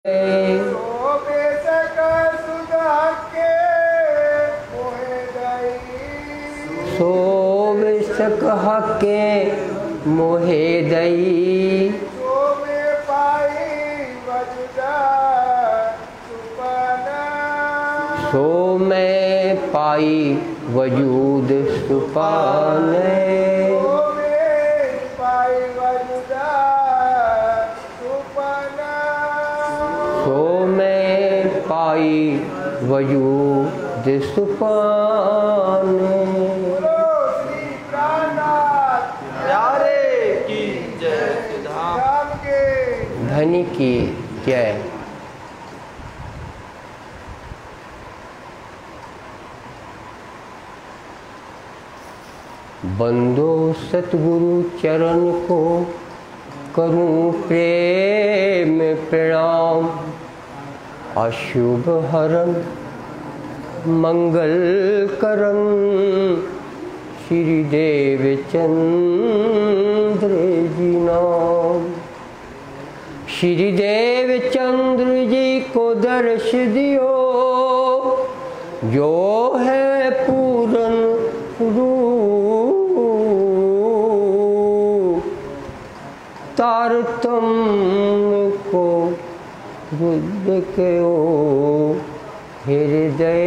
सो बेशक हके मोहे दई सो मैं पाई वजूद सुपाने सो मैं पाई वजूद सुपाने। धनी की जय। बंदो सतगुरु चरण को करूं प्रेम प्रणाम। अशुभ हरण मंगल करन श्री देव चंद्र जी नाम। श्री देव चंद्र जी को दर्श दियो जो है पूरन रूप। तारतम्य को बुद्ध के ओ हृदय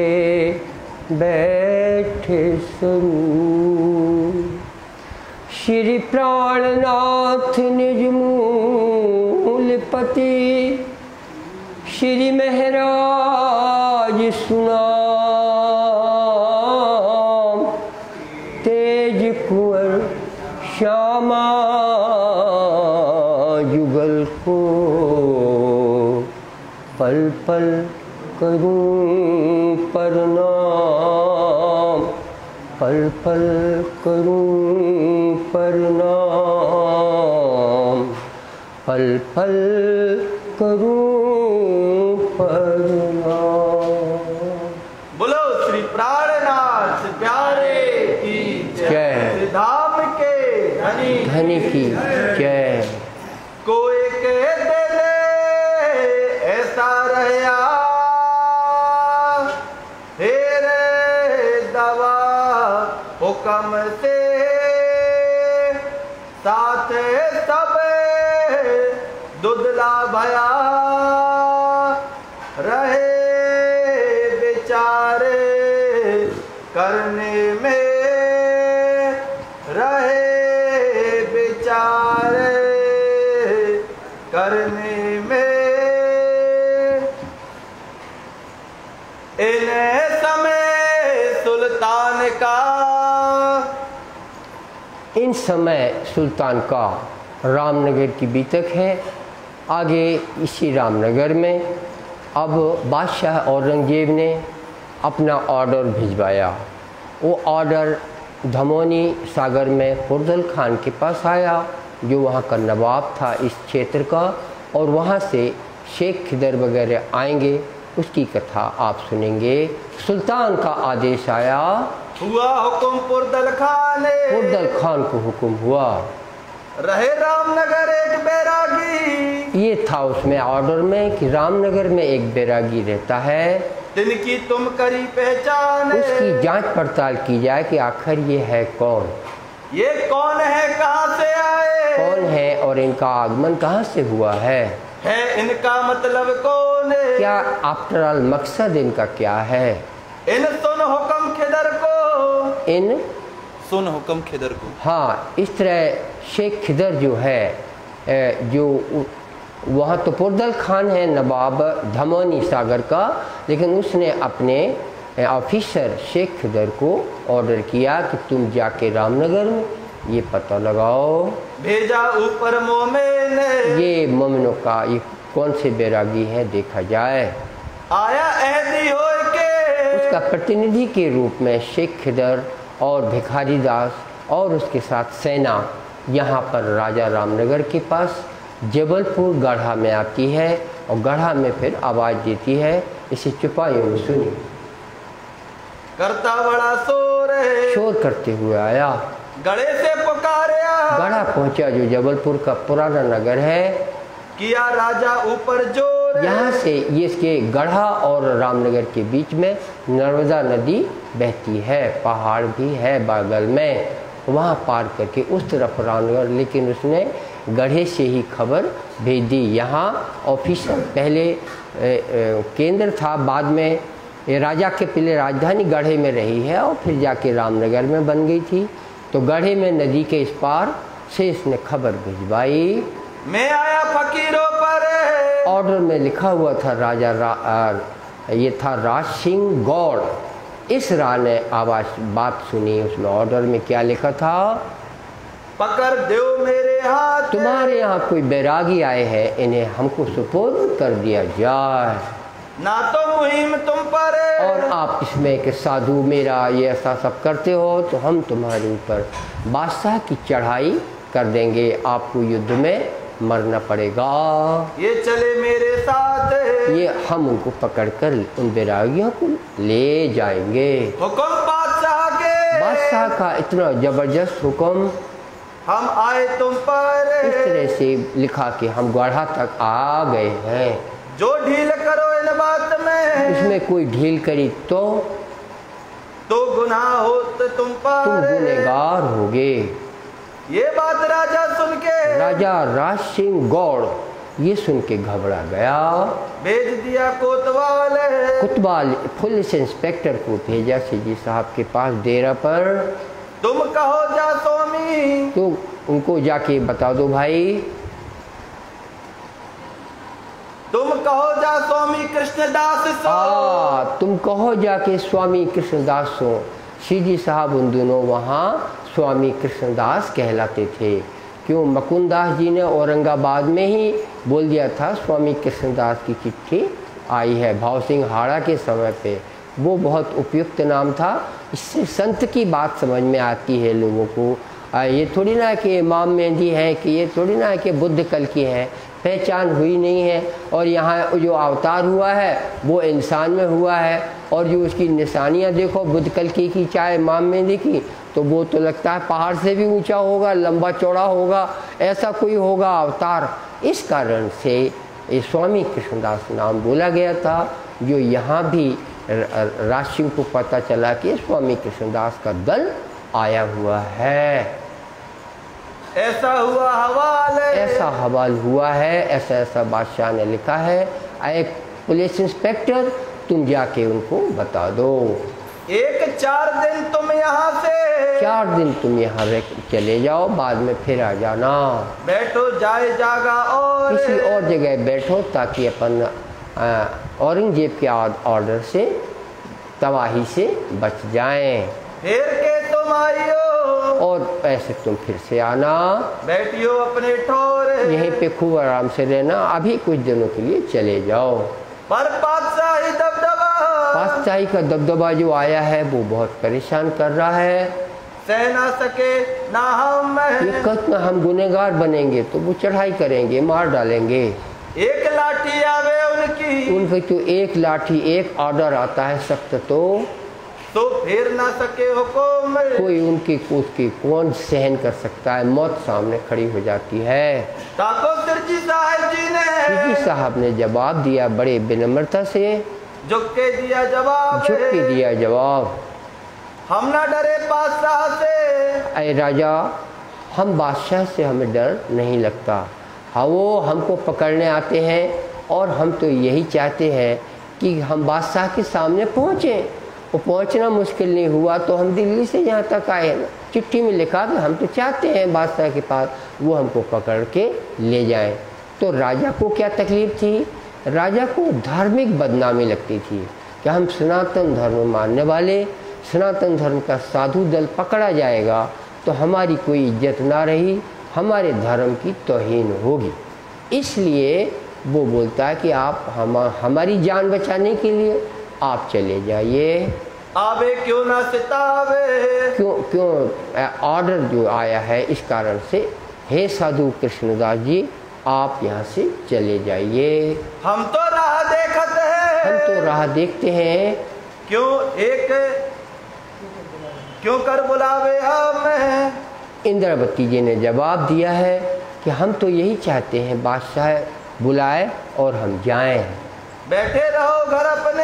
बैठे स्वरूप। श्री प्राणनाथ निज मूलपति श्री महराज सुनाम। तेज कुंवर श्यामा जुगल को पल पल करूं प्रणाम। पल पल करूं प्रणाम। पल पल करूं प्रणाम। बोलो श्री प्राणनाथ प्यारे की जय। धाम के धनी की जय। कोई कह दे ऐसा रहा तेरे दवा हुक्म से साथ सब दुधला भया रहे बेचारे करने में रहे बेचारे करने में। इन समय सुल्तान का इन समय सुल्तान का रामनगर की बीतक है। आगे इसी रामनगर में अब बादशाह औरंगजेब ने अपना ऑर्डर भिजवाया। वो ऑर्डर धमोनी सागर में फुर्दल खान के पास आया जो वहाँ का नवाब था इस क्षेत्र का, और वहाँ से शेख खिदर वगैरह आएंगे, उसकी कथा आप सुनेंगे। सुल्तान का आदेश आया, हुआ हुक्म फुर्दल खान को हुक्म हुआ रहे रामनगर एक बैरागी। ये था उसमें ऑर्डर में कि रामनगर में एक बैरागी रहता है, जिनकी तुम करी पहचान, उसकी जांच पड़ताल की जाए कि आखिर ये है कौन, ये कौन है, कहाँ से आए, कौन है और इनका आगमन कहाँ से हुआ है इनका मतलब कौन है, क्या आफ्टर ऑल मकसद इनका क्या है। इन सुन हुक्म खिदर को, इन सुन हुक्म खिदर को। हाँ, इस तरह शेख खिदर जो है जो वहाँ तो फुर्दल खान है नवाब धमोनी सागर का, लेकिन उसने अपने ऑफिसर शेख खिदर को ऑर्डर किया कि तुम जाके रामनगर में ये पता लगाओ, भेजा ऊपर मोमिन, ये मोमिनों का ये कौन से बैरागी हैं देखा जाए। आया अहदी हो के, उसका प्रतिनिधि के रूप में शेख खिदर और भिखारी दास और उसके साथ सेना यहाँ पर राजा रामनगर के पास जबलपुर गढ़ा में आती है और गढ़ा में फिर आवाज़ देती है। इसे चुपाइयों में सुनी, करता बड़ा शोर करते हुए आया, गढ़े से पुकारा, गढ़ा पहुंचा जो जबलपुर का पुराना नगर है। किया राजा ऊपर जोर, ओर। यहाँ से ये इसके गढ़ा और रामनगर के बीच में नर्मदा नदी बहती है, पहाड़ भी है बगल में, वहाँ पार करके उस तरफ रामनगर। लेकिन उसने गढ़े से ही खबर भेज दी। यहाँ ऑफिसर पहले केंद्र था, बाद में ये राजा के पहले राजधानी गढ़े में रही है और फिर जाके रामनगर में बन गई थी। तो गढ़े में नदी के इस पार से इसने खबर भिजवाई। मैं आया फकीरों पर। ऑर्डर में लिखा हुआ था ये था राज सिंह गौड़। इस राह ने बात सुनी। उसमें ऑर्डर में क्या लिखा था? पकड़ दो मेरे हाथ। तुम्हारे यहाँ कोई बैरागी आए हैं, इन्हें हमको सुपुर्द कर दिया जाए। ना तो मुहिम तुम पर। और आप इसमें कि साधु मेरा ये ऐसा सब करते हो तो हम तुम्हारे ऊपर बादशाह की चढ़ाई कर देंगे, आपको युद्ध में मरना पड़ेगा। ये चले मेरे साथ। ये हम उनको पकड़कर उन बैरागियों को ले जाएंगे। हुक्म बादशाह के। बादशाह का इतना जबरदस्त हुक्म। हम आए तुम पर। इस तरह से लिखा कि हम गढ़ा तक आ गए हैं। जो ढील करो इन बात में। इसमें कोई ढील करी तो गुनाह हो तुम पर। तुम गुनहगार होगे। ये बात राजा सुन के। राजा राज सिंह गौड़ ये सुन के घबरा गया। भेज दिया कोतवाल पुलिस इंस्पेक्टर को भेजा सिजी साहब के पास डेरा पर। तुम कहो जा स्वामी। तो उनको जाके बता दो भाई। तुम कहो जा स्वामी कृष्णदास सो। तुम कहो जाके स्वामी कृष्णदास सो। सीजी साहब उन दोनों वहाँ स्वामी कृष्णदास कहलाते थे। क्यों? मुकुंदास जी ने औरंगाबाद में ही बोल दिया था स्वामी कृष्णदास की चिट्ठी आई है भाव सिंह हाड़ा के समय पे। वो बहुत उपयुक्त नाम था। इससे संत की बात समझ में आती है लोगों को। ये थोड़ी ना कि इमाम मेहंदी है, कि ये थोड़ी ना कि बुद्ध कल की है, पहचान हुई नहीं है। और यहाँ जो अवतार हुआ है वो इंसान में हुआ है, और जो उसकी निशानियाँ देखो बुद्ध कल की चाहे इमाम मेहंदी की, तो वो तो लगता है पहाड़ से भी ऊंचा होगा, लंबा चौड़ा होगा, ऐसा कोई होगा अवतार। इस कारण से ये स्वामी कृष्णदास नाम बोला गया था। जो यहाँ भी राज सिंह को पता चला कि स्वामी कृष्णदास का दल आया हुआ है। ऐसा हुआ हवाल है। ऐसा हवाल हुआ है, ऐसा ऐसा बादशाह ने लिखा है। एक पुलिस इंस्पेक्टर तुम जाके उनको बता दो। 4 दिन तुम यहाँ से। 4 दिन तुम यहाँ चले जाओ, बाद में फिर आ जाना। बैठो जाए जागा और किसी और जगह बैठो ताकि अपन औरंगजेब के ऑर्डर से तबाही से बच जाएं। फिर के तुम आइयो और ऐसे तुम फिर से आना। बैठियो अपने ठोर। यहीं पे खूब आराम से रहना। अभी कुछ दिनों के लिए चले जाओ। पर बादशाही दबदबा। बादशाही का दबदबा जो आया है वो बहुत परेशान कर रहा है। सह ना सके ना हम। ये कत्ल हम गुनहगार बनेंगे तो वो चढ़ाई करेंगे, मार डालेंगे। एक लाठी आवे उनकी तो एक लाठी, एक ऑर्डर आता है सख्त तो फेर ना सके हुक्म। कोई उनकी उसकी कौन सहन कर सकता है? मौत सामने खड़ी हो जाती है। ताको सिरजी साहब जी ने। सिरजी साहब ने जवाब दिया बड़े विनम्रता से। झुक के दिया जवाब। हम ना डरे बादशाह से। अरे राजा, हम बादशाह से हमें डर नहीं लगता। हाँ, वो हमको पकड़ने आते हैं और हम तो यही चाहते हैं कि हम बादशाह के सामने पहुँचें। वो पहुँचना मुश्किल नहीं हुआ तो हम दिल्ली से यहाँ तक आए ना। चिट्ठी में लिखा कि हम तो चाहते हैं बादशाह के पास वो हमको पकड़ के ले जाएं। तो राजा को क्या तकलीफ़ थी? राजा को धार्मिक बदनामी लगती थी कि हम सनातन धर्म मानने वाले, सनातन धर्म का साधु दल पकड़ा जाएगा तो हमारी कोई इज्जत ना रही, हमारे धर्म की तौहीन होगी। इसलिए वो बोलता है कि आप हमारी जान बचाने के लिए आप चले जाइए। आवे क्यों ना सितावे। क्यों ऑर्डर जो आया है इस कारण से, हे साधु कृष्णदास जी आप यहाँ से चले जाइए। हम तो राह देखते हैं। क्यों कर बुलावे हमें। इंद्रावती जी ने जवाब दिया है कि हम तो यही चाहते हैं बादशाह बुलाए और हम जाएं। बैठे रहो घर अपने,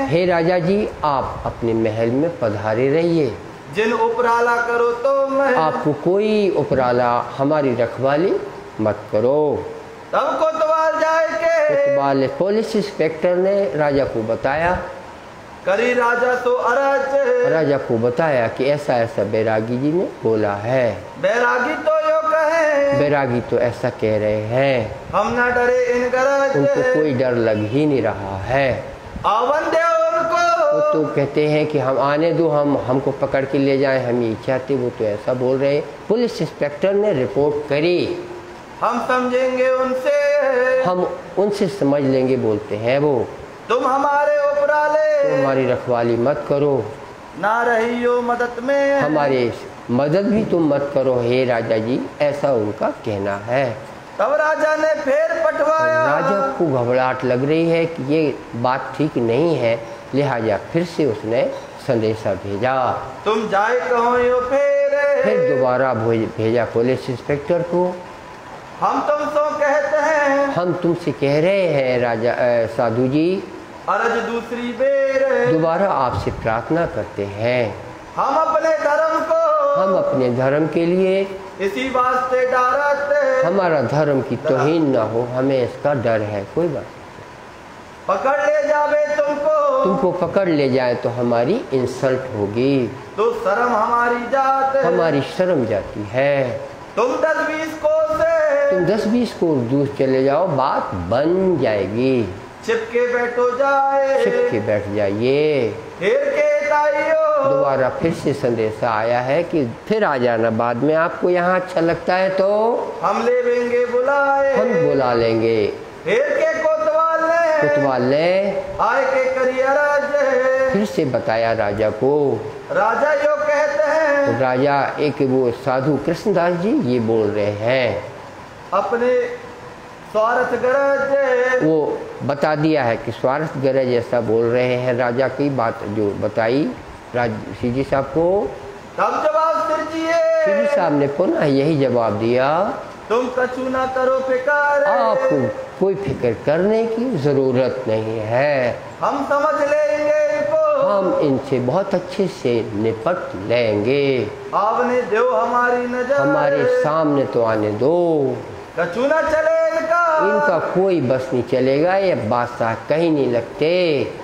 हे राजा जी, आप अपने महल में पधारे रहिए। जिन उपराला करो तो मैं, आपको कोई उपराला हमारी रखवाली मत करो। तब कोतवाल जाए के, कोतवाल पुलिस इंस्पेक्टर ने राजा को बताया। करी राजा तो अरज, राजा को बताया कि ऐसा ऐसा बैरागी जी ने बोला है। बैरागी तो यो कहे, बैरागी तो ऐसा कह रहे हैं, हम ना डरे इन गरज, उनको कोई डर लग ही नहीं रहा है। आवन दे उनको, वो तो कहते हैं कि हम आने दो, हमको पकड़ के ले जाएं, हम ये चाहते। वो तो ऐसा बोल रहे हैं। पुलिस इंस्पेक्टर ने रिपोर्ट करी, हम समझेंगे उनसे, हम उनसे समझ लेंगे, बोलते हैं वो। तुम हमारे उपराले, तो हमारी रखवाली मत करो, ना रही हो मदद में, हमारे मदद भी तुम मत करो हे राजा जी, ऐसा उनका कहना है। तब राजा ने फिर पठवाया, राजा को घबराहट लग रही है कि ये बात ठीक नहीं है, लिहाजा फिर से उसने संदेशा भेजा। तुम जाए कहो यो फिर दोबारा भेजा पुलिस इंस्पेक्टर को। हम तुमसे कहते हैं, हम तुमसे कह रहे हैं राजा साधु जी, अरज दूसरी बेर, दोबारा आपसे प्रार्थना करते हैं। हम अपने धर्म को, हम अपने धर्म के लिए इसी वास्ते डरते, हमारा धर्म की तौहीन ना हो, हमें इसका डर है। कोई बात, पकड़ ले जावे तुमको पकड़ ले जाए तो हमारी इंसल्ट होगी, तो शर्म हमारी जात, हमारी शर्म जाती है। तुम 10-20 कोस से, तुम 10-20 कोस दूर चले जाओ, बात बन जाएगी। छिपके बैठो जाए, छिपके बैठ जाइए। फिर के ताइयो, दोबारा फिर से संदेशा आया है कि फिर आ जाना बाद में, आपको यहाँ अच्छा लगता है तो हम लेवेंगे बुलाए, हम बुला लेंगे। फिर के कोतवाल ने आए के करियराज, फिर से बताया राजा को। राजा यो कहते हैं, तो राजा एक वो साधु कृष्णदास जी ये बोल रहे हैं, अपने स्वार्थ गरज, वो बता दिया है कि स्वार्थ गरज ऐसा बोल रहे हैं। राजा की बात जो बताई सीजी साहब को, तब जवाब सीजी साहब ने पुनः यही जवाब दिया, तुम कछु ना करो फिकर, आपको कोई फिक्र करने की जरूरत नहीं है, हम समझ लेंगे इनको, हम इनसे बहुत अच्छे से निपट लेंगे। आपने दो हमारी नजर, हमारे सामने तो आने दो, कछु ना चले इनका कोई बस नहीं चलेगा, ये बादशाह कहीं नहीं लगते,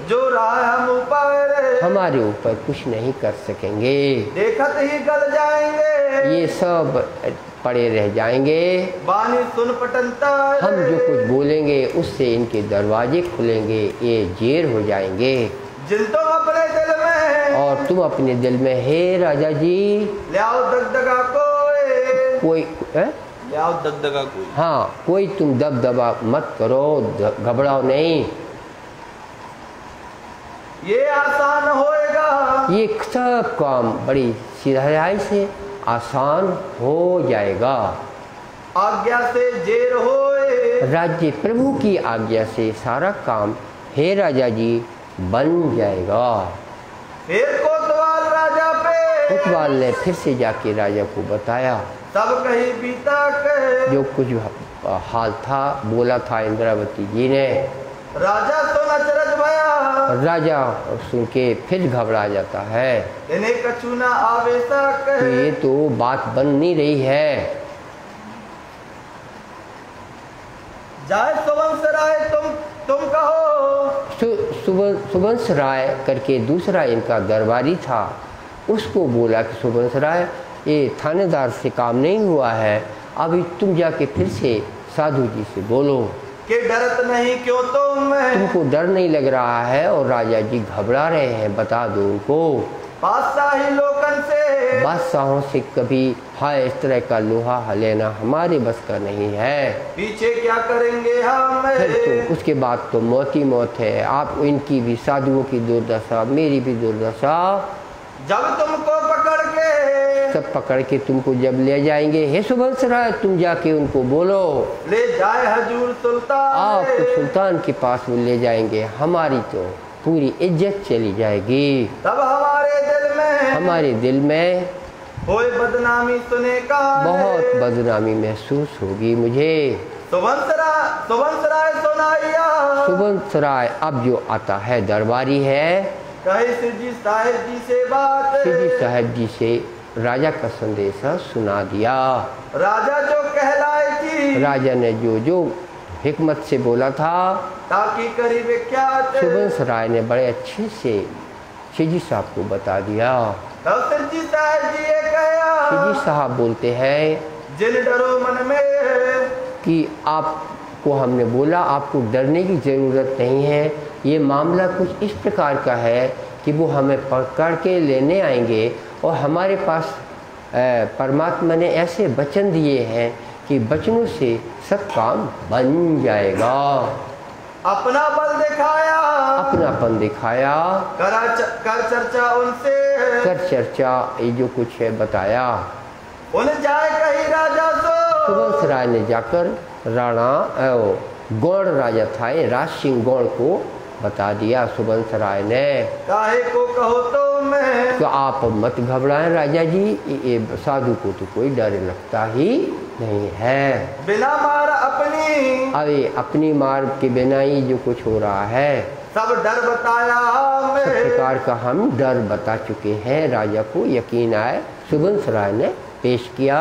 जो रहा हम ऊपर, हमारे ऊपर कुछ नहीं कर सकेंगे, देखत ही गल जाएंगे, ये सब पड़े रह जाएंगे। बानी सुन पटंता, हम जो कुछ बोलेंगे उससे इनके दरवाजे खुलेंगे, ये जेर हो जाएंगे। जिन तुम अपने दिल में, और तुम अपने दिल में, हे राजा जी, ले आओ दगदगा कोई ले आओ दगदगा कोई, हाँ, कोई तुम दबदबा मत करो, घबराओ नहीं, ये आसान होएगा, ये सब काम बड़ी सीधाई से आसान हो जाएगा। आज्ञा से जेर होए, राज्य प्रभु की आज्ञा से सारा काम हे राजा जी बन जाएगा। फिर कोतवाल राजा पे, कोतवाल ने फिर से जाके राजा को बताया सब कहीं बीता के, जो कुछ हाल था, बोला था इंद्रावती जी ने। राजा तो अचरज भया, राजा सुन के फिर घबरा जाता है, इन्हें कछु ना आवेशा के, तो ये तो बात बन नहीं रही है। जाए सुवंश राय, तुम कहो, सुवंश राय करके दूसरा इनका दरबारी था, उसको बोला कि सुवंश राय, ये थानेदार से काम नहीं हुआ है, अभी तुम जाके फिर से साधु जी से बोलो कि डरत नहीं क्यों तुमको डर नहीं लग रहा है। और राजा जी घबरा रहे हैं, बता दो उनको। बादशाही लोकन से, बादशाहों से कभी हाय इस तरह का लोहा लेना हमारे बस का नहीं है, पीछे क्या करेंगे हम, फिर तो उसके बाद तो मौत ही मौत है। आप इनकी भी, साधुओं की दुर्दशा, मेरी भी दुर्दशा, जब तुमको पकड़ के, सब पकड़ के तुमको जब ले जाएंगे, हे सुवंश राय, तुम जाके उनको बोलो ले जाए हजूर सुल्तान, आपको सुल्तान के पास वो ले जाएंगे, हमारी तो पूरी इज्जत चली जाएगी। तब हमारे दिल में होए बदनामी सुने का, बहुत बदनामी महसूस होगी मुझे। सुबंसराय सोनाइया सुबंसराय अब जो आता है दरबारी है, कहे सिरजी साहिब जी से बात, सिरजी साहिब जी से राजा का संदेशा सुना दिया। राजा जो कहलाए की, राजा ने जो जो हिकमत से बोला था ताकि करीब क्या सुबंसराय ने बड़े अच्छे से सिरजी साहब को बता दिया। तब सिरजी साहिब जी ये कहा, सिरजी साहब बोलते हैं जिन डरो मन में कि आपको हमने बोला आपको डरने की ज़रूरत नहीं है, ये मामला कुछ इस प्रकार का है कि वो हमें पकड़ के लेने आएंगे और हमारे पास परमात्मा ने ऐसे वचन दिए हैं कि वचनों से सब काम बन जाएगा। अपना बल दिखाया, अपनापन दिखाया, कर चर्चा उनसे, कर चर्चा ये जो कुछ है बताया। उन जाए कहीं राजा सो, सुबंसराय ने जाकर राणा गौड़ राजा था राज सिंह गौड़ को बता दिया। सुबंसराय ने काहे को कहो तो मैं, तो आप मत घबराएं राजा जी, ये साधु को तो कोई डर लगता ही नहीं है। बिना मार अपनी, अरे अपनी मार के बिना ही जो कुछ हो रहा है सब डर बताया मैं, सब प्रकार का हम डर बता चुके हैं। राजा को यकीन आए, सुबंसराय ने पेश किया।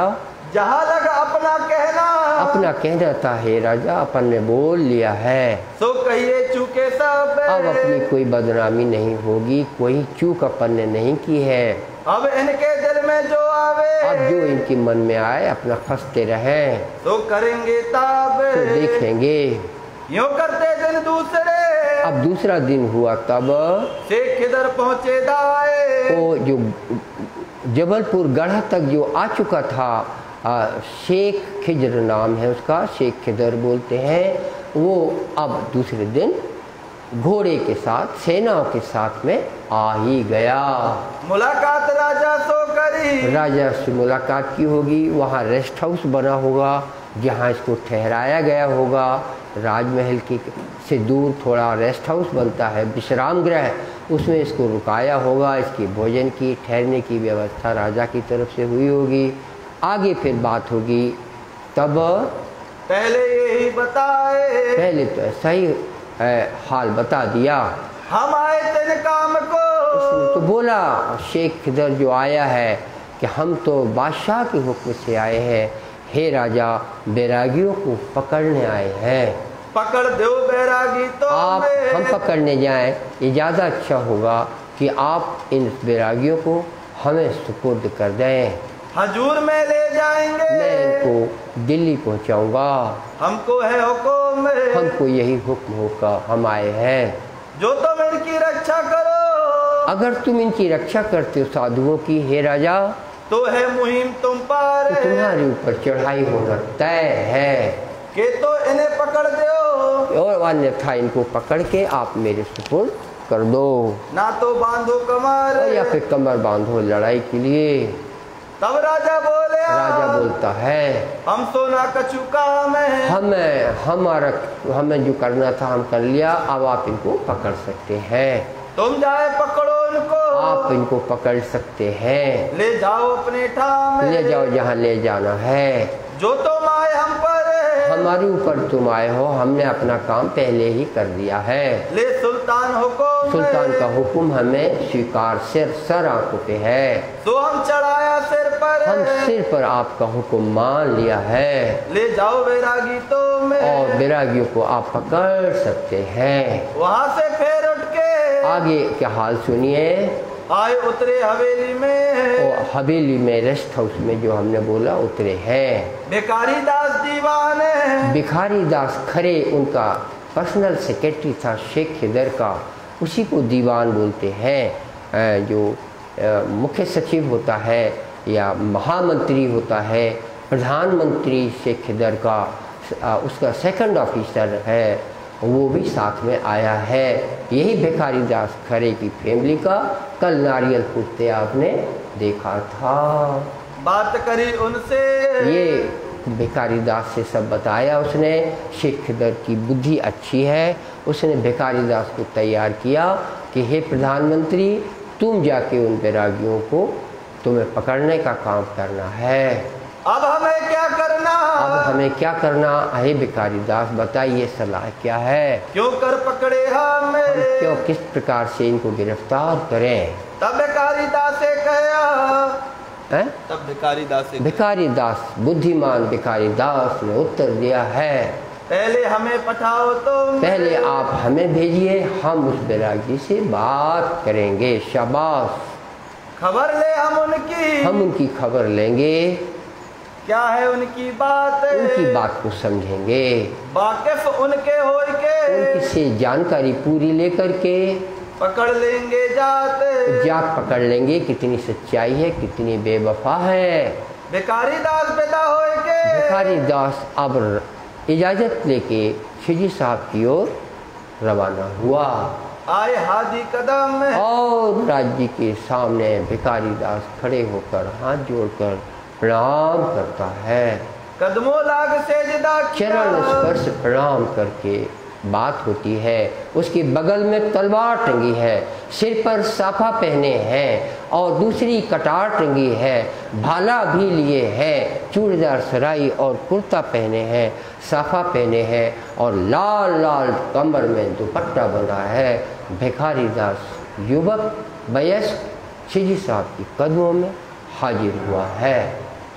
जहाँ लगा अपना कहना, अपना कहना था हे राजा अपन ने बोल लिया है, सो कहिए चूके सब, अब अपनी कोई बदनामी नहीं होगी, कोई चूक अपन ने नहीं की है। अब इनके दिल में जो आवे, अब जो इनके मन में आए अपना फंसते रहे तो करेंगे ताब, तो देखेंगे। यूं करते दिन दूसरे, अब दूसरा दिन हुआ तब शेख किधर पहुँचे दाए, वो जो जबलपुर गढ़ा तक जो आ चुका था शेख खिजर नाम है उसका, शेख खिजर बोलते हैं, वो अब दूसरे दिन घोड़े के साथ सेनाओं के साथ में आ ही गया। मुलाकात राजा सो करी, राजा से मुलाकात की होगी, वहाँ रेस्ट हाउस बना होगा जहाँ इसको ठहराया गया होगा। राजमहल की से दूर थोड़ा रेस्ट हाउस बनता है विश्राम गृह, उसमें इसको रुकाया होगा, इसकी भोजन की ठहरने की व्यवस्था राजा की तरफ से हुई होगी। आगे फिर बात होगी तब पहले यही बताए, पहले तो ऐसा ही हाल बता दिया। हम आए तेरे काम को, उसने तो बोला शेख खिदर जो आया है कि हम तो बादशाह के हुक्म से आए हैं, हे राजा बैरागियों को पकड़ने आए हैं। पकड़ दो बैरागी तो आप हम पकड़ने जाएं, ये ज़्यादा अच्छा होगा कि आप इन बैरागियों को हमें सुपुर्द कर दें। हजूर में ले जाएंगे, मैं इनको दिल्ली पहुंचाऊंगा, हमको है हुक्म, हमको यही हुक्म होगा, हम आए हैं। जो तुम इनकी रक्षा करो, अगर तुम इनकी रक्षा करते हो साधुओं की हे राजा, तो है मुहिम तुम पर, तो तुम्हारे ऊपर चढ़ाई होना तय है कि तो इन्हें पकड़ दो, और अन्यथा इनको पकड़ के आप मेरे सुपुर्द कर दो, ना तो बांधो कमर, या फिर कमर बांधो लड़ाई के लिए। तब राजा बोले, राजा बोलता है हम सोना कछु काम है, हमें जो करना था हम कर लिया, अब आप इनको पकड़ सकते हैं। तुम जाए पकड़ो इनको, आप इनको पकड़ सकते हैं, ले जाओ अपने ठाम, ले जाओ जहाँ ले जाना है। जो तुम आए हम पर, हमारे ऊपर तुम आए हो, हमने अपना काम पहले ही कर दिया है। ले सुल्तान हुकुम, सुल्तान का हुक्म हमें स्वीकार सर आंखों पे है, तो हम चढ़ाया सिर पर, हम सिर पर आपका हुक्म मान लिया है। ले जाओ बैरागी तो मैं, और बैरागियों को आप पकड़ सकते हैं। वहाँ से फिर उठ के आगे क्या हाल सुनिए। आए उतरे हवेली में, और हवेली में रेस्ट हाउस में जो हमने बोला उतरे हैं। भिखारी दास दीवान है, भिखारी दास खरे उनका पर्सनल सेक्रेटरी था शेख खिदर का, उसी को दीवान बोलते हैं। जो मुख्य सचिव होता है या महामंत्री होता है, प्रधानमंत्री शेख खिदर का उसका सेकंड ऑफिसर है, वो भी साथ में आया है। यही भिखारी दास खरे की फैमिली का कल नारियल फूटते आपने देखा था। बात करी उनसे, ये भिखारी दास से सब बताया उसने। शेख खिदर की बुद्धि अच्छी है, उसने भिखारी दास को तैयार किया कि हे प्रधानमंत्री, तुम जाके उन बैरागियों को तुम्हें पकड़ने का काम करना है। अब हमें क्या करना, अब हमें क्या करना है भिखारी दास, बताइए सलाह क्या है? क्यों कर पकड़े हमें, हम क्यों किस प्रकार से इनको गिरफ्तार करें? तब भिखारी दास से कहा है? तब भिखारी दास से भिखारी दास, बुद्धिमान भिखारी दास ने उत्तर दिया है, पहले हमें पठाओ तुम, पहले आप हमें भेजिए, हम उस बैरागी से बात करेंगे। शाबाश, खबर ले हम उनकी खबर लेंगे, क्या है उनकी बात, उनकी बात को समझेंगे, वाकिफ उनके होय के, उनकी से जानकारी पूरी लेकर के पकड़ लेंगे जात पकड़ लेंगे कितनी सच्चाई है, कितनी बेवफा है। भिखारी दास पैदा होय के, भिखारी दास अब इजाज़त लेके शिवजी साहब की ओर रवाना हुआ। आए हादी कदम में, और राज्य के सामने भिखारी दास खड़े होकर हाथ जोड़कर प्रणाम करता है, कदमों लाग सेजदा किया, चरण स्पर्श प्रणाम करके बात होती है। उसके बगल में तलवार टंगी है, सिर पर साफा पहने हैं और दूसरी कटार टंगी है, भाला भी लिए हैं, चूड़ीदार सराई और कुर्ता पहने हैं, साफा पहने हैं और लाल लाल कमर में दुपट्टा बंधा है। भिखारी दास युवक वयस्क शिवजी साहब के कदमों में हाजिर हुआ है।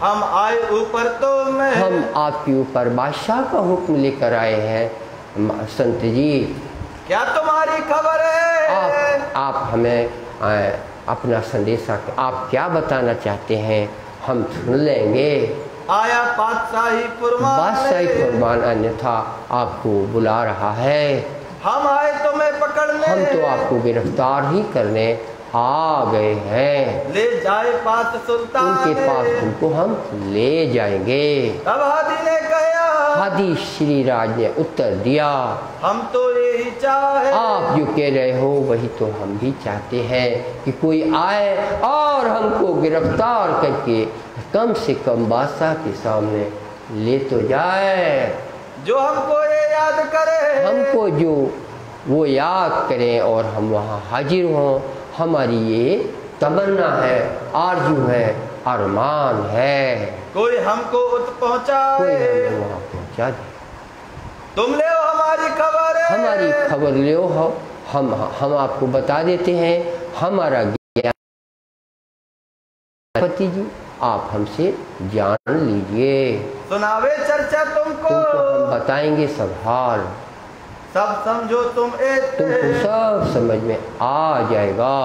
हम आए ऊपर तो मैं, हम आपके ऊपर बादशाह का हुक्म लेकर आए हैं संत जी, क्या तुम्हारी खबर है? आप हमें अपना संदेशा आप क्या बताना चाहते हैं, हम सुन लेंगे। आया बादशाही फुरमान, अन्यथा आपको बुला रहा है। हम आए तुम्हें पकड़ने, हम तो आपको गिरफ्तार ही करने आ गए हैं। ले जाए पास सुल्तान, उनके पास उनको हम ले जाएंगे। तब हादी ने कहा, हादी श्री राज ने उत्तर दिया, हम तो यही चाहे, आप जो कह रहे हो वही तो हम भी चाहते हैं कि कोई आए और हमको गिरफ्तार करके कम से कम बादशाह के सामने ले तो जाए, जो हमको ये याद करे, हमको जो वो याद करें और हम वहाँ हाजिर हों। हमारी ये तमन्ना है, आरजू है, अरमान है। कोई हमको पहुँचाए, कोई हमें वहाँ पहुँचा दे। तुम ले हमारी खबर, हमारी खबर ले हो, हम आपको बता देते हैं हमारा ज्ञान। पति जी आप हमसे जान लीजिए, सुनावे चर्चा तुमको हम बताएंगे सब हाल, सब समझो तुमको सब समझ में आ जाएगा।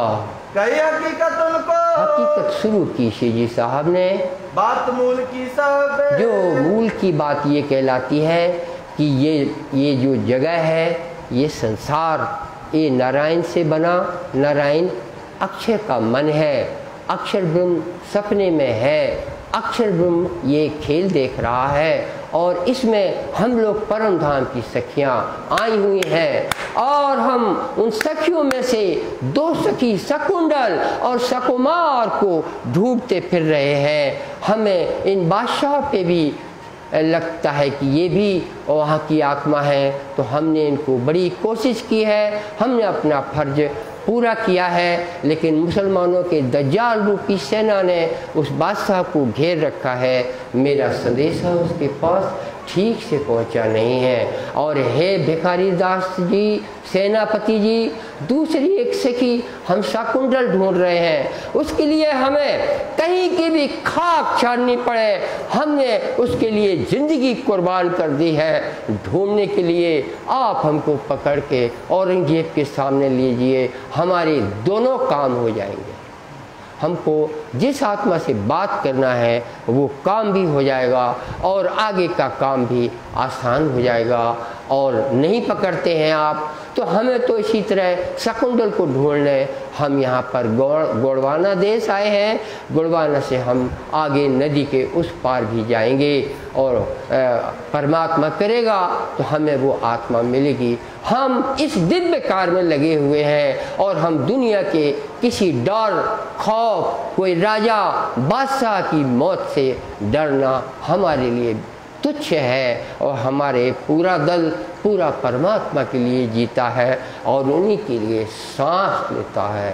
कही हकीकत उनको, हकीकत शुरू की शिवजी साहब ने, बात मूल की सब, जो मूल की बात ये कहलाती है कि ये जो जगह है, ये संसार, ये नारायण से बना, नारायण अक्षर का मन है, अक्षर ब्रह्म सपने में है, अक्षर ब्रह्म ये खेल देख रहा है और इसमें हम लोग परम धाम की सखियाँ आई हुई हैं और हम उन सखियों में से दो सखी शकुंडल और शकुमार को ढूंढते फिर रहे हैं। हमें इन बादशाह पे भी लगता है कि ये भी वहाँ की आत्मा है, तो हमने इनको बड़ी कोशिश की है, हमने अपना फर्ज पूरा किया है, लेकिन मुसलमानों के दज्जाल रूपी सेना ने उस बादशाह को घेर रखा है। मेरा संदेशा उसके पास ठीक से पहुंचा नहीं है। और हे भिखारी दास जी, सेनापति जी, दूसरी एक सखी हम शकुंडल ढूंढ रहे हैं, उसके लिए हमें कहीं की भी खाक छाननी पड़े, हमने उसके लिए ज़िंदगी कुर्बान कर दी है ढूंढने के लिए। आप हमको पकड़ के औरंगजेब के सामने लीजिए, हमारे दोनों काम हो जाएंगे। हमको जिस आत्मा से बात करना है वो काम भी हो जाएगा और आगे का काम भी आसान हो जाएगा। और नहीं पकड़ते हैं आप तो हमें तो इसी तरह शकुंडल को ढूंढने हम यहाँ पर गोड़वाना देश आए हैं। गोड़वाना से हम आगे नदी के उस पार भी जाएंगे और परमात्मा करेगा तो हमें वो आत्मा मिलेगी। हम इस दिव्य कार्य में लगे हुए हैं और हम दुनिया के किसी डर खौफ, कोई राजा बादशाह की मौत से डरना हमारे लिए तुच्छ है और हमारे पूरा दल पूरा परमात्मा के लिए जीता है और उन्हीं के लिए सांस लेता है।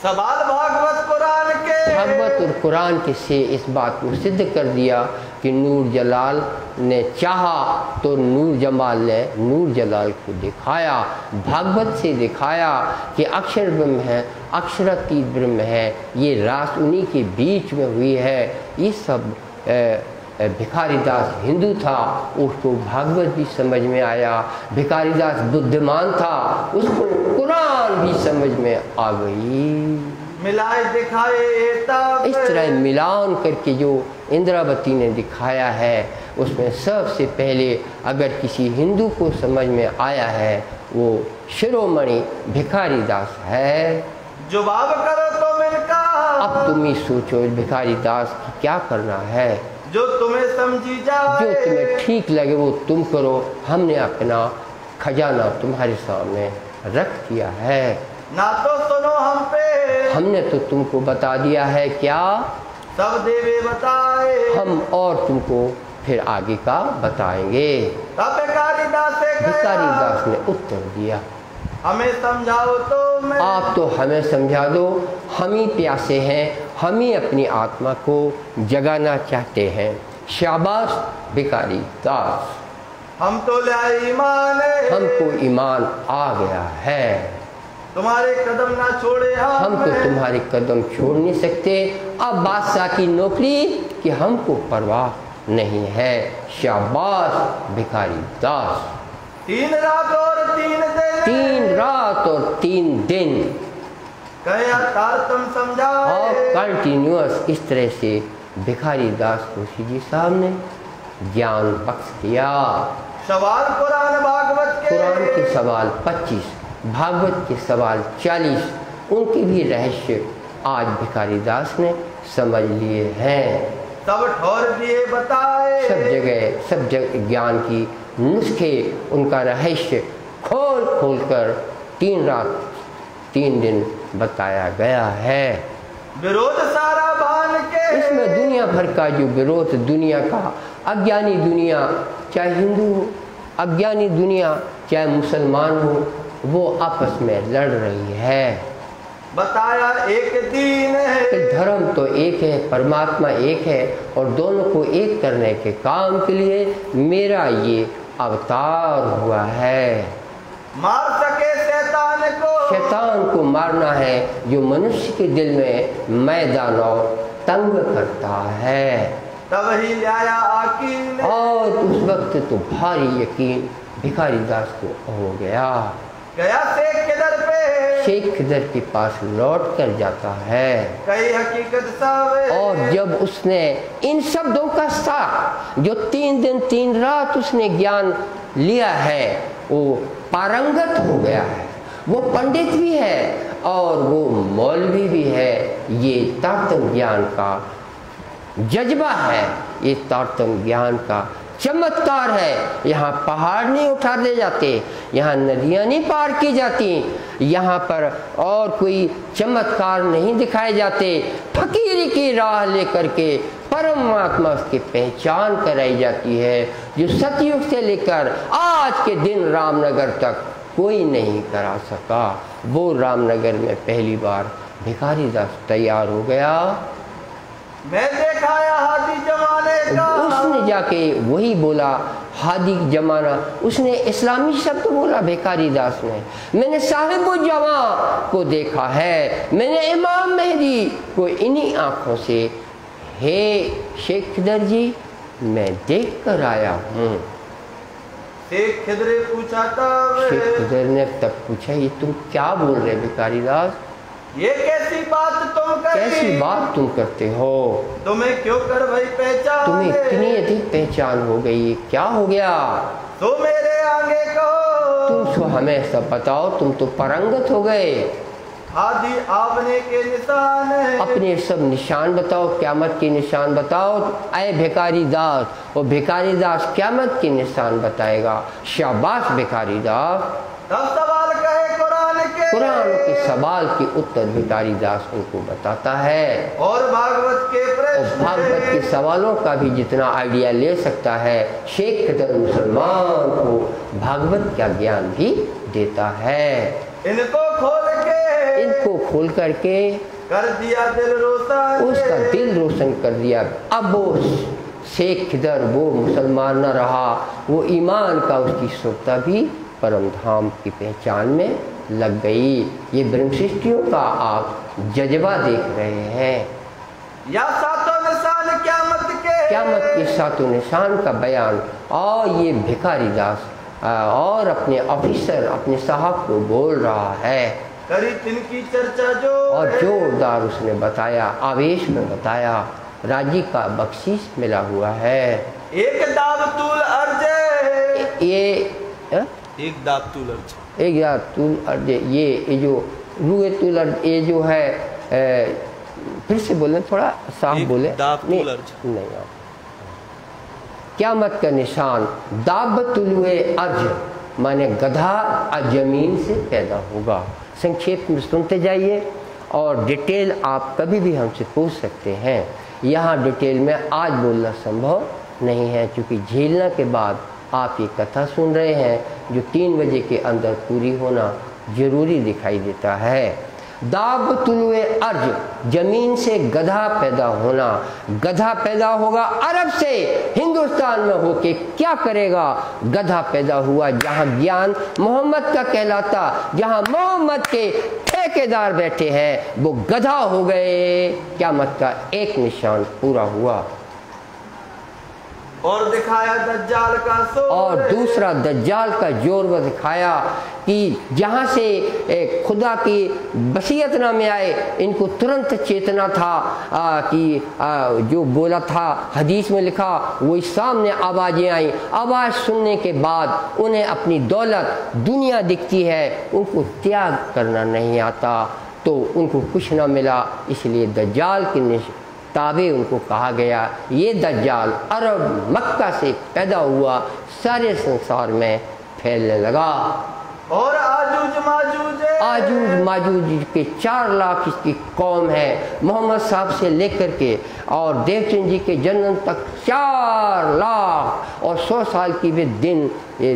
सवाल भागवत कुरान के। भागवत और कुरान के से इस बात को सिद्ध कर दिया कि नूर जलाल ने चाहा तो नूर जमाल ने नूर जलाल को दिखाया, भागवत से दिखाया कि अक्षर ब्रह्म है, अक्षरातीत ब्रह्म है, ये रास उन्हीं के बीच में हुई है। ये सब भिखारीदास हिंदू था, उसको भागवत भी समझ में आया। भिखारीदास बुद्धिमान था, उसको कुरान भी समझ में आ गई। मिलाए दिखाए तब इस तरह मिलान करके जो इंद्रावती ने दिखाया है, उसमें सबसे पहले अगर किसी हिंदू को समझ में आया है वो शिरोमणि भिखारीदास है। जुबाब करो तो मिलका। अब तुम ही सोचो भिखारीदास की क्या करना है, जो तुम्हें समझी जाए, जो तुम्हें ठीक लगे वो तुम करो। हमने अपना खजाना तुम्हारे सामने रख दिया है, ना तो सुनो हम पे, हमने तो तुमको बता दिया है क्या, सब देवे बताए, हम और तुमको फिर आगे का बताएंगे। तब भिखारीदास से कहा, भिखारीदास ने उत्तर दिया, हमें समझाओ तो मैं, आप तो हमें समझा दो, हम ही प्यासे हैं, हम ही अपनी आत्मा को जगाना चाहते हैं। शाबाश भिखारीदास, हम तो लाए ईमान, हमको ईमान आ गया है, तुम्हारे कदम ना छोड़े हम तो तुम्हारे कदम छोड़ नहीं सकते। अब बादशाह की नौकरी कि हमको परवाह नहीं है। शाबाश भिखारीदास। 3 रात और 3 दिन, 3 रात और 3 दिन कया तार तुम समझाए, और कंटिन्यूअस इस तरह से भिखारीदास मुंशी जी साहब ने ज्ञान बख्श दिया। सवाल कुरान भागवत के, कुरान के सवाल 25, भागवत के सवाल 40, उनके भी रहस्य आज भिखारीदास ने समझ लिए हैं। सब ठौर दिए बताए, सब जगह ज्ञान की नुस्खे, उनका रहस्य खोल खोल कर 3 रात 3 दिन बताया गया है। विरोध सारा भान के, इसमें दुनिया भर का जो विरोध, दुनिया का अज्ञानी दुनिया, चाहे हिंदू हो, अज्ञानी दुनिया चाहे मुसलमान हो, वो आपस में लड़ रही है। बताया एक दीन है, धर्म तो एक है, परमात्मा एक है, और दोनों को एक करने के काम के लिए मेरा ये अवतार हुआ है। मार सके शैतान को मारना है जो मनुष्य के दिल में मैदान और तंग करता है। तब ही लाया आकील, और उस वक्त तो भारी यकीन भिखारीदास को हो गया। शेख के दर पे, शेख के दर के पास लौट कर जाता है। कई हकीकत सावे, और जब उसने इन शब्दों का सार जो 3 दिन 3 रात उसने ज्ञान लिया है, वो पारंगत हो गया है, वो पंडित भी है और वो मौलवी भी है। ये तारतम ज्ञान का जज्बा है, ये तारतम ज्ञान का चमत्कार है। यहाँ पहाड़ नहीं उठा ले जाते, यहाँ नदियाँ नहीं पार की जाती, यहाँ पर और कोई चमत्कार नहीं दिखाए जाते। फकीरी की राह लेकर के परमात्मा की पहचान कराई जाती है, जो सतयुग से लेकर आज के दिन रामनगर तक कोई नहीं करा सका। वो रामनगर में पहली बार भिखारीदास तैयार हो गया। मैं देखाया हादी जमाने का, उसने जाके वही बोला हादी जमाना, उसने इस्लामी शब्द बोला भिखारीदास ने। मैंने साहिबो जमा को देखा है, मैंने इमाम मेहदी को इन्हीं आँखों से, हे शेख खिदर जी मैं देख कर आया हूँ। शेख खिदर पूछा तब, शेख खिदर ने तब पूछा ये तुम क्या बोल रहे भिखारीदास, ये कैसी बात तुम करी, कैसी बात तुम करते हो, तुम्हें क्यों कर भाई पहचान, तुम्हें इतनी अधिक पहचान हो गई, क्या हो गया, तो मेरे आगे कहो, तुम सो हमें सब बताओ, तुम तो पारंगत हो गए। हादी आपने के निशान है, अपने सब निशान बताओ, क़यामत के निशान बताओ। आए भिखारीदास, वो भिखारीदास क़यामत के निशान बताएगा। शाबाश भिखारीदास। तब सवाल कहे कुरान के, कुरान के सवाल के उत्तर भिखारीदास उनको बताता है। और भागवत के प्रश्न, भागवत के सवालों का भी जितना आइडिया ले सकता है, शेख खिदर मुसलमान को भागवत का ज्ञान भी देता है। इनको खोल करके कर दिया दिल रोशन, उसका दिल रोशन कर दिया। अब वो शेख खिदर वो मुसलमान न रहा, वो ईमान का उसकी सुरता भी परम धाम की पहचान में लग गई। ये ब्रह्म सृष्टियों का आप जज्बा देख रहे हैं। या सातों निशान क़यामत के सातों निशान का बयान। और ये भिखारी दास और अपने ऑफिसर अपने साहब को बोल रहा है, करी तिनकी चर्चा जो, और जोरदार उसने बताया, आवेश में बताया, राजी का बख्शीश मिला हुआ है। एक दाबतुल अर्ज, एक दाबतुल अर्ज, ये जो रूए तुल अर्ज, ये जो है फिर से बोले, थोड़ा साफ बोले। नहीं, क़यामत का निशान दाबतुल अर्ज माने गधा जमीन से पैदा होगा। संक्षेप में सुनते जाइए और डिटेल आप कभी भी हमसे पूछ सकते हैं। यहाँ डिटेल में आज बोलना संभव नहीं है, क्योंकि झेलना के बाद आप ये कथा सुन रहे हैं जो 3 बजे के अंदर पूरी होना जरूरी दिखाई देता है। दाबतुल अर्ज, जमीन से गधा पैदा होना। गधा पैदा होगा अरब से, हिंदुस्तान में होके क्या करेगा? गधा पैदा हुआ जहां ज्ञान मोहम्मद का कहलाता, जहां मोहम्मद के ठेकेदार बैठे हैं, वो गधा हो गए। क़यामत का एक निशान पूरा हुआ। और दिखाया दज्जाल का जोर, और दूसरा दज्जाल का जोर वो दिखाया कि जहाँ से खुदा की बसीयत ना में आए, इनको तुरंत चेतना था कि जो बोला था हदीस में लिखा, वही सामने आवाज़ें आई। आवाज़ सुनने के बाद उन्हें अपनी दौलत दुनिया दिखती है, उनको त्याग करना नहीं आता, तो उनको कुछ ना मिला। इसलिए दज्जाल के ताबे उनको कहा गया। ये दज्जाल अरब मक्का से पैदा हुआ, सारे संसार में फैलने लगा। और आजूज माजूज के 4 लाख इसकी कौम है। मोहम्मद साहब से लेकर के और देवचंद जी के जन्म तक 4 लाख और 100 साल की भी दिन,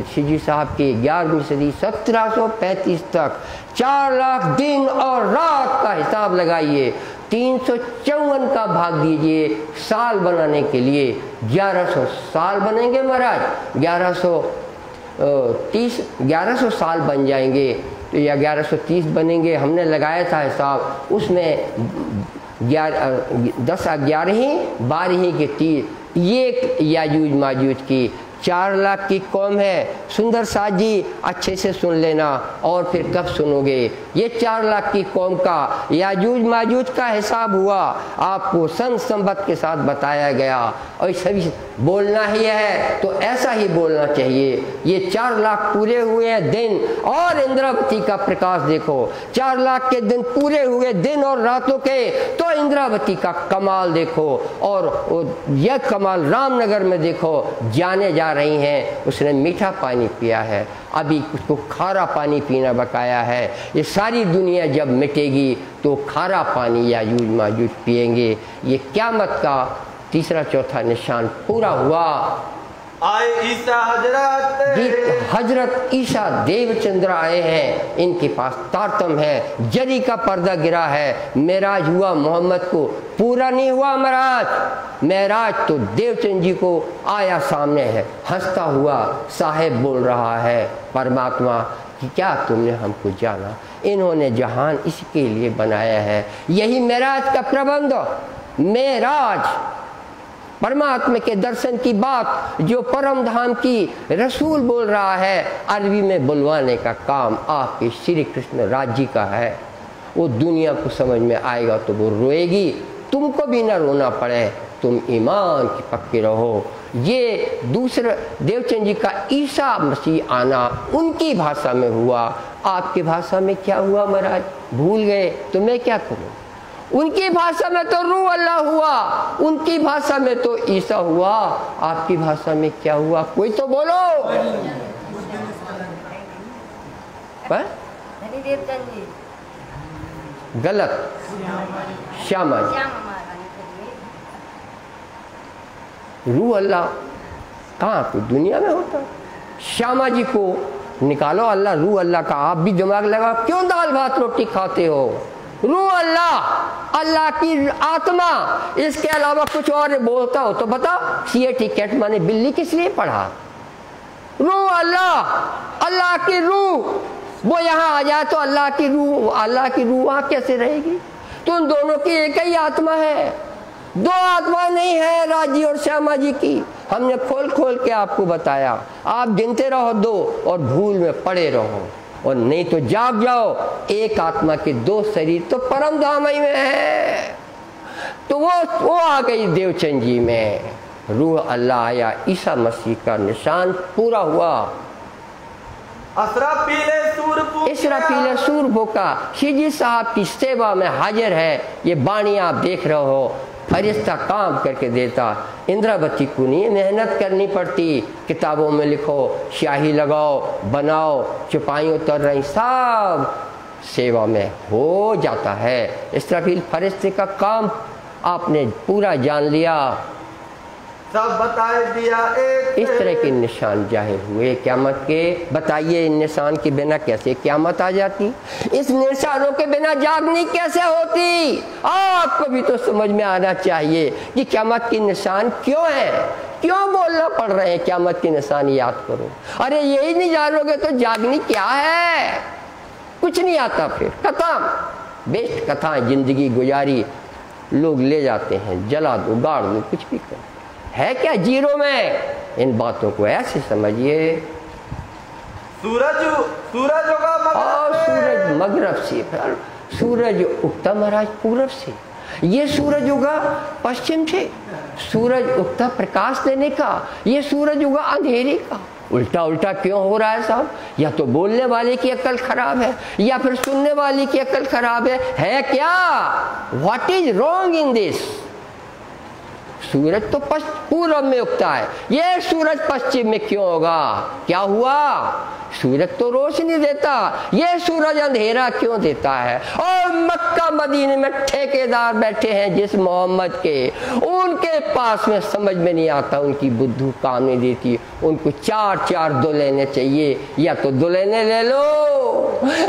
शिजी साहब के 11वीं सदी 1735 तक 4 लाख दिन और रात का हिसाब लगाइए। 354 का भाग दीजिए साल बनाने के लिए, 1100 साल बनेंगे महाराज। 1130 साल बन जाएंगे, तो या 1130 बनेंगे। हमने लगाया था हिसाब, उसमें 10 11 12 के 30, ये याजूज माजूज की 4 लाख की कौम है। सुंदर साथ जी अच्छे से सुन लेना, और फिर कब सुनोगे। ये 4 लाख की कौम का याजूज माजूज का हिसाब हुआ, आपको सन संबत के साथ बताया गया। और सभी बोलना ही है तो ऐसा ही बोलना चाहिए। ये 4 लाख पूरे हुए दिन, और इंद्रावती का प्रकाश देखो। 4 लाख के दिन पूरे हुए, दिन और रातों के, तो इंद्रावती का कमाल देखो। और यह कमाल रामनगर में देखो, जाने जा रही हैं। उसने मीठा पानी पिया है, अभी उसको खारा पानी पीना बकाया है। ये सारी दुनिया जब मिटेगी तो खारा पानी याजूज माजूज पिएंगे। ये क़यामत का 3रा 4था निशान पूरा हुआ। आए ईसा हजरत ईसा देवचंद्र आए हैं, इनके पास तारतम है, जरी का पर्दा गिरा है। मेराज हुआ मोहम्मद को, पूरा नहीं हुआ मेराज। मेराज तो देवचंद जी को आया सामने है, हंसता हुआ साहेब बोल रहा है परमात्मा कि क्या तुमने हमको जाना? इन्होंने जहान इसके लिए बनाया है। यही मेराज का प्रबंध, मेराज परमात्मा के दर्शन की बात जो परम धाम की रसूल बोल रहा है, अरबी में बुलवाने का काम आपके श्री कृष्ण राज्य का है। वो दुनिया को समझ में आएगा तो वो रोएगी, तुमको भी ना रोना पड़े, तुम ईमान की पक्के रहो। ये दूसरा देवचंद जी का ईसा मसीह आना उनकी भाषा में हुआ, आपकी भाषा में क्या हुआ महाराज? भूल गए तो मैं क्या करूं? उनकी भाषा में तो रूह अल्लाह हुआ, उनकी भाषा में तो ईसा हुआ, आपकी भाषा में क्या हुआ? कोई तो बोलो। गलत, श्यामा रूह अल्लाह कहाँ? तो दुनिया में होता। श्यामा जी को निकालो अल्लाह, रूह अल्लाह का। आप भी दिमाग लगा, क्यों दाल भात रोटी खाते हो? रूह अल्लाह, अल्लाह की आत्मा, इसके अलावा कुछ और बोलता हो तो बताओ। CAT कैट माने बिल्ली किस लिए पढ़ा? रूह अल्लाह, अल्लाह की रूह, वो यहाँ आ जाए तो अल्लाह की रूह वहाँ कैसे रहेगी? तो उन दोनों की एक ही आत्मा है, दो आत्मा नहीं है राजी और श्यामा जी की। हमने खोल खोल के आपको बताया, आप गिनते रहो दो और भूल में पड़े रहो, और नहीं तो जाग जाओ। एक आत्मा के दो शरीर तो परम धाम ही में है। तो वो आ गई देवचंद जी में, रूह अल्लाह आया, ईसा मसीह का निशान पूरा हुआ। इसराफील सूर भूखा शिजी साहब की सेवा में हाजिर है। ये बाणी आप देख रहे हो, फरिश्ता काम करके देता। इंद्रावती को नहीं मेहनत करनी पड़ती, किताबों में लिखो, स्याही लगाओ, बनाओ, चुपाई उतर रही, सब सेवा में हो जाता है। इसराफील फरिश्ते का काम आपने पूरा जान लिया, सब बताए दिया एक। इस तरह के निशान जाहिर हुए क़यामत के। बताइए इन निशान के बिना कैसे क़यामत आ जाती? इस निशानों के बिना जागनी कैसे होती? आपको भी तो समझ में आना चाहिए कि क़यामत के निशान क्यों है, क्यों बोलना पड़ रहे हैं क़यामत के निशान याद करो। अरे यही नहीं जानोगे तो जागनी क्या है? कुछ नहीं आता, फिर खत्म। बेस्ट कथाएं जिंदगी गुजारी, लोग ले जाते हैं, जला दो, गाड़ दो, कुछ भी करो, है क्या जीरो में? इन बातों को ऐसे समझिए। सूरज होगा और सूरज मगरब से, सूरज उगता महाराज पूरब से, ये सूरज उगा पश्चिम से। सूरज उगता प्रकाश देने का, ये सूरज उगा अंधेरे का। उल्टा उल्टा क्यों हो रहा है साहब? या तो बोलने वाले की अक्ल खराब है, या फिर सुनने वाले की अक्ल खराब है क्या? What is wrong in this? सूरज तो पूरब में उगता है, ये सूरज पश्चिम में क्यों होगा? क्या हुआ? सूरज तो रोशनी देता, ये सूरज अंधेरा क्यों देता है? और मक्का मदीने में ठेकेदार बैठे हैं जिस मोहम्मद के, उनके पास में समझ में नहीं आता, उनकी बुद्धू काम नहीं देती। उनको चार दुल्हने चाहिए, या तो दुल्हने ले लो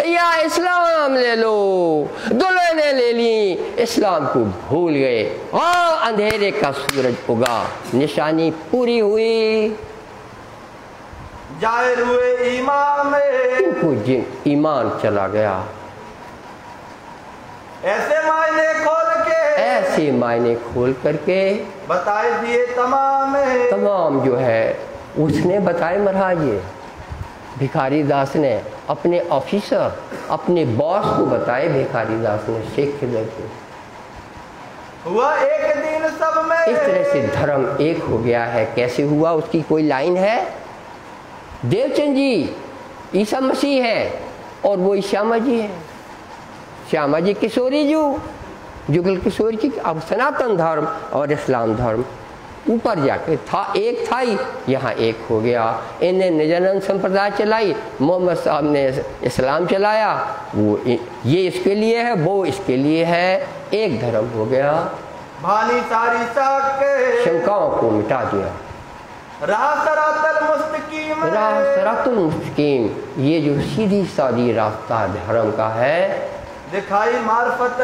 या इस्लाम ले लो। दुल्हने ले ली, इस्लाम को भूल गए, और अंधेरे का सूरज उगा, निशानी पूरी हुई। जाहिर हुए ईमान में, इनको ईमान चला गया। ऐसे मायने खोल करके बताए दिए तमाम जो है उसने बताए महाराज। ये भिखारी दास ने अपने ऑफिसर, अपने बॉस को बताए, भिखारी दास ने शेख खिदर को। हुआ एक दिन सब में, इस तरह से धर्म एक हो गया है। कैसे हुआ? उसकी कोई लाइन है? देवचंद जी ईसा मसीह है और वो श्यामा जी है। श्यामा जी किशोरी जुगल किशोर की। अब सनातन धर्म और इस्लाम धर्म ऊपर जाके था, एक था ही, यहाँ एक हो गया। इन्हें निजानंद संप्रदाय चलाई, मोहम्मद साहब ने इस्लाम चलाया। वो ये इसके लिए है, वो इसके लिए है, एक धर्म हो गया। भानी सारी शंकाओं को मिटा दिया। राह सरातुल मुस्तकीम, ये जो सीधी सादी रास्ता धर्म का है, दिखाई मार्फत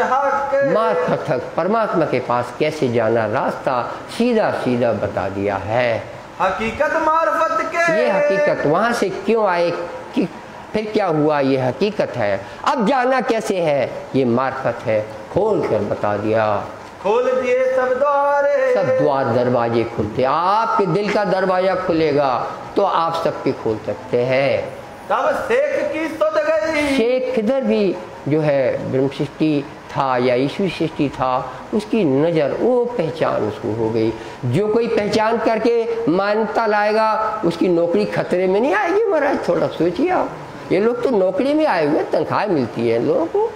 हक, परमात्मा के पास कैसे जाना, रास्ता सीधा सीधा बता दिया है। हकीकत मार्फत के, ये हकीकत वहाँ से क्यों आए, कि फिर क्या हुआ, ये हकीकत है। अब जाना कैसे है, ये मार्फत है, खोल कर बता दिया। खोल दिए सब द्वार दरवाजे खुलते। आपके दिल का दरवाजा खुलेगा तो आप सबके खोल सकते हैं। तब शेख की सुध गई। शेख खिदर भी जो है ब्रह्म सृष्टि था या ईश्वरी सृष्टि था, उसकी नज़र, वो पहचान उसको हो गई। जो कोई पहचान करके मान्यता लाएगा, उसकी नौकरी खतरे में नहीं आएगी महाराज। थोड़ा सोचिए आप, ये लोग तो नौकरी में आए हुए, तनख्वाह मिलती है लोगों को,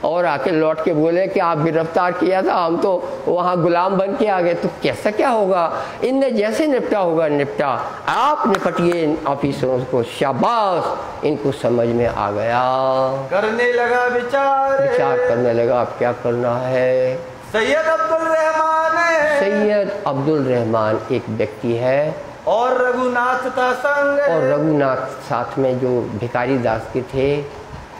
और आके लौट के बोले कि आप गिरफ्तार किया था, हम तो वहाँ गुलाम बन के आ गए, तो कैसा क्या होगा? इनने जैसे निपटा होगा निपटा। आप निपटिए इन ऑफिसरों को, शाबाश, इनको समझ में आ गया। करने लगा विचार करने लगा अब क्या करना है। सैयद अब्दुल रहमान एक व्यक्ति है, और रघुनाथ था संग, और रघुनाथ साथ में जो भिखारी दास के थे,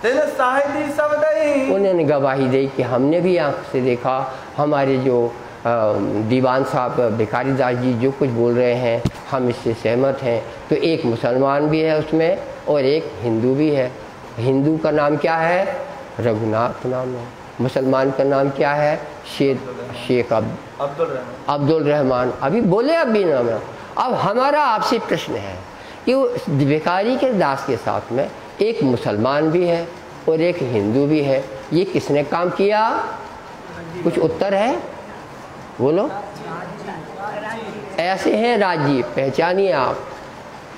तिन साहिदी सब दई, उन्होंने गवाही दी कि हमने भी आंख से देखा, हमारे जो दीवान साहब भिखारी दास जी जो कुछ बोल रहे हैं हम इससे सहमत हैं। तो एक मुसलमान भी है उसमें और एक हिंदू भी है। हिंदू का नाम क्या है? रघुनाथ नाम है। मुसलमान का नाम क्या है? शेख अब्दुल रहमान। अभी बोले अभी नाम। अब हमारा आपसे प्रश्न है कि वो भिखारी के दास के साथ में एक मुसलमान भी है और एक हिंदू भी है, ये किसने काम किया? कुछ उत्तर है? बोलो। ऐसे हैं राजी, पहचानिए आप।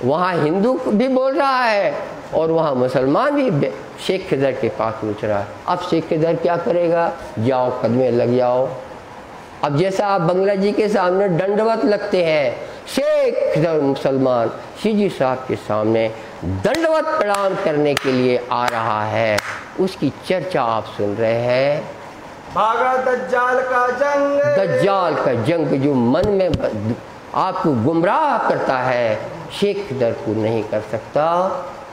वहाँ हिंदू भी बोल रहा है और वहाँ मुसलमान भी शेख खिदर के पास पूछ रहा है। अब शेख खिदर क्या करेगा? जाओ कदमे लग जाओ। अब जैसा आप बंगला जी के सामने दंडवत लगते हैं, शेख खिदर मुसलमान सीजी साहब के सामने दंडवत प्रणाम करने के लिए आ रहा है, उसकी चर्चा आप सुन रहे हैं। भागा दज्जाल का जंग, दज्जाल का जंग जो मन में आपको गुमराह करता है, शेख खिदर को नहीं कर सकता।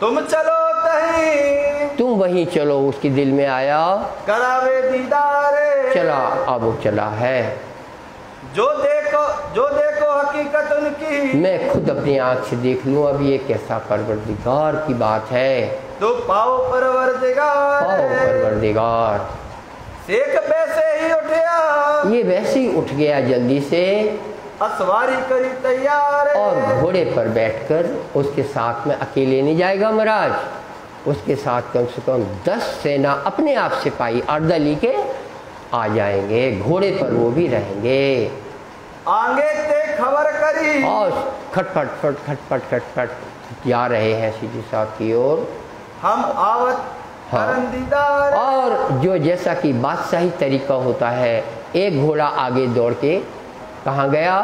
तुम चलो तहीं, तुम वहीं चलो, उसके दिल में आया, करावे दीदारे, चला। अब वो चला है। जो देखो हकीकत उनकी, मैं खुद अपनी आंख से देख लूं अब ये कैसा परवरदिगार की बात है। तो पाओ परवरदिगार, पाओ परवरदिगार। शेख वैसे ही उठया, ये वैसे ही उठ गया जल्दी से, असवारी करी तैयार, और घोड़े पर बैठकर उसके साथ में अकेले नहीं जाएगा महाराज, उसके साथ कम से कम 10 सेना अपने आप सिपाही अर्दली के आ जाएंगे, घोड़े पर वो भी रहेंगे। आगे ते खबर करी, और खटपट खट खटपट खटपट जा रहे हैं सीधी साहब की ओर। हम आवत दीदार, और जो जैसा कि बादशाही तरीका होता है, एक घोड़ा आगे दौड़ के कहाँ गया?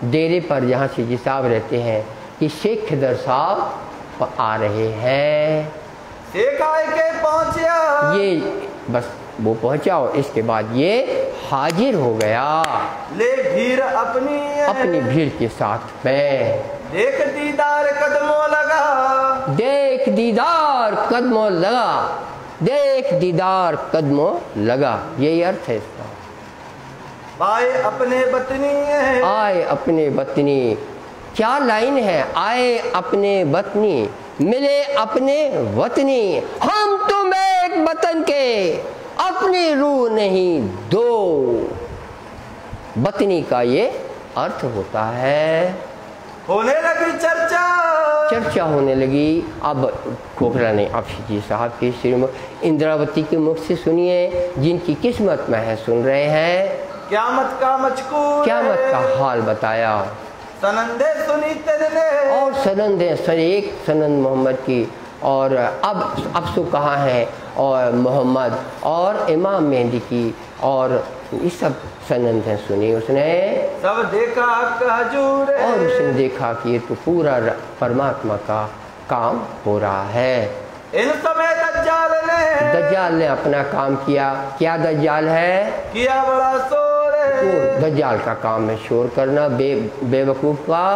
डेरे पर जहाँ सीजी साहब रहते हैं कि शेख खिदर साहब आ रहे हैं। शेख आए के पहुँचा, ये बस वो पहुँचाओ, इसके बाद ये हाजिर हो गया ले भीड़ अपनी भीड़ के साथ में। देख दीदार कदमों लगा, देख दीदार कदमों लगा, देख दीदार कदमों लगा, यही अर्थ है इसका। आए अपने वतनी, आए अपने वतनी, क्या लाइन है? आए अपने वतनी, मिले अपने वतनी, हम तुम एक वतन के, अपनी रूह नहीं दो। वतनी का ये अर्थ होता है। होने लगी चर्चा होने लगी। अब खोखला नहीं, अब जी साहब की श्रीमती इंद्रावती के मुख से सुनिए, जिनकी किस्मत में है, सुन रहे हैं। क़यामत का मचकूर, क़यामत का हाल बताया। सनंदे सुनी तेरे, और सनंदे एक सनंद मोहम्मद की, और अब सो कहाँ है, और मोहम्मद और इमाम मेहंदी की, और ये सब सनंदें सुनी उसने। सब देखा हजूर, और उसने देखा कि ये तो पूरा परमात्मा का काम हो रहा है। इन समय दज्जाल ने अपना काम किया। क्या दज्जाल है? किया बड़ा शोर, तो दज्जाल का काम है शोर करना, बेवकूफ़ का।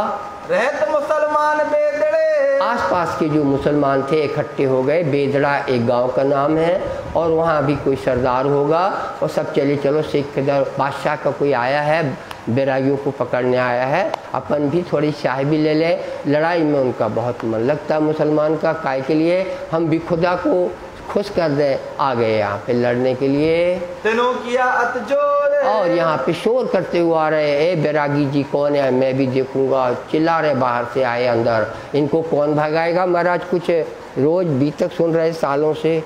रहत मुसलमान बेदड़े, आसपास के जो मुसलमान थे इकट्ठे हो गए। बेदड़ा एक गांव का नाम है, और वहाँ भी कोई सरदार होगा, और सब चले चलो शेख खिदर बादशाह का कोई आया है, बैरागियों को पकड़ने आया है, अपन भी थोड़ी चाय भी ले ले। लड़ाई में उनका बहुत मन लगता है मुसलमान का, काय के लिए हम भी खुदा को खुश कर दे। आ गए यहाँ पे लड़ने के लिए। तीनों किया अतजोर, और यहाँ पे शोर करते हुए आ रहे, ए बैरागी जी कौन है, मैं भी देखूंगा। चिल्ला रहे बाहर से आए अंदर, इनको कौन भगाएगा महाराज? कुछ रोज बीतक सुन रहे सालों से,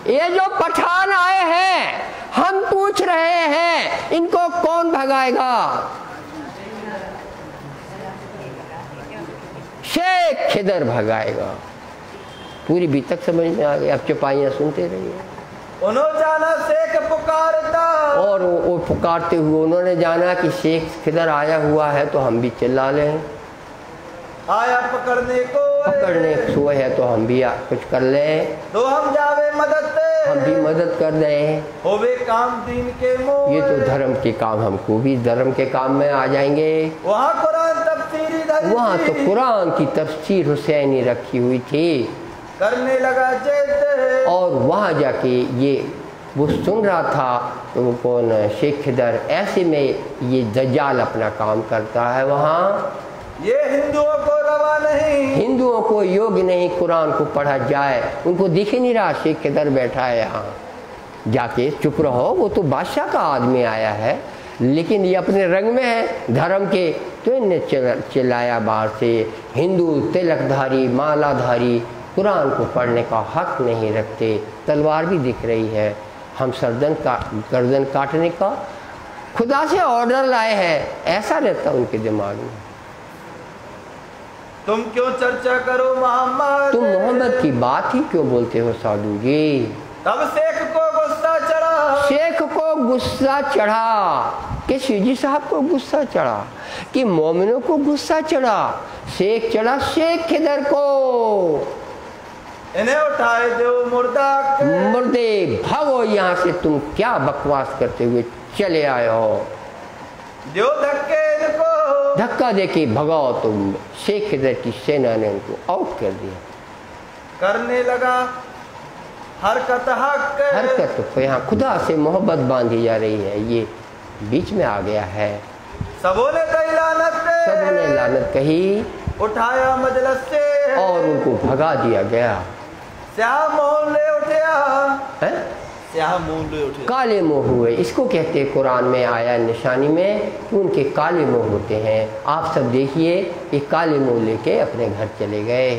ये जो पठान आए हैं, हम पूछ रहे हैं इनको कौन भगाएगा? शेख खिदर भगाएगा। पूरी बीतक समझ में आ गई। अब चौपाइयाँ सुनते रहिए। उन्होंने जाना शेख पुकारता, और वो पुकारते हुए उन्होंने जाना कि शेख खिदर आया हुआ है, तो हम भी चिल्ला लें। आया पकड़ने को है तो हम भी कुछ कर लें, तो हम जावे मदद, हम भी मदद कर दें। होवे काम दीन के मोह, ये तो धर्म के काम, हमको भी धर्म के काम में आ जाएंगे। वहाँ कुरान तफसीर तफसीरी धरी वहाँ तो थी। कुरान की तफसीर हुसैनी रखी हुई थी। करने लगा जिद, और वहाँ जाके ये वो सुन रहा था तो वो कौन शेख खिदर, ऐसे में ये दज्जाल अपना काम करता है वहाँ। ये हिंदुओं को रवा नहीं, हिंदुओं को योग्य नहीं कुरान को पढ़ा जाए। उनको दिख ही नहीं रहा शेख खिदर बैठा है यहाँ। जाके चुप रहो, वो तो बादशाह का आदमी आया है, लेकिन ये अपने रंग में है धर्म के। तो इन्हें चिल्लाया बाहर से, हिंदू तिलकधारी मालाधारी कुरान को पढ़ने का हक नहीं रखते। तलवार भी दिख रही है, हम गर्दन काटने का खुदा से ऑर्डर लाए हैं, ऐसा रहता उनके दिमाग में। तुम क्यों चर्चा करो मोहम्मद, तुम मोहम्मद की बात ही क्यों बोलते हो साधु जी। तब शेख को गुस्सा चढ़ा, शेख को गुस्सा चढ़ा कि शिवजी साहब को गुस्सा चढ़ा कि मोमिनों को गुस्सा चढ़ा। शेख चढ़ा शेख खिदर को, इन्हें उठाए दो मुर्दा के, मुर्दे भागो यहाँ से, तुम क्या बकवास करते हुए चले आए हो। दो धक्के इनको, धक्का देके भगाओ तुम। शेख खिदर की सेना ने उनको आउट कर दिया। करने लगा हरकत हक, हरकत तो यहाँ खुदा से मोहब्बत बांधी जा रही है, ये बीच में आ गया है। सबों ने कही लानत, सबों ने लानत कही उठाया मजलिस से, और उनको भगा दिया गया। स्याह मोह ले उठया, है? स्याह मोह ले उठया, काले मुंह हुए, इसको कहते हैं कुरान में आया निशानी में कि उनके काले मुंह होते हैं। आप सब देखिए कि काले मुंह लेके अपने घर चले गए।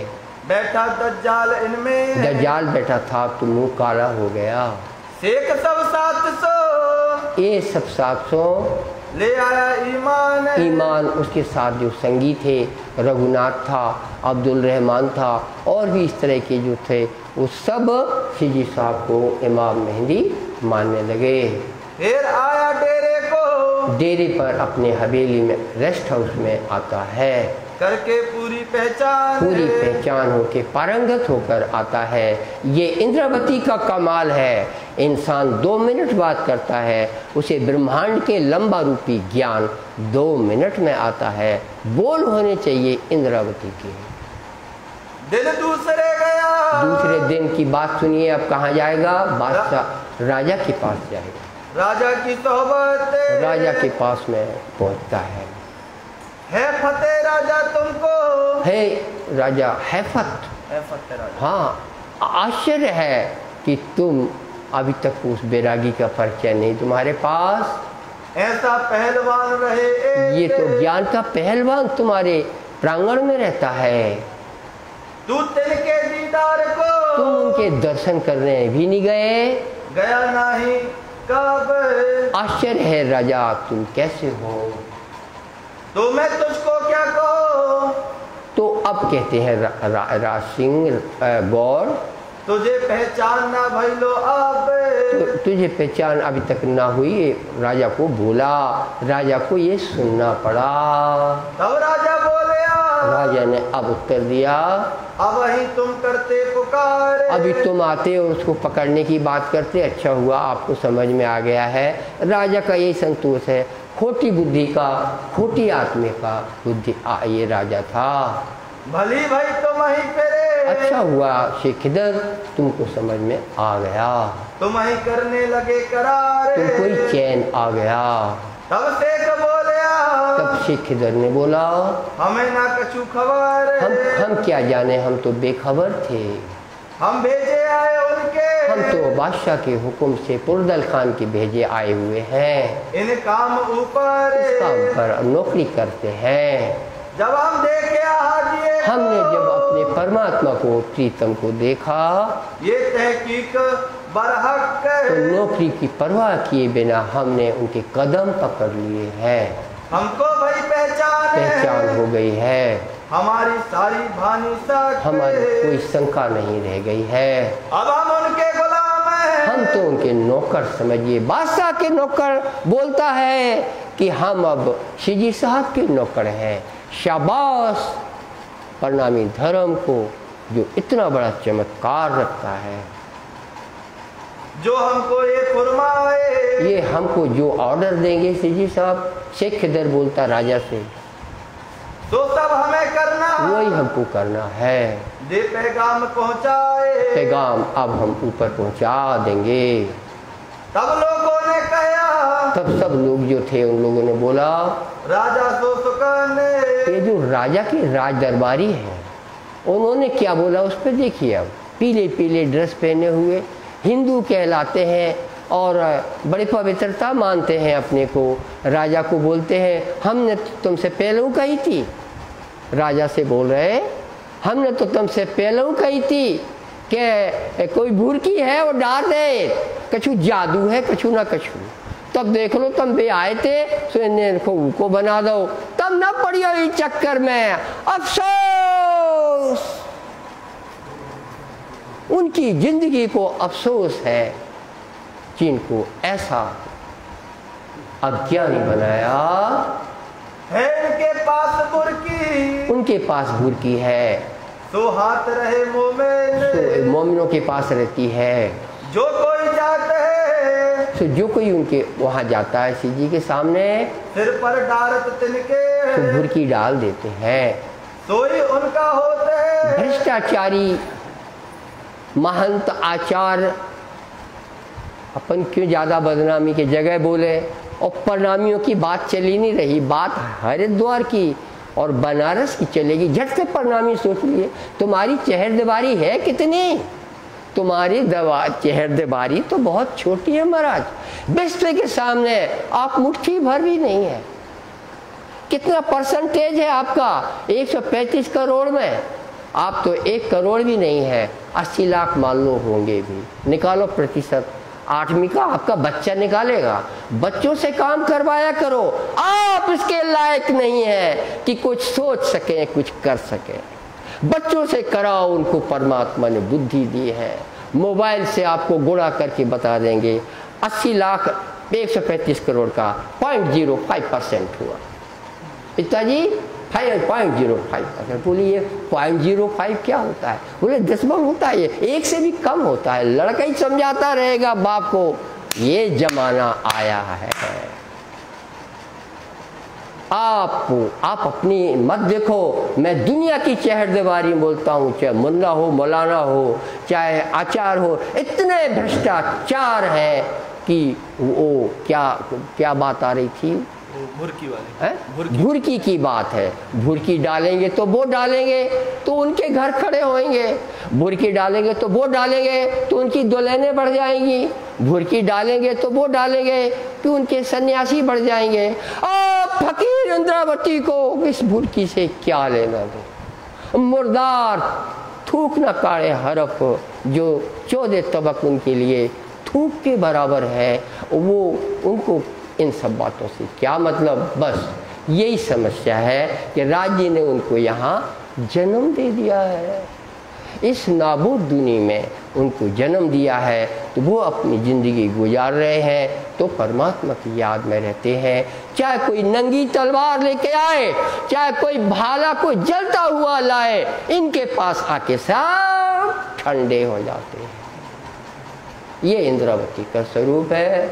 बैठा दज्जाल इनमें, दज्जाल बैठा था तो मुंह काला हो गया। शेख सब 700 ये सब 700 ले आया ईमान, ईमान। उसके साथ जो संगी थे, रघुनाथ था, अब्दुल रहमान था, और भी इस तरह के जो थे, वो सब शिजी साहब को इमाम मेहंदी मानने लगे। फिर आया डेरे को, डेरे पर अपने हवेली में रेस्ट हाउस में आता है, करके पूरी पहचान होके पारंगत होकर आता है। ये इंद्रावती का कमाल है। इंसान 2 मिनट बात करता है, उसे ब्रह्मांड के लंबा रूपी ज्ञान 2 मिनट में आता है। बोल होने चाहिए इंद्रावती के। दिल दूसरे गया, दूसरे दिन की बात सुनिए। अब कहाँ जाएगा? बादशाह राजा के पास जाएगा। राजा की सोहबत, राजा के पास में पहुंचता है फतेह राजा तुमको, है राजा हैफत। है फतेह राजा, हाँ, आश्चर्य है कि तुम अभी तक उस बैरागी का परिचय नहीं तुम्हारे पास। ऐसा पहलवान रहे ये तो ज्ञान का पहलवान तुम्हारे प्रांगण में रहता है। तू तिनके दीदार को, तुम उनके दर्शन करने भी नहीं गए। गया नहीं कब, आश्चर्य है राजा, तुम कैसे हो? तो मैं तुझको क्या कहूँ, तो अब कहते हैं राज सिंह गौर, तुझे पहचान ना भइलो अब, तुझे पहचान अभी तक ना हुई। राजा को बोला, राजा को ये सुनना पड़ा। तब राजा बोले, राजा ने अब उत्तर दिया, अब ही तुम करते पुकार, अभी तुम आते और उसको पकड़ने की बात करते। अच्छा हुआ आपको समझ में आ गया है। राजा का यही संतोष है। खोटी बुद्धि का, खोटी आत्मे का बुद्धि ये राजा था। भली भाई तुम ही फिरे, अच्छा हुआ शेख खिदर, तुमको समझ में आ गया, तुम ही करने लगे करार, तुमको ही चैन आ गया। तब शेख बोले, तब शेख खिदर ने बोला, हमें ना कछु खबर, हम क्या जाने, हम तो बेखबर थे। हम भेजे आए उनके, हम तो बादशाह के हुक्म से पुरदल खान के भेजे आए हुए हैं। इन काम ऊपर, इस काम पर नौकरी करते हैं। जब हम देखे हाजिए, हमने जब अपने परमात्मा को, प्रीतम को देखा, ये तहकीक बरहक, तो नौकरी की परवाह किए बिना हमने उनके कदम पकड़ लिए हैं। हमको भाई पहचान हो गई है, हमारी सारी भानी सक, हमारी कोई शंका नहीं रह गई है। अब हम उनके गुलाम हैं, हम तो उनके नौकर समझिए। बादशाह के नौकर बोलता है कि हम अब शिजी साहब के नौकर हैं। शाबाश प्रणामी धर्म को, जो इतना बड़ा चमत्कार रखता है। जो हमको ये फरमाए, ये हमको जो ऑर्डर देंगे शिजी साहब। शेख खिदर बोलता राजा से, तो सब हमें करना, वही हमको करना है। दे पैगाम पहुँचाए, पैगाम अब हम ऊपर पहुंचा देंगे। तब लोगों ने कहा, तब सब लोग जो थे उन लोगों ने बोला, राजा सो सुकने। ये जो राजा के राज दरबारी हैं उन्होंने क्या बोला उस पर देखिए। अब पीले पीले ड्रेस पहने हुए हिंदू कहलाते हैं और बड़ी पवित्रता मानते हैं अपने को। राजा को बोलते हैं हमने तो तुमसे पहले कही थी। राजा से बोल रहे हमने तो तुमसे पहले कही थी कि कोई भूरकी है वो डाल दे, कछु जादू है कछु ना कछु। तब देख लो तुम भी आए थे तो इनको बना दो, तब ना पड़ियो इस चक्कर में। अफसोस, उनकी जिंदगी को अफसोस है जिनको ऐसा अज्ञानी बनाया है। इनके पास बुरकी, उनके पास बुरकी है, सो हाथ रहे मोमिन, तो मोमिनों के पास रहती है। जो कोई जाते है, तो जो कोई उनके वहाँ जाता है शिव जी के सामने, सिर पर डारत तिनके, तो बुरकी डाल देते हैं। सोई उनका होते है। भ्रष्टाचारी महंत आचार, अपन क्यों ज़्यादा बदनामी के जगह बोले। और प्रणामियों की बात चली नहीं रही, बात हरिद्वार की और बनारस की चलेगी। झट से प्रणामी सोच लिए, तुम्हारी चहरदीवारी है कितनी? तुम्हारी चहरदीवारी तो बहुत छोटी है महाराज, विश्व के सामने आप मुट्ठी भर भी नहीं है। कितना परसेंटेज है आपका? 135 करोड़ में आप तो 1 करोड़ भी नहीं है। 80 लाख मान लो होंगे भी, निकालो प्रतिशत। 8वीं का आपका बच्चा निकालेगा। बच्चों से काम करवाया करो, आप इसके लायक नहीं है कि कुछ सोच सके कुछ कर सके। बच्चों से कराओ, उनको परमात्मा ने बुद्धि दी है। मोबाइल से आपको गुणा करके बता देंगे। 80 लाख 135 करोड़ का 0.05% हुआ। पिताजी 5.05%। बोले ये 0.05 क्या होता है? बोले 10 होता है, ये 1 से भी कम होता है। लड़का ही समझाता रहेगा बाप को, ये जमाना आया है। आप अपनी मत देखो। मैं दुनिया की चहरदीवारी बोलता हूँ, चाहे मुल्ला हो, मौलाना हो, चाहे आचार हो, इतने भ्रष्टाचार है कि वो क्या बात आ रही थी? भुरकी वाले, भुरकी की बात है। भुरकी डालेंगे तो वो डालेंगे तो उनके घर खड़े होंगे, भुरकी डालेंगे तो वो डालेंगे तो उनकी दुल्हनें बढ़ जाएंगी, भुरकी डालेंगे तो वो डालेंगे कि उनके सन्यासी बढ़ जाएंगे। अब फकीर इंद्रावती को इस भुरकी से क्या लेना दो? मुर्दार थूक न काढ़े हरफ, जो 14 तबक उनके लिए थूक के बराबर है, वो उनको इन सब बातों से क्या मतलब? बस यही समस्या है कि राज्य ने उनको यहाँ जन्म दे दिया है, इस नाबूद दुनिया में उनको जन्म दिया है, तो वो अपनी ज़िंदगी गुजार रहे हैं तो परमात्मा की याद में रहते हैं। चाहे कोई नंगी तलवार लेके आए, चाहे कोई भाला को जलता हुआ लाए, इनके पास आके सब ठंडे हो जाते हैं। ये इंद्रावती का स्वरूप है।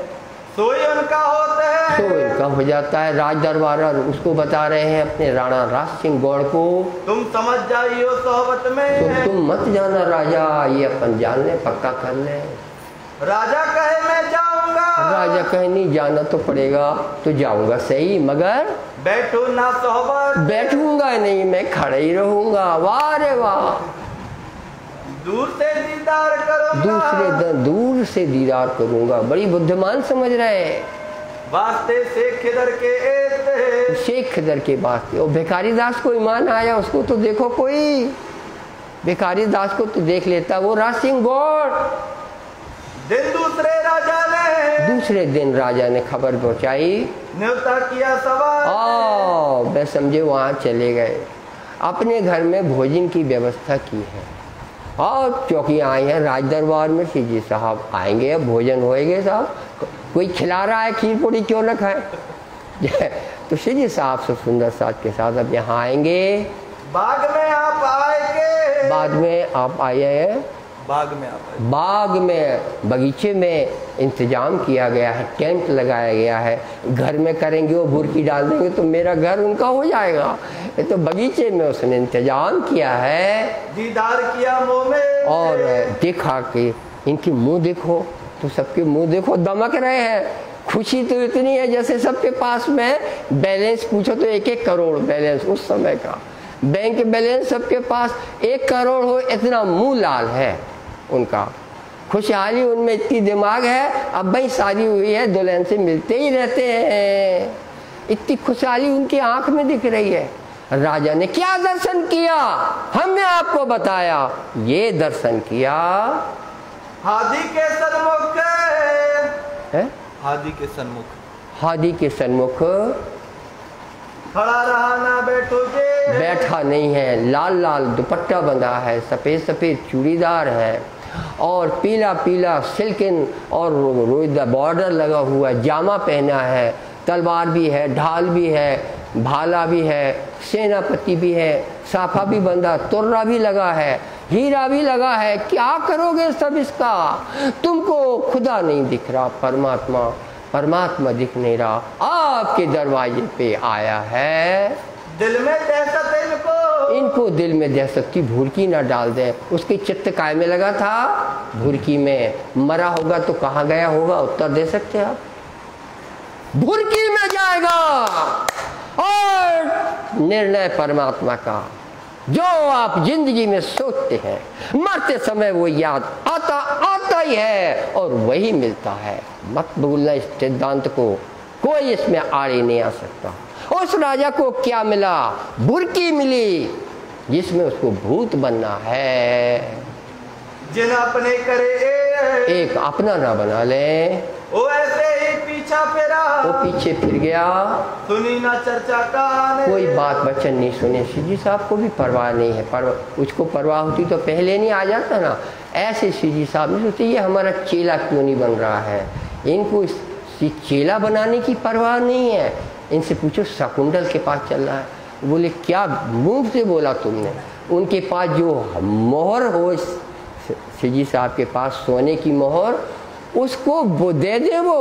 सोई उनका होता है, तो इनका हो जाता है। राज दरबार उसको बता रहे हैं अपने राणा राज सिंह गौड़ को, तुम समझ जाइयो सोहबत में, तो तुम मत जाना राजा, ये अपन जान ले, पक्का कर ले। राजा कहे मैं जाऊंगा, राजा कहे नहीं जाना तो पड़ेगा, तो जाऊंगा सही, मगर बैठो ना सोहबत, बैठूंगा नहीं, मैं खड़े ही रहूंगा। वाह रे वाह, दूर से दीदार करूंगा, दूर से दीदार करूंगा। बड़ी बुद्धिमान समझ रहे। वास्ते शेख खिदर के एते, शेख खिदर के वास्ते। और भिखारी दास को ईमान आया, उसको तो देखो, कोई भिखारी दास को तो देख लेता। वो राज सिंह गौड़, दूसरे दिन राजा ने खबर पहुंचाई, न्योता किया सवाल, मैं समझे वहाँ चले गए। अपने घर में भोजन की व्यवस्था की है और चौकियाँ आई हैं राज दरबार में। जी साहब आएंगे, अब भोजन होएंगे साहब, कोई खिला रहा है, खीर पूड़ी क्यों न खाए। तो जी साहब सब सुंदर साज के साथ अब यहाँ आएंगे। बाद में आप आएंगे, बाद में आप आए हैं, बाग में आता है। बाग में, बगीचे में इंतजाम किया गया है, टेंट लगाया गया है। घर में करेंगे वो बुरकी डाल देंगे तो मेरा घर उनका हो जाएगा। ये तो बगीचे में उसने इंतजाम किया है। दीदार किया मुँह में और देखा कि इनकी मुंह देखो तो सबके मुंह देखो दमक रहे हैं। खुशी तो इतनी है जैसे सबके पास में बैलेंस पूछो तो 1-1 करोड़ बैलेंस उस समय का बैंक बैलेंस सबके पास 1 करोड़ हो, इतना मुंह लाल है उनका। खुशहाली उनमें इतनी दिमाग है। अब भाई शादी हुई है, दुल्हन से मिलते ही रहते हैं, इतनी खुशहाली उनकी आंख में दिख रही है। राजा ने क्या दर्शन किया, हमने आपको बताया। ये दर्शन किया हादी के सन्मुख है, हादी के सन्मुख, हादी के सन्मुख खड़ा रहा ना बैठोगे, बैठा नहीं है। लाल लाल दुपट्टा बंधा है, सफ़ेद सफ़ेद चूड़ीदार है और पीला पीला सिल्कन और रोईदा बॉर्डर लगा हुआ जामा पहना है। तलवार भी है, ढाल भी है, भाला भी है, सेनापति भी है, साफा भी बंधा, तुर्रा भी लगा है, हीरा भी लगा है। क्या करोगे सब इसका? तुमको खुदा नहीं दिख रहा, परमात्मा, परमात्मा दिख नहीं रहा, आपके दरवाजे पे आया है। दिल में दहशत इनको दिल में दहशत की भुरकी ना डाल दे। उसकी चित्त काय में लगा था? भुरकी में। मरा होगा तो कहाँ गया होगा? उत्तर दे सकते हैं आप? भुरकी में जाएगा। और निर्णय परमात्मा का जो आप जिंदगी में सोचते हैं, मरते समय वो याद आता ही है और वही मिलता है। मत भूलना इस सिद्धांत को, कोई इसमें आड़े नहीं आ सकता। उस राजा को क्या मिला? भुरकी मिली जिसमें उसको भूत बनना है। जिन अपने करे एक अपना ना बना ले, वो ऐसे ही पीछा फेरा, वो पीछे फिर गया। सुनी ना चर्चा का, कोई बात वचन नहीं सुने। सीजी साहब को भी परवाह नहीं है। उसको परवाह होती तो पहले नहीं आ जाता ना। ऐसे सीजी साहब ने सोचे ये हमारा चेला क्यों नहीं बन रहा है। इनको चेला बनाने की परवाह नहीं है। इनसे पूछो शकुंतल के पास चल रहा है। बोले क्या मुंह से बोला तुमने? उनके पास जो मोहर हो, सीजी साहब के पास सोने की मोहर, उसको वो दे दे वो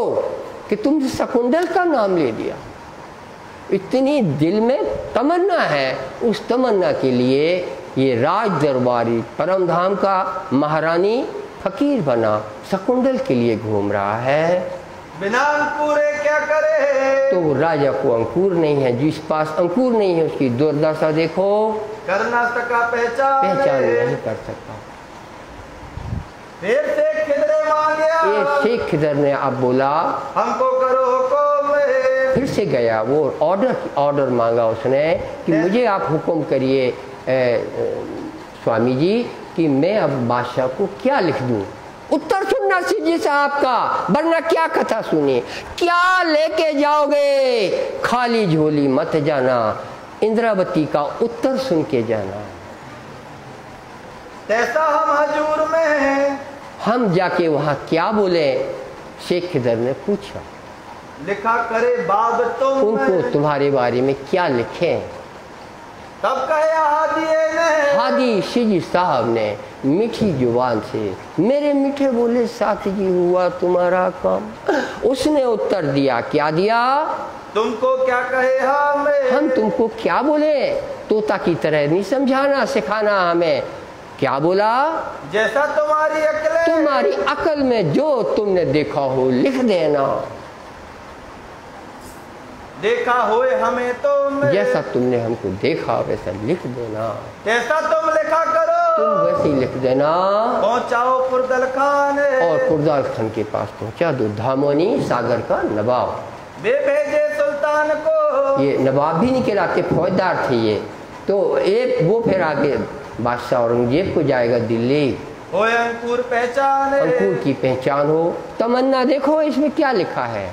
कि तुमने शकुंतल का नाम ले दिया। इतनी दिल में तमन्ना है। उस तमन्ना के लिए ये राज दरबारी परम धाम का महारानी फकीर बना, शकुंतल के लिए घूम रहा है। बिना अंकुरे क्या करे, तो राजा को अंकुर नहीं है। जिस पास अंकुर नहीं है उसकी दुर्दशा देखो। कर ना सका पहचान नहीं कर सकता। फिर से खिदरे मांगया, ये शेख खिदर ने अब बोला हमको करो हुक्म। फिर से गया वो ऑर्डर मांगा उसने कि मुझे आप हुक्म करिए स्वामी जी कि मैं अब बादशाह को क्या लिख दूं। उत्तर सुनना सीजी साहब का, वरना क्या कथा सुनी। क्या लेके जाओगे? खाली झोली मत जाना। इंद्रावती का उत्तर सुन के जाना। तैसा हम हजूर में हैं, हम जाके वहां क्या बोले? शेख खिदर ने पूछा। लिखा करे बाब तुम, उनको तुम्हारे बारे में क्या लिखे? तब कहे हादी हादी सीजी साहब ने मीठी जुबान से, मेरे मीठे बोले साथ जी हुआ तुम्हारा काम। उसने उत्तर दिया। क्या दिया? तुमको क्या कहे हम तुमको क्या बोले? तोता की तरह नहीं समझाना सिखाना हमें। क्या बोला? जैसा तुम्हारी अकल में जो तुमने देखा हो लिख देना। देखा होए हमें तुम, जैसा तुमने हमको देखा वैसा लिख देना। जैसा तुम लिखा करो, तुम वैसे ही लिख देना। पहुंचाओ कुर्दल खान, और कुर्दल खान के पास पहुंचा दो। धामोनी सागर का नवाब। वे भेजे सुल्तान को, ये नवाब भी नहीं कहलाते, फौजदार थे ये तो। एक वो फिर आगे बादशाह औरंगजेब को जाएगा दिल्ली। होए अंकुर पहचान, अंकुर की पहचान हो। तमन्ना देखो इसमें क्या लिखा है।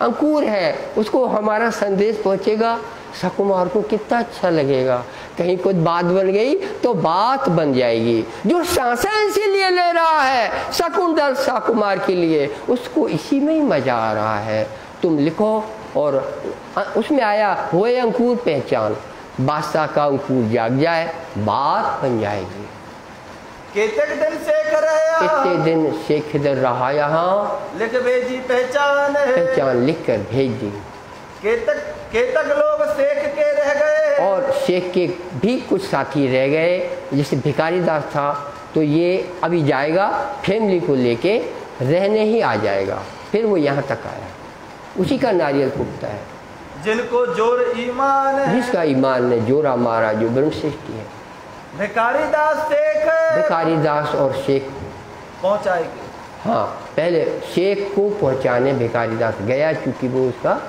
अंकुर है, उसको हमारा संदेश पहुंचेगा। सकुमार को कितना अच्छा लगेगा। कहीं कुछ बात बन गई तो बात बन जाएगी। जो सांसें इसीलिए ले रहा है शकुंतल सकुमार के लिए, उसको इसी में ही मजा आ रहा है। तुम लिखो। और उसमें आया होए अंकुर पहचान। बादशाह का अंकुर जाग जाए, बात बन जाएगी। केतक दिन शेख रहा, कितने दिन शेख खिदर रहा यहाँ, लिख भेजी पहचान, पहचान लिख कर भेज दी। केतक केतक लोग शेख के रह गए, और शेख के भी कुछ साथी रह गए, जैसे भिखारी दास था तो ये अभी जाएगा फैमिली को लेके रहने ही आ जाएगा, फिर वो यहाँ तक आया। उसी का नारियल फूटता है, जिनको जोर ईमान है, जिसका ईमान ने जोरा मारा, जो ब्रह्मश्रेष्ठी है। भिखारी दास शेख भिखारी दास और शेख पहुंचाएंगे। हाँ, पहले शेख को पहुंचाने भिखारी दास गया, क्योंकि वो उसका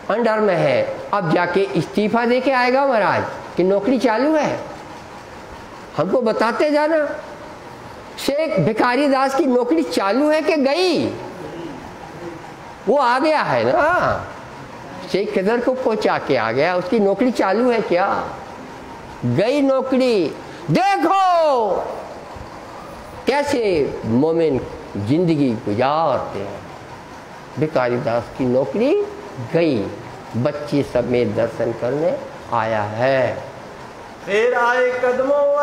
अंडर में है। अब जाके इस्तीफा दे के आएगा महाराज कि नौकरी चालू है, हमको बताते जाना। शेख भिखारी दास की नौकरी चालू है कि गई? वो आ गया है ना, शेख खिदर को पहुंचा के आ गया, उसकी नौकरी चालू है क्या? गई नौकरी। देखो कैसे मोमिन जिंदगी गुजारते हैं। भिखारी दास की नौकरी गई, बच्चे समेत दर्शन करने आया है। फिर आए कदमों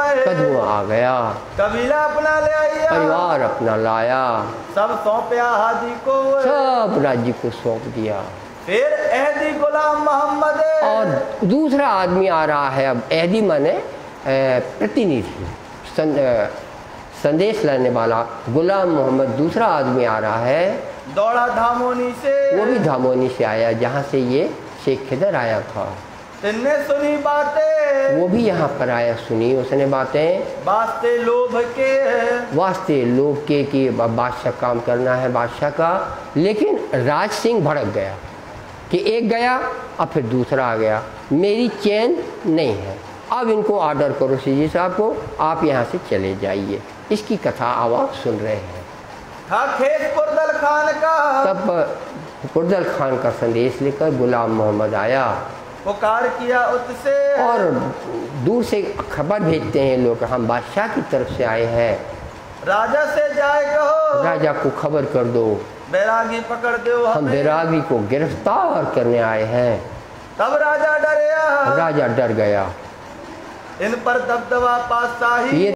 आ गया, कबीला अपना ले आया, परिवार अपना लाया, सब सौंपया हादी को, सब राज्य को सौंप दिया। फिर अहदी गुलाम मोहम्मद, और दूसरा आदमी आ रहा है। अब अहदी माने प्रतिनिधि, संदेश लाने वाला गुलाम मोहम्मद दूसरा आदमी आ रहा है। दौड़ा धामोनी से, वो भी धामोनी से आया जहाँ से ये शेख खिदर आया था। तिन्ने सुनी बातें, वो भी यहाँ पर आया, सुनी उसने बातें, वास्ते लोभ के, वास्ते लोभ के कि बादशाह काम करना है बादशाह का। लेकिन राज सिंह भड़क गया कि एक गया अब फिर दूसरा आ गया, मेरी चैन नहीं है, अब इनको ऑर्डर करो सीजी साहब को, आप यहाँ से चले जाइए। इसकी कथा अब आप सुन रहे हैं। था खेत कुर्दल खान का, तब कुर्दल खान का संदेश लेकर गुलाम मोहम्मद आया, पुकार किया उससे, और दूर से खबर भेजते हैं लोग, हम बादशाह की तरफ से आए हैं, राजा से जाए कहो, राजा को खबर कर दो, बैरागी पकड़ दो, हम बैरागी को गिरफ्तार करने आए हैं। तब राजा डरया, राजा डर गया, इन पर दबदबा पातशाही, ये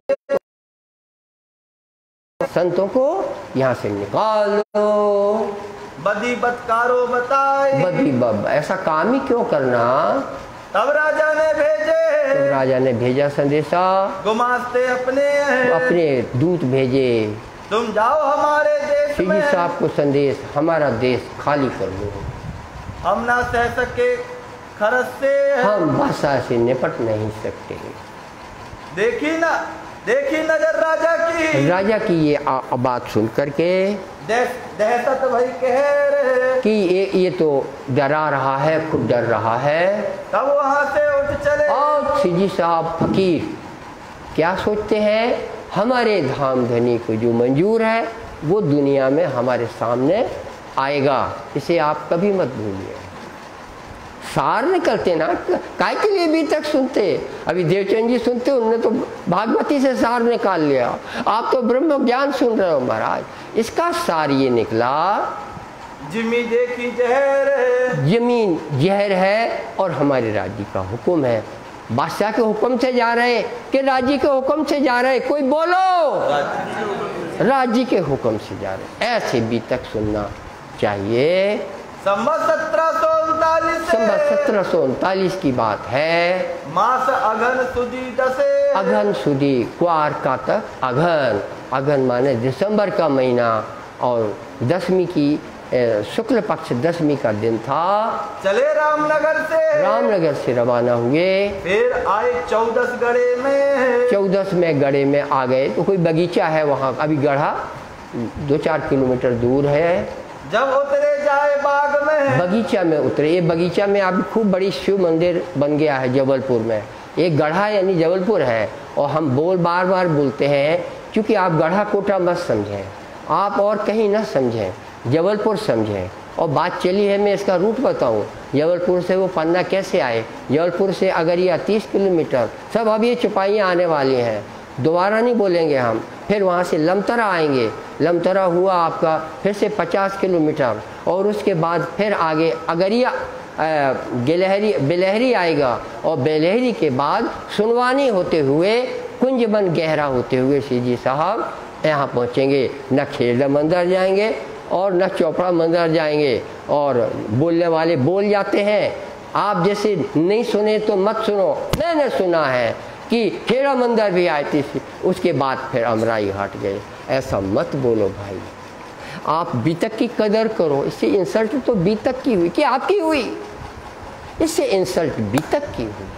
संतों को यहाँ से निकाल दो, बदी बदकारो बताए, बदी बब ऐसा काम ही क्यों करना। तब राजा ने भेजे, तो राजा ने भेजा संदेशा, गुमास्ते अपने दूत भेजे, तुम जाओ हमारे देश सीजी में, साहब को संदेश, हमारा देश खाली कर दो, हम ना सह सके खरस से, हम बादशाह से निपट नहीं सकते। देखी नजर राजा की ये बात सुन करके दहशत भई कहर, कि ये तो डरा रहा है, खुद डर रहा है। तब वहां से उठ चले, और सीजी साहब फकीर क्या सोचते हैं, हमारे धाम धनी को जो मंजूर है वो दुनिया में हमारे सामने आएगा, इसे आप कभी मत भूलिए। सार निकलते ना, काय के लिए भी तक सुनते, अभी देवचंद जी सुनते, उन्होंने तो भागवती से सार निकाल लिया, आप तो ब्रह्म ज्ञान सुन रहे हो महाराज। इसका सार ये निकला, जिमी देखी जहर, जमीन जहर है और हमारे राज्य का हुक्म है। बादशाह के हुक्म से जा रहे कि राज्य के हुक्म से जा रहे, कोई बोलो, राज्य के हुक्म से जा रहे, ऐसे भी तक सुनना चाहिए। संवत 1739 की बात है। मास अघन सुदी दसे, अघन सुदी क्वार का तक अघन, अघन माने दिसंबर का महीना, और 10वीं की शुक्ल पक्ष 10वीं का दिन था। चले रामनगर से रवाना हुए, फिर आए 14वें गढ़े में आ गए। तो कोई बगीचा है वहाँ, अभी गढ़ा 2-4 किलोमीटर दूर है। जब उतरे जाए बाग में, बगीचा में उतरे, ये बगीचा में अभी खूब बड़ी शिव मंदिर बन गया है जबलपुर में। एक गढ़ा यानी जबलपुर है, और हम बार बार बोलते हैं क्योंकि आप गढ़ा कोटा मत समझें, आप और कहीं ना समझें, जबलपुर समझें। और बात चली है, मैं इसका रूट बताऊं, जबलपुर से वो पन्ना कैसे आए, जबलपुर से अगरिया 30 किलोमीटर, सब अब ये चौपाइयाँ आने वाली हैं, दोबारा नहीं बोलेंगे हम। फिर वहाँ से लमतरा आएंगे, लमतरा हुआ आपका फिर से 50 किलोमीटर, और उसके बाद फिर आगे अगरिया बेलहरी आएगा, और बेलहरी के बाद सुनवानी होते हुए कुंजबन गहरा होते हुए श्री जी साहब यहाँ पहुँचेंगे। न खेड़ा मंदिर जाएंगे और न चौपड़ा मंदिर जाएंगे। और बोलने वाले बोल जाते हैं, आप जैसे नहीं सुने तो मत सुनो। मैंने सुना है कि खेड़ा मंदिर भी आए थे, उसके बाद फिर अमराई घाट गए। ऐसा मत बोलो भाई, आप बीतक की कदर करो। इससे इंसल्ट तो बीतक की हुई कि आपकी हुई, इससे इंसल्ट बीतक की हुई।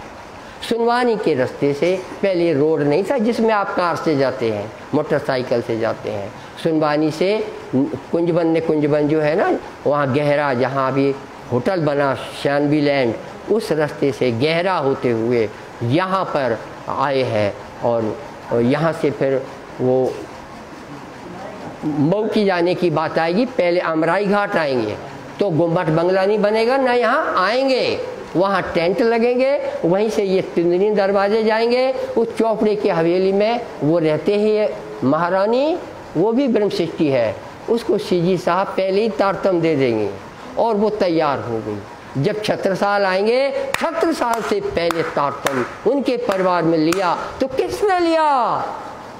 सुनवानी के रास्ते से पहले रोड नहीं था जिसमें आप कार से जाते हैं, मोटरसाइकिल से जाते हैं। सुनवानी से कुंजबन जो है ना, वहाँ गहरा, जहाँ अभी होटल बना शानवी लैंड, उस रास्ते से गहरा होते हुए यहाँ पर आए हैं। और यहाँ से फिर वो मऊ की जाने की बात आएगी। पहले अमराई घाट आएंगे तो गुम्बद बंगला नहीं बनेगा ना, यहाँ आएंगे वहाँ टेंट लगेंगे, वहीं से ये तिंदनी दरवाजे जाएंगे। उस चौपड़े की हवेली में वो रहते ही महारानी, वो भी ब्रह्म सृष्टि है, उसको सीजी साहब पहले ही तारतम दे देंगे और वो तैयार हो गई। जब छत्रसाल आएंगे, छत्रसाल से पहले तारतम उनके परिवार में लिया तो किसने लिया?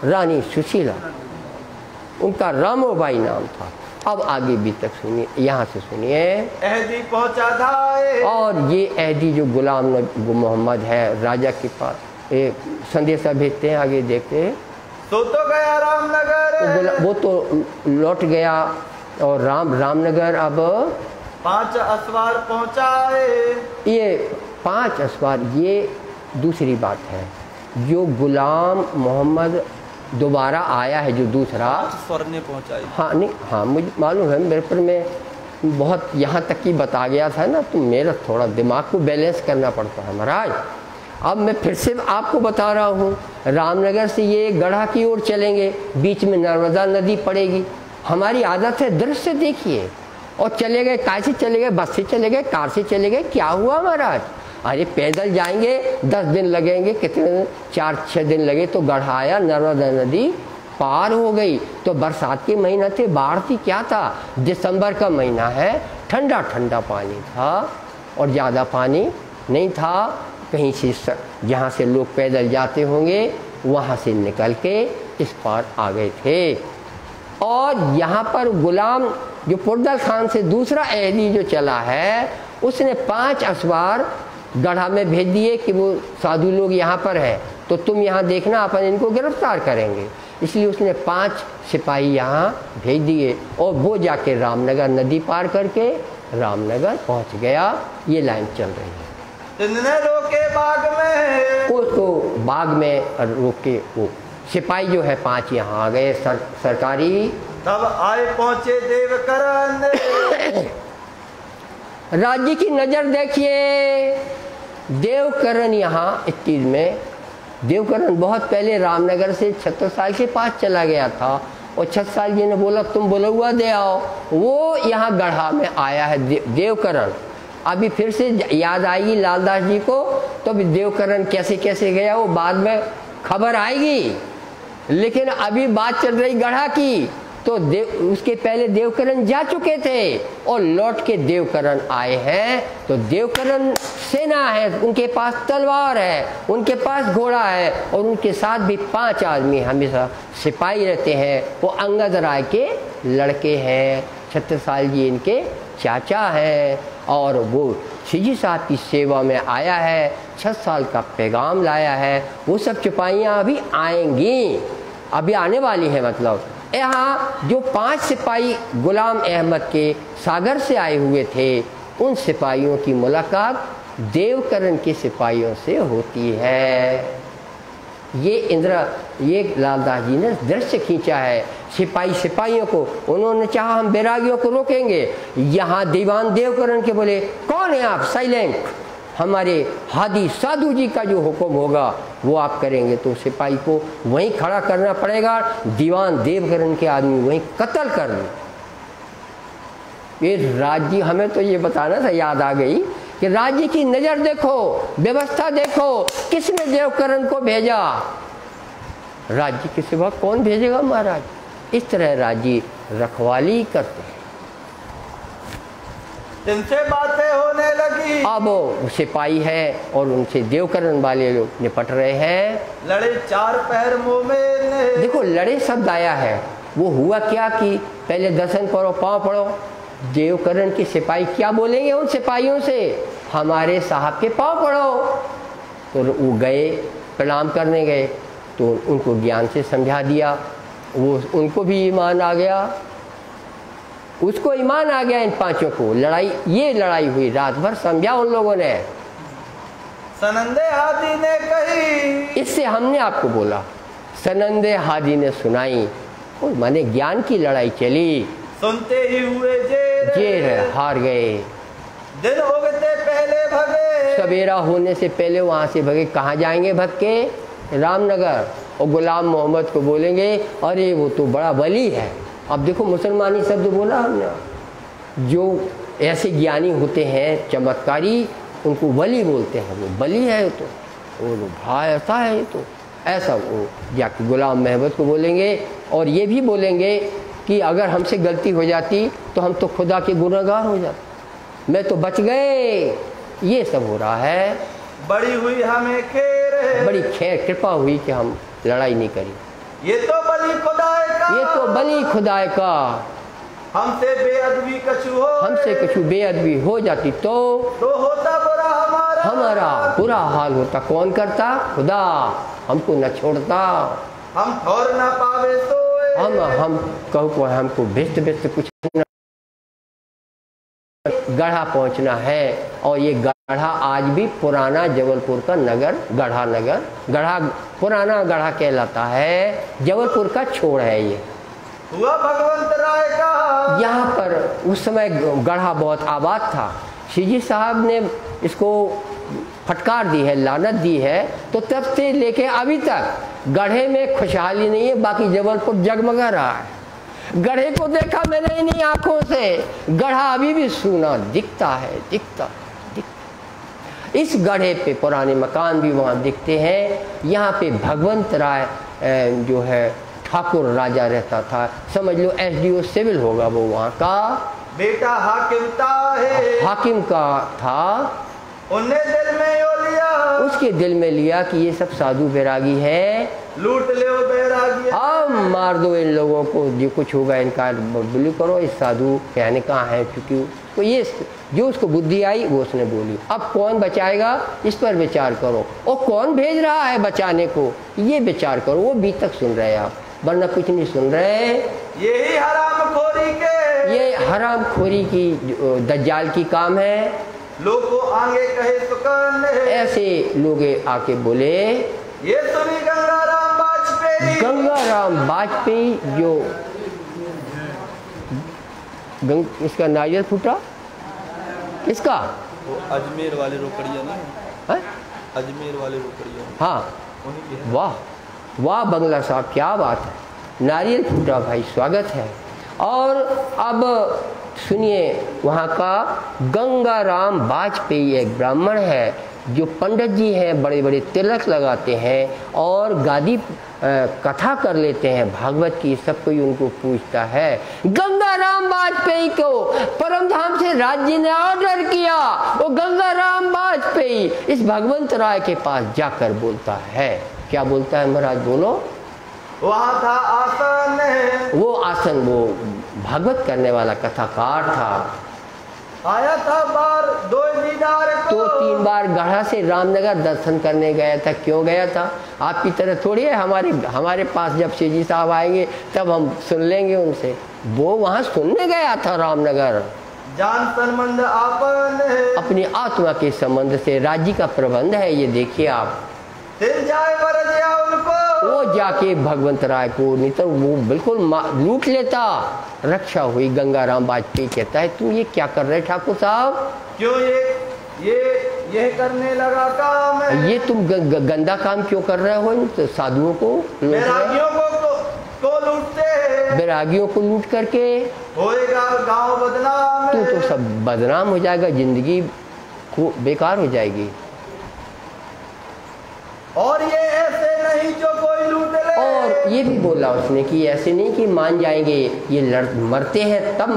रानी सुशीला, उनका रामोबाई नाम था। अब आगे भी तक सुनिए, यहाँ से सुनिए। एहदी पहुँचा धाए, और ये एहदी जो गुलाम मोहम्मद है राजा के पास एक संदेशा भेजते हैं, आगे देखते हैं। तो गया रामनगर, वो तो लौट गया और रामनगर अब 5 असवार पहुँचाए। ये 5 असवार, ये दूसरी बात है। जो गुलाम मोहम्मद दोबारा आया है, जो दूसरा स्वर्ण पहुँचाई। हाँ नहीं, हाँ मुझे मालूम है, मेरे पर मैं बहुत यहाँ तक की बता गया था ना, तो मेरा थोड़ा दिमाग को बैलेंस करना पड़ता है महाराज। अब मैं फिर से आपको बता रहा हूँ, रामनगर से ये गढ़ा की ओर चलेंगे, बीच में नर्मदा नदी पड़ेगी। हमारी आदत है दृश्य देखिए, और चले गए, काय से चले गए? बस से चले गए, कार से चले गए, क्या हुआ महाराज? अरे पैदल जाएंगे 10 दिन लगेंगे, कितने 4-6 दिन लगे तो गढ़ा आया, नर्मदा नदी पार हो गई। तो बरसात के महीना थे, बाढ़ थी, क्या था? दिसंबर का महीना है, ठंडा ठंडा पानी था और ज़्यादा पानी नहीं था। कहीं से जहाँ से लोग पैदल जाते होंगे वहाँ से निकल के इस पार आ गए थे। और यहाँ पर गुलाम जो पुरदल खान से दूसरा एहदी जो चला है, उसने 5 असवार गढ़ा में भेज दिए कि वो साधु लोग यहाँ पर हैं, तो तुम यहाँ देखना, अपन इनको गिरफ्तार करेंगे। इसलिए उसने 5 सिपाही यहाँ भेज दिए और वो जाके रामनगर नदी पार करके रामनगर पहुँच गया। ये लाइन चल रही है। तिन्ने रोके बाग में, उसको बाग में रोके, वो सिपाही जो है 5 यहाँ आ गए सरकारी। तब आए पहुँचे देवकरण, राज्य की नज़र देखिए। देवकरण यहाँ इस चीज़ में, देवकरण बहुत पहले रामनगर से छत्रसाल के पास चला गया था और छत्रसाल जी ने बोला तुम बुलौआ दे आओ, वो यहाँ गढ़ा में आया है देवकरण। अभी फिर से याद आएगी लालदास जी को, तो अभी देवकरण कैसे कैसे गया वो बाद में खबर आएगी, लेकिन अभी बात चल रही गढ़ा की। तो उसके पहले देवकरण जा चुके थे और लौट के देवकरण आए हैं। तो देवकरण सेना है, उनके पास तलवार है, उनके पास घोड़ा है और उनके साथ भी 5 आदमी हमेशा सिपाही रहते हैं। वो अंगद राय के लड़के हैं, छत्रसाल जी इनके चाचा हैं और वो सीजी साहब की सेवा में आया है, 6 साल का पैगाम लाया है। वो सब सिपाहियाँ अभी आएंगी, अभी आने वाली है। मतलब यहाँ जो 5 सिपाही गुलाम अहमद के सागर से आए हुए थे, उन सिपाहियों की मुलाकात देवकरण के सिपाहियों से होती है। ये लालदास जी ने दृश्य खींचा है। सिपाहियों को उन्होंने चाहा हम बैरागियों को रोकेंगे, यहाँ दीवान देवकरण के बोले कौन है आप, साइलेंट, हमारे हादी साधु जी का जो हुक्म होगा वो आप करेंगे। तो सिपाही को वहीं खड़ा करना पड़ेगा, दीवान देवकरण के आदमी वहीं कत्ल कर दें। ये राज्य, हमें तो ये बताना था, याद आ गई कि राज्य की नज़र देखो, व्यवस्था देखो, किसने देवकरण को भेजा? राज्य के सिवा कौन भेजेगा महाराज? इस तरह राज्य रखवाली करते हैं। इनसे बातें होने लगी। अब वो सिपाही है और उनसे देवकरण वाले लोग निपट रहे हैं। लड़े 4 पहर मुँह में ने। देखो लड़े शब्द आया है, वो हुआ क्या कि पहले दर्शन करो, पाँव पड़ो। देवकरण के सिपाही क्या बोलेंगे उन सिपाहियों से, हमारे साहब के पाँव पड़ो। तो वो गए, प्रणाम करने गए, तो उनको ज्ञान से समझा दिया, वो उनको भी ईमान आ गया, उसको ईमान आ गया। इन पांचों को ये लड़ाई हुई, रात भर समझा उन लोगों ने। सनंदे हादी ने कही, इससे हमने आपको बोला, सनंदे हादी ने सुनाई, माने ज्ञान की लड़ाई चली। सुनते ही हुए जेर हार गए। दिन उगते पहले भगे। सवेरा होने से पहले वहां से भगे। कहाँ जाएंगे भग के? रामनगर। और गुलाम मोहम्मद को बोलेंगे अरे वो तो बड़ा वली है। अब देखो मुसलमानी शब्द बोला हमने, जो ऐसे ज्ञानी होते हैं चमत्कारी, उनको वली बोलते हैं। वो वली है, तो वो भाई ऐसा है, तो ऐसा वो जाके गुलाम मोहम्मद को बोलेंगे। और ये भी बोलेंगे कि अगर हमसे गलती हो जाती तो हम तो खुदा के गुनहगार हो जाते, मैं तो बच गए। ये सब हो रहा है। बड़ी हुई हमें खैर, बड़ी खैर कृपा हुई कि हम लड़ाई नहीं करी। ये तो बली खुदाए का, ये तो बली खुदाए का। हमसे बेअदबी कछु हो, हमसे कछु बेअदबी हो जाती तो होता बुरा हमारा बुरा हाल होता। कौन करता? खुदा हमको न छोड़ता। हम ठोर ना पावे तो हम कहो को हमको बेस्ट कुछ न, गढ़ा पहुंचना है। और ये गढ़ा आज भी पुराना जबलपुर का नगर, गढ़ा नगर, गढ़ा पुराना गढ़ा कहलाता है। जबलपुर का छोड़ है ये। हुआ भगवंत राय का, यहाँ पर उस समय गढ़ा बहुत आबाद था। सीजी साहब ने इसको फटकार दी है, लानत दी है, तो तब से लेके अभी तक गढ़े में खुशहाली नहीं है। बाकी जबलपुर जगमगा रहा है। गढ़े को देखा मैंने इन्हीं आंखों से, गढ़ा अभी भी सूना दिखता है, दिखता। इस गढ़े पे पुराने मकान भी वहाँ दिखते हैं। यहाँ पे भगवंत राय जो है ठाकुर राजा रहता था, समझ लो SDO सिविल होगा वो वहाँ का। बेटा हाकिम का था। उनने दिल में यो लिया, उसके दिल में लिया कि ये सब साधु बैरागी हैं, लूट ले बैरागी, अब मार दो इन लोगों को, जो कुछ होगा इनका बदली करो। इस साधु कहने कहाँ है, क्योंकि तो ये जो उसको बुद्धि आई वो उसने बोली। अब कौन बचाएगा इस पर विचार करो, और कौन भेज रहा है बचाने को ये विचार करो। वो भी तक सुन रहे हैं आप, वरना कुछ नहीं सुन रहे। यही हरामखोरी के, ये हरामखोरी की दज्जाल की काम है। लोग को आगे कहे सुकन, ऐसे लोग आके बोले ये सुनी गंगाराम वाजपेयी जो इसका नारियल फूटा, किसका? वो अजमेर वाले रोकड़िया ना है? अजमेर वाले रोकड़िया, हाँ। वाह वाह बंगला साहब, क्या बात है। नारियल फूटा भाई, स्वागत है। और अब सुनिए, वहाँ का गंगाराम वाजपेयी एक ब्राह्मण है, जो पंडित जी हैं, बड़े बड़े तिलक लगाते हैं और गादी कथा कर लेते हैं भागवत की। सब कोई उनको पूछता है। गंगाराम वाजपेयी को परमधाम से राज्य ने ऑर्डर किया, वो गंगाराम वाजपेयी इस भगवंत राय के पास जाकर बोलता है। क्या बोलता है महाराज, बोलो? वहाँ था आसन, वो आसन वो भागवत करने वाला कथाकार था। आया था बार 2 दीदार को, तो 3 बार गढ़ा से रामनगर दर्शन करने गया था। क्यों गया था? आपकी तरह थोड़ी है हमारे पास जब सीजी साहब आएंगे तब हम सुन लेंगे उनसे। वो वहाँ सुनने गया था रामनगर। जान संबंध आपन, अपनी आत्मा के संबंध से राज्य का प्रबंध है ये, देखिए आप। दिल जाए बरजिया उनको, वो जाके भगवंत राय को, नहीं तो वो बिल्कुल लूट लेता। रक्षा हुई। गंगाराम वाजपेयी कहता है तुम ये क्या कर रहे ठाकुर साहब? क्यों ये करने लगा काम है? ये तुम गंदा काम क्यों कर रहे हो? इन तो साधुओं को, बैरागियों को लूटते हैं। बैरागियों को लूट करके होएगा गांव बदनाम, तो सब बदनाम हो जाएगा, जिंदगी को बेकार हो जाएगी। और ये ऐसे नहीं जो कोई लूट ले। और ये भी बोला उसने कि ऐसे नहीं कि मान जाएंगे, ये मरते हैं तब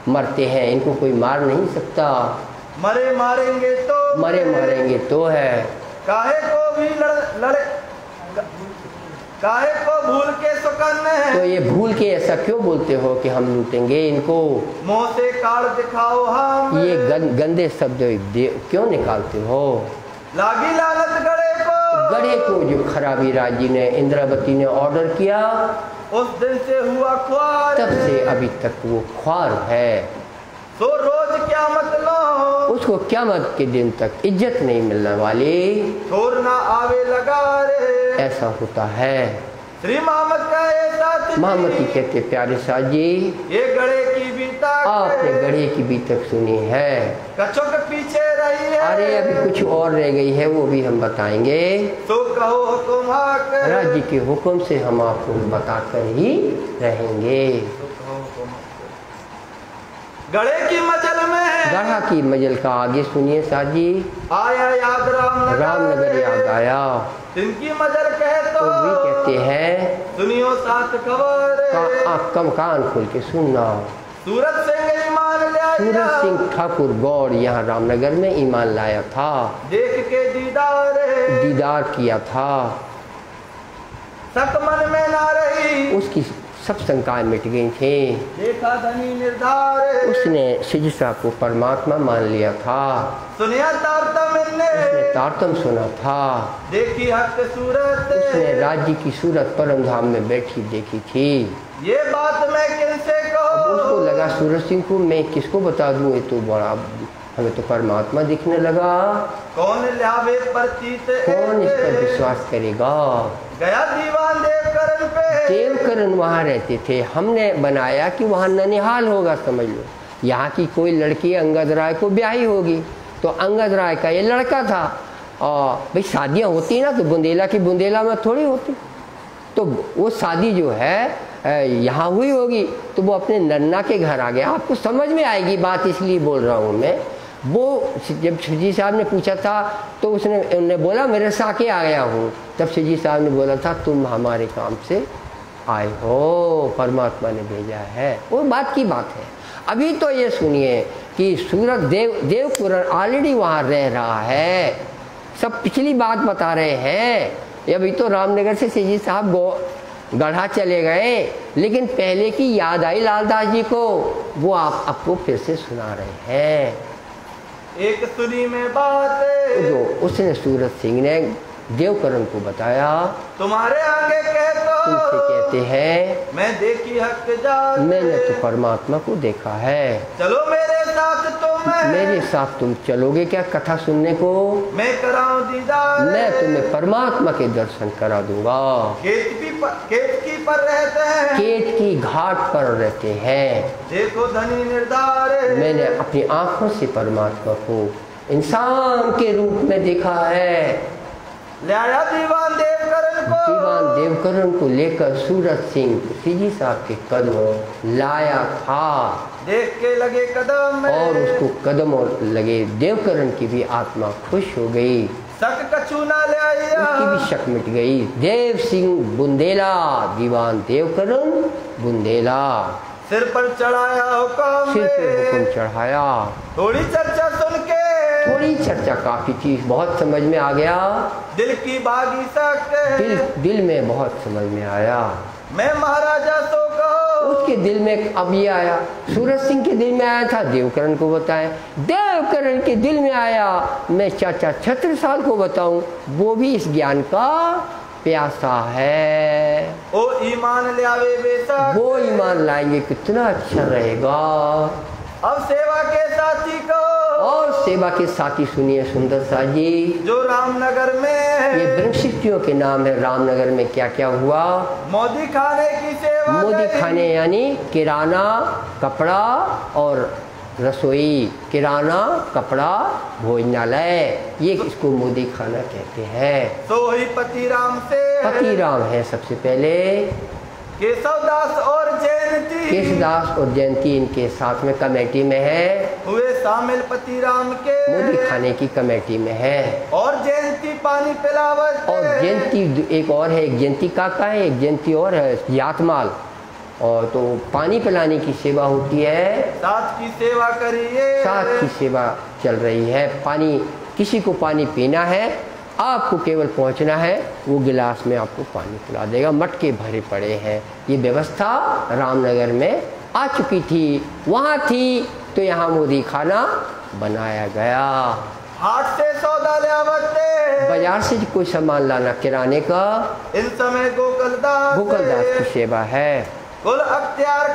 मरते हैं, इनको कोई मार नहीं सकता। मरे मारेंगे तो है। काहे को भी लड़े काहे को भूल के सुकन्ने हैं। तो ये भूल के ऐसा क्यों बोलते हो कि हम लूटेंगे इनको? मुंह से काट दिखाओ हम। ये गंदे शब्द क्यों निकालते हो? लागी लानत गड़े को जो खराबी राजी ने इंद्रावती ने ऑर्डर किया, उस दिन से हुआ ख्वार, तब से अभी तक वो ख्वार है। तो रोज क़यामत लो, उसको क़यामत के दिन तक इज्जत नहीं मिलने वाली। छोड़ना आवे लगा रे, ऐसा होता है। श्री मोहम्मद का मोहम्मद की कहते प्यारे साथ जी, ये गड़े की बीतक, आपने गड़े की बीतक सुनी है। कच्छों के पीछे रही है। अरे अभी कुछ और रह गई है, वो भी हम बताएंगे। तो कहो हुक्म हक, राज्य के हुक्म से हम आपको बताकर ही रहेंगे। गड़े की मजल में, गढ़ा की मजल का आगे सुनिए साथ जी। आया याद रामनगर याद आया। जिनकी मजल कहे तो भी कहते हैं सुनियो साथ खबर, आप कम कान खोल के सुनना। सूरत सिंह ईमान लाया, सूरत सिंह ठाकुर गौड़ यहाँ रामनगर में ईमान लाया था। देख के दीदार किया था। शक मन में ना रही, उसकी सब शंकाएं मिट गई थी। देखा धनी निर्धार, उसने शिव साहब को परमात्मा मान लिया था। सुनिया तारतम, उसने तारतम सुना था। देखी हक सूरत, उसने राज्य की सूरत परम धाम में बैठी देखी थी। ये बात मैं किनसे कहूं? उसको लगा सूरज सिंह को मैं किसको बता दूं, ये तो बड़ा हमें तो परमात्मा दिखने लगा। कौन लावे प्रतीत, कौन इस पर विश्वास करेगा? गया दीवान देवकरण पे, देवकरण वहाँ रहते थे। हमने बनाया कि वहाँ ननिहाल होगा, समझ लो। यहाँ की कोई लड़की अंगद राय को ब्याही होगी, तो अंगद राय का ये लड़का था। और भाई शादियाँ होती ना तो बुंदेला की बुंदेला में थोड़ी होती, तो वो शादी जो है यहाँ हुई होगी, तो वो अपने नन्ना के घर आ गया। आपको समझ में आएगी बात, इसलिए बोल रहा हूँ मैं। वो जब शिवजी साहब ने पूछा था तो उन्होंने बोला मेरे साके आ गया हूँ। तब शिवजी साहब ने बोला था तुम हमारे काम से आए हो, परमात्मा ने भेजा है। वो बात की बात है। अभी तो ये सुनिए कि सूरत देवपुरन ऑलरेडी वहाँ रह रहा है। सब पिछली बात बता रहे हैं। अभी तो रामनगर से शिवजी साहब गढ़ा चले गए, लेकिन पहले की याद आई लालदास जी को, वो आप आपको फिर से सुना रहे हैं। एक सुनी में बात, जो उसने सूरत सिंह ने देवकरण को बताया, तुम्हारे आगे तुमसे कहते हैं मैं देखी हक जात, मैंने तो परमात्मा को देखा है। चलो मेरे साथ तुम चलोगे क्या कथा सुनने को? मैं कराऊं दीदार, मैं तुम्हें परमात्मा के दर्शन करा दूंगा। केतकी पर रहते हैं, केत की घाट पर रहते हैं। देखो धनी निर्धार, मैंने अपनी आंखों से परमात्मा को इंसान के रूप में देखा है। लाया दीवान देवकरण को लेकर सूरत सिंह सीजी साहब के कदम लाया था। देख के लगे कदम और उसको कदम और लगे। देवकरण की भी आत्मा खुश हो गई, शक कछु ना ले आया, उसकी भी शक मिट गई। देव सिंह बुंदेला, दीवान देवकरण बुंदेला, सिर पर चढ़ाया हुक्म, सिर पे हुक्म चढ़ाया। थोड़ी चर्चा सुन के, थोड़ी चर्चा काफी चीज बहुत समझ में आ गया। दिल की बागी सक, दिल में बहुत समझ में आया। मैं महाराजा तो कहो, उसके दिल में अब ये आया। सूरज सिंह के दिल में आया था, देवकरण को बताया। देवकरण के दिल में आया, मैं चाचा छत्रसाल को बताऊं, वो भी इस ज्ञान का प्यासा है। ओ ईमान ले आवे बेशक, वो ईमान लाएंगे, कितना अच्छा रहेगा। अब सेवा के साथी को, और सेवा के साथी सुनिए सुंदर सा जी, जो रामनगर में, ये ब्रह्मशिष्टियों के नाम है। रामनगर में क्या क्या हुआ? मोदी खाने की सेवा, मोदी खाने यानी किराना, कपड़ा और रसोई। किराना, कपड़ा, भोजनालय, ये इसको मोदी खाना कहते हैं। तो ही पतिराम से, पतिराम है सबसे पहले। केशवदास और जयंती, केशवदास और जयंती इनके साथ में कमेटी में है, हुए शामिल पतिराम के, मोदी खाने की कमेटी में है। और जयंती पानी पिलावत, और जयंती एक और है, एक जयंती काका है, एक जयंती और है यातमाल। और तो पानी पिलाने की सेवा होती है, साथ की सेवा करिए, साथ की सेवा चल रही है। पानी, किसी को पानी पीना है, आपको केवल पहुंचना है, वो गिलास में आपको पानी पिला देगा, मटके भरे पड़े हैं। ये व्यवस्था रामनगर में आ चुकी थी, वहाँ थी तो यहाँ मोदी खाना बनाया गया। हाट से सौदा ले आवते, बाजार से कोई सामान लाना किराने का, इन समय गोकुलदास की सेवा है। कुल अख्तियार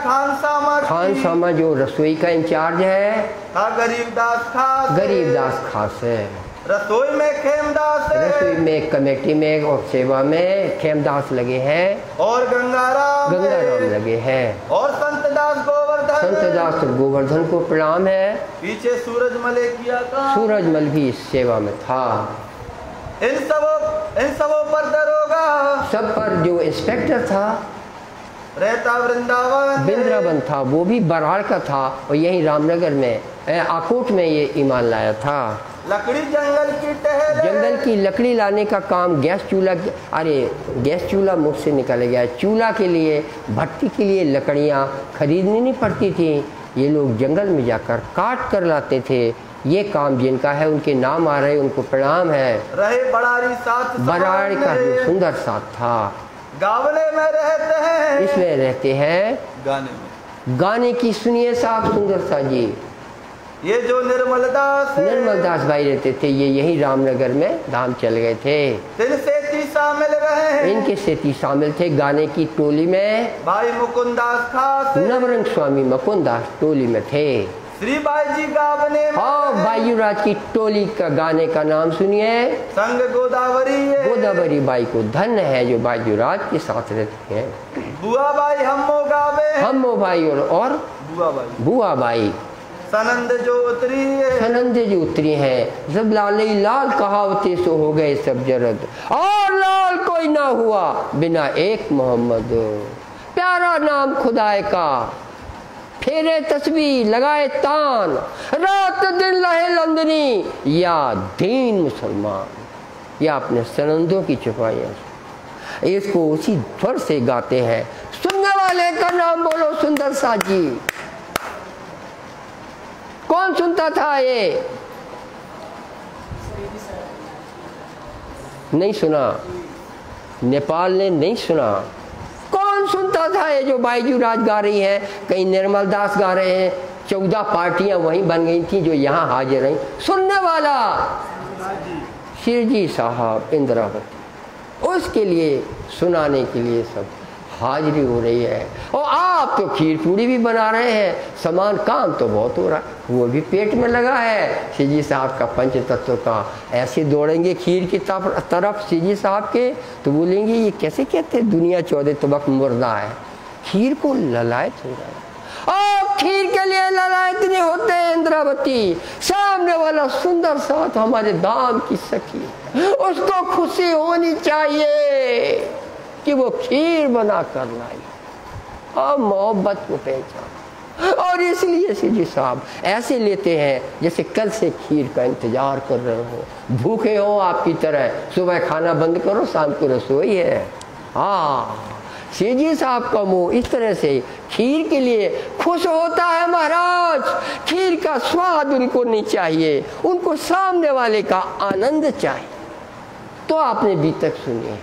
खान सामा जो रसोई का इंचार्ज है, गरीबदास खास, गरीबदास खास है। रसोई में खेमदास, रसोई में, कमेटी में और सेवा में खेमदास लगे हैं, और गंगाराम लगे हैं, और संतदास गोवर्धन को प्रणाम है। पीछे सूरजमल किया था, सूरजमल भी इस सेवा में था। इन सबों पर दरोगा, सब पर जो इंस्पेक्टर था रहता वृंदावन था, वो भी बराड़ का था और यही रामनगर में आकोट में ये ईमान लाया था। लकड़ी जंगल की लकड़ी लाने का काम, गैस चूल्हा मुझसे निकल गया। चूल्हा के लिए, भट्टी के लिए लकड़ियाँ खरीदनी नहीं पड़ती थी, ये लोग जंगल में जाकर काट कर लाते थे। ये काम जिनका है उनके नाम आ रहे, उनको प्रणाम है। रहे बराड़ी का जो सुंदर साथ था, गावले में रहते हैं, इसमें रहते हैं गाने की सुनिए साहब सुंदर सा जी। ये जो निर्मल दास भाई रहते थे, ये यही रामनगर में धाम चल गए थे। इनके सेती शामिल थे गाने की टोली में। भाई मुकुंदास खास, नवरंग स्वामी मुकुंदास टोली में थे। श्री बाईजी गावने, बाईराज की टोली का गाने का नाम सुनिए, संग गोदावरी बाई को धन्य है जो बाईराज के साथ रहते हैं। बुआ बाई हमो भाई और बुआ बाई सनंद जो उतरी है। जब लाले लाल कहावते सो हो गए सब जरद, और लाल कोई ना हुआ बिना एक मोहम्मद। प्यारा नाम खुदाए का, फेरे तस्बीह लगाए तान, रात दिन लहे लंदनी या दीन मुसलमान। या अपने सनंदों की छुपाइयाँ इसको उसी स्वर से गाते हैं। सुनने वाले का नाम बोलो सुंदर सा जी। कौन सुनता था? ये नहीं सुना, नेपाल ने नहीं सुना। कौन सुनता था ये जो बाईजू राज गा रही है? कहीं निर्मल दास गा रहे हैं। 14 पार्टियां वहीं बन गई थी जो यहाँ हाजिर रही। सुनने वाला शिरजी साहब इंद्रावती, उसके लिए सुनाने के लिए सब हाजिरी हो रही है। और आप तो खीर पूड़ी भी बना रहे हैं, समान काम तो बहुत हो रहा है, वो भी पेट में लगा है। शिरजी साहब का पंच तत्व का ऐसे दौड़ेंगे खीर की तरफ शिरजी साहब के, तो बोलेंगे ये कैसे कहते हैं दुनिया 14 तबक मुर्दा है, खीर को ललायत हो रहा है। और खीर के लिए ललायत नहीं होते हैं इंद्रावती। सामने वाला सुंदर साथ हमारे दाम की सखी, उसको खुशी होनी चाहिए कि वो खीर बना कर लाई और मोहब्बत को पहचान। और इसलिए शिरजी साहब ऐसे लेते हैं जैसे कल से खीर का इंतजार कर रहे हो, भूखे हो आपकी तरह। सुबह खाना बंद करो, शाम को रसोई है। हाँ, शिरजी साहब का मुंह इस तरह से खीर के लिए खुश होता है महाराज। खीर का स्वाद उनको नहीं चाहिए, उनको सामने वाले का आनंद चाहिए। तो आपने भी तक सुनिए।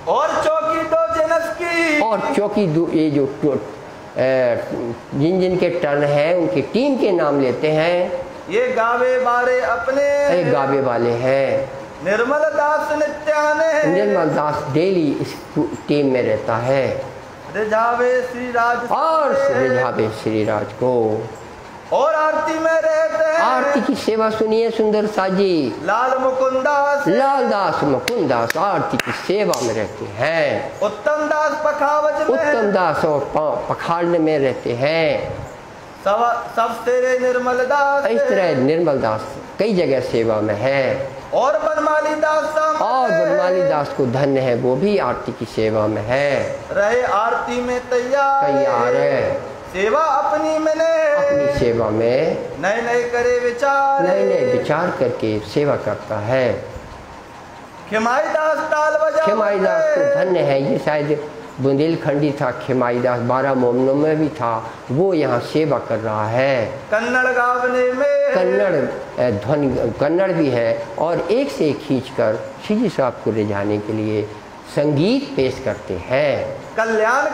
और चौकी 2 जनस की, और चौकी 2, ये जो जिन के टर्न है उनकी टीम के नाम लेते हैं। ये गावे बारे अपने गावे वाले हैं। निर्मल दास नित्याने, निर्मल दास डेली इस टीम में रहता है। रिझावे श्री राज, और रिझावे श्री राज को। और आरती में रहते हैं। आरती की सेवा सुनिए सुंदर साजी। लाल दास मुकुंदास आरती की सेवा में रहते हैं। उत्तम दास पखावज में, उत्तम दास और पखाड़ने में रहते हैं। सब तेरे निर्मल दास, इस तरह निर्मल दास कई जगह सेवा में है। और बनमाली दास को धन्य है, वो भी आरती की सेवा में है। रहे आरती में तैयार है। सेवा अपनी सेवा में नए करे विचार, नए विचार करके सेवा करता है। खेमाई दास ताल बजा, खेमाई दास को धन्य है। ये शायद बुंदेलखंडी था, खेमाईदास 12 मोमनों में भी था, वो यहाँ सेवा कर रहा है। कन्नड़ गावने में कन्नड़ भी है और एक से एक खींचकर सीजी साहब को ले जाने के लिए संगीत पेश करते हैं। कल्याण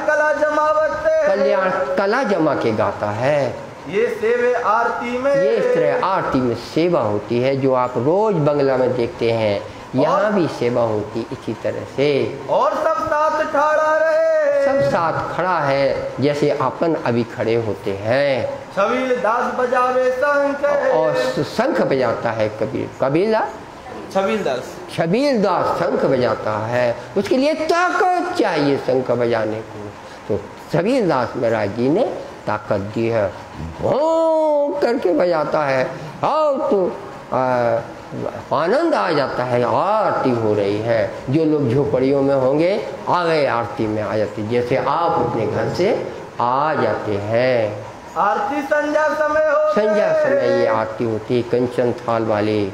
कला जमा के गाता है। ये सेवे आरती में, ये इस तरह आरती में सेवा होती है जो आप रोज बंगला में देखते हैं, यहाँ भी सेवा होती इसी तरह से। और सब साथ खड़ा रहे, सब साथ खड़ा है जैसे अपन अभी खड़े होते हैं। छबील दास बजावे शंख, और शंख बजाता है छबील दास शंख बजाता है। उसके लिए ताकत चाहिए शंख बजाने को, तो छबील दास महाराज जी ने ताकत दी है, हो करके बजाता है और तो आनंद आ जाता है। आरती हो रही है, जो लोग झोपड़ियों में होंगे आ गए आरती में आ जाते, जैसे आप अपने घर से आ जाते हैं। आरती संध्या समय ये आरती होती है, कंचन थाल वाले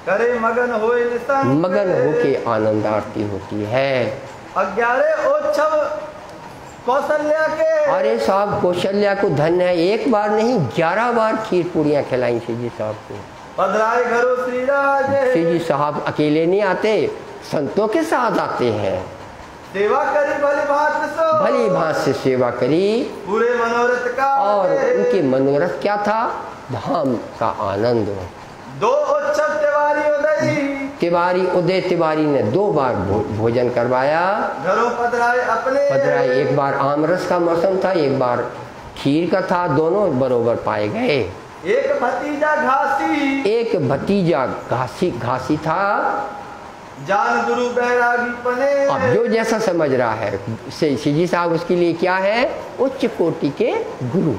करे मगन होके आनंद आरती होती है। 11 उत्सव कौशल्या के, अरे साहब कौशल्या को धन्य है, एक बार नहीं 11 बार खीर पूड़ियाँ खिलाई सीजी साहब को। पधराए घरों सीजी साहब अकेले नहीं आते, संतों के साथ आते हैं। सेवा करी भली भांत से सेवा करी पूरे मनोरथ का, और उनके मनोरथ क्या था? धाम का आनंद। 2 उत्सव तिवारी उदय तिवारी ने 2 बार भोजन करवाया। घरों पधराए एक बार आमरस का मौसम था, एक बार खीर का था, दोनों बरोबर पाए गए। एक भतीजा घासी था। जान गुरु बैरागी पने, अब जो जैसा समझ रहा है सीजी साहब उसके लिए क्या है? उच्च कोटि के गुरु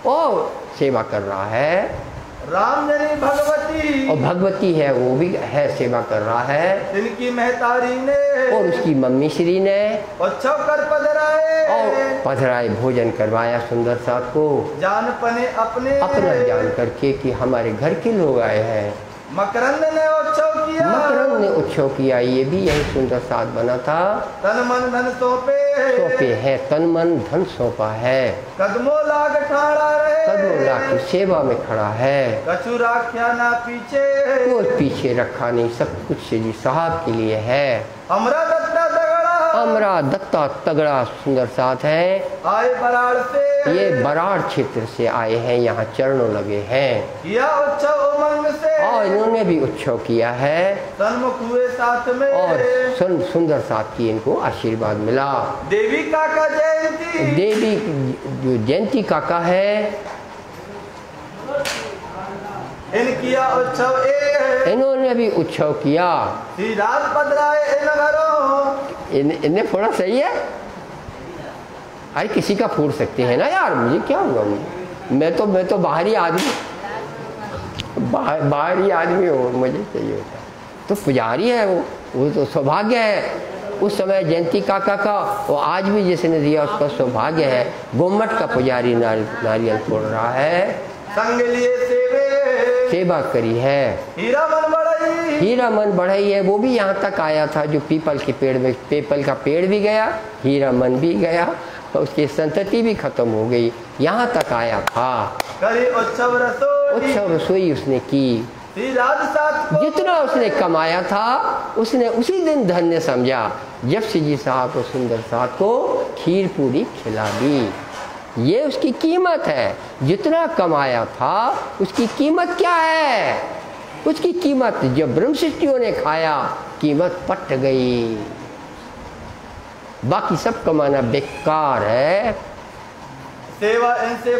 और सेवा कर रहा है। रामजनी भगवती, और भगवती है वो भी है, सेवा कर रहा है। इनकी महतारी ने और उसकी मम्मी श्री ने उत्सव कर पधराए भोजन करवाया सुंदर साथ को, जान पने अपना जान करके कि हमारे घर के लोग आए हैं। मकरंद ने उत्सव किया, ये भी यही सुंदर साथ बना था। तन मन धन सौंपे है, तन मन धन सौंपा है। कदमों लाग की सेवा में खड़ा है। कछु राख्या ना पीछे, कोई पीछे रखा नहीं, सब कुछ सीजी साहब के लिए है। हमरा दत्ता तगड़ा सुंदर साथ है। आए बराड़ से, ये बराड़ क्षेत्र से आए हैं, यहाँ चरणों लगे हैं। किया उत्सव उमंग से, और इन्होंने भी उत्सव किया है। सन्मुख हुए साथ में, और सुंदर साथ की इनको आशीर्वाद मिला। देवी काका जयंती काका है, किया उत्सव इन्होंने भी उत्सव किया। इन्हें फोड़ा सही है? अरे किसी का फोड़ सकते हैं ना यार, मुझे क्या हुआ? मैं तो बाहरी आदमी हूँ, मुझे चाहिए होता तो पुजारी है वो तो सौभाग्य है। उस समय जयंती काका का, वो आज भी जिसने दिया उसका सौभाग्य है। गोमट का पुजारी नारियल फोड़ रहा है, संग लिए सेवा करी है। हीरा मन बढ़ई है, वो भी यहाँ तक आया था। जो पीपल का पेड़ भी गया, हीरा मन भी गया, तो उसकी संतति भी खत्म हो गई, यहाँ तक आया था। उत्सव रसोई उसने की। जितना उसने कमाया था उसने उसी दिन धन्य समझा जब सीजी साहब को सुंदर साथ को खीर पूरी खिला दी। ये उसकी कीमत है। जितना कमाया था उसकी कीमत क्या है? उसकी कीमत जब ब्रह्मशिष्टियों ने खाया, कीमत पट गई। बाकी सब कमाना बेकार है। सेवा इनसे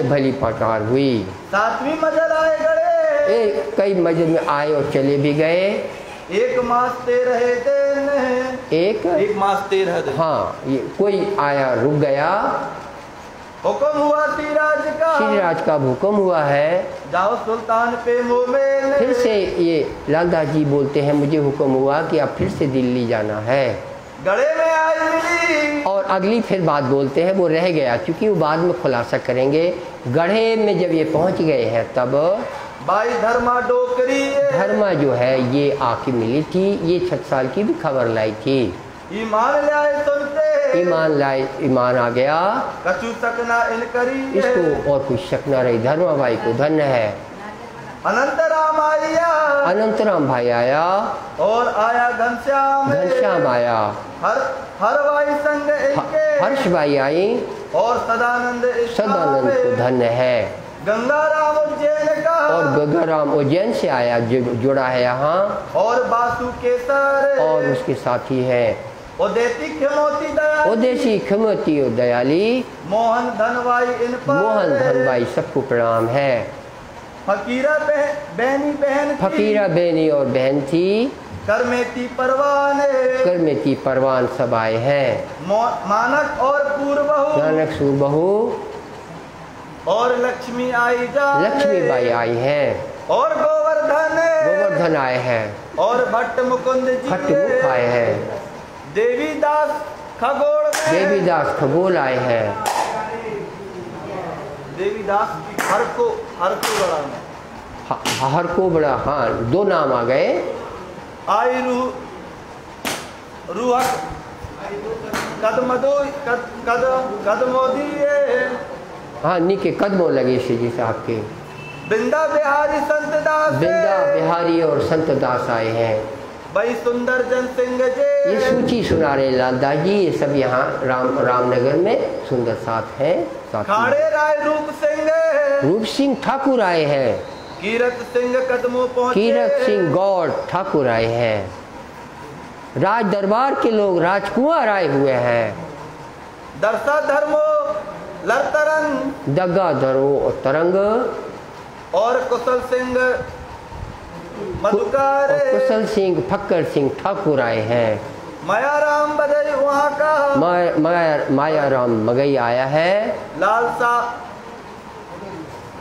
भली प्रकार हुई। 7वीं मंजिल आए गए, कई मंजिल में आए और चले भी गए। 1 मास 13 दिन, एक मास 13 दिन। हाँ, ये कोई आया रुक गया। हुक्म हुआ श्रीराज का हुक्म हुआ है, जाओ सुल्तान पे मोमेन। फिर से ये लालदास जी बोलते हैं, मुझे हुक्म हुआ कि अब फिर से दिल्ली जाना है। गड़े में आई मिली, और अगली फिर बात बोलते हैं, वो रह गया क्योंकि वो बाद में खुलासा करेंगे। गढ़े में जब ये पहुंच गए हैं तब भाई धर्मा जो है ये आके मिली थी। ये 6 साल की भी खबर लाई थी। ईमान लाए सुनते ईमान लाए, ईमान आ गया, कछु शक ना इन करी इसको और कुछ शक न रही। धर्मा भाई को धन्य है। अनंत राम आया, अनंतराम भाई आया, और आया घनश्याम, घनश्याम आया, हर भाई संग इनके, हर्ष भाई आई, और सदानंद सदानंद को धन्य है। गंगा राम उज्जैन का, और गंगाराम उज्जैन से आया, जुड़ा है यहाँ, और बासु केसर, और उसके साथी है उदेसी खमोती दयाली, उदेसी खमोती और दयाली, मोहन धनवाई इन पर, मोहन धनभाई सबको प्रणाम है। फकीरा बहनी बहन की, फकीरा बहनी और बहन थी, करमेती परवाने, करमेती परवान सब आए हैं। मानक और पूर्वहु, नानक सूरबहू और लक्ष्मी आई जा, लक्ष्मी बाई आई हैं, और गोवर्धन आए हैं, और भट्ट मुकुंद जी, खट्टमुख आए हैं, देवीदास खगोल, देवीदास खगोल आए हैं, देवीदास हर को बड़ा में, हर को बड़ा, हाँ 2 नाम आ गए। आई रूहक कदमोदी, हाँ नीके कदमों लगे श्री जी साहब के। बिंदा बिहारी संत दास, बिंदा बिहारी और संत दास आए हैं। भाई सुंदर जन सिंह जी, ये सूची सुना रहे लालदास जी, ये सब यहाँ रामनगर में सुंदर साथ हैं। खाड़े राय रूप सिंह ठाकुर आए हैं, कीरत सिंह कदमों पहुंचे, कीरत सिंह गौड़ ठाकुर आए हैं, राज दरबार के लोग राजकुमार आए हुए हैं, दरसा धर्मो लरतरंग, दगा धरो और तरंग, और कुशल सिंह मधुकार, और कुशल सिंह फक्कर सिंह ठाकुर आए हैं। मायाराम बधई वहाँ का, मायाराम मगई आया है,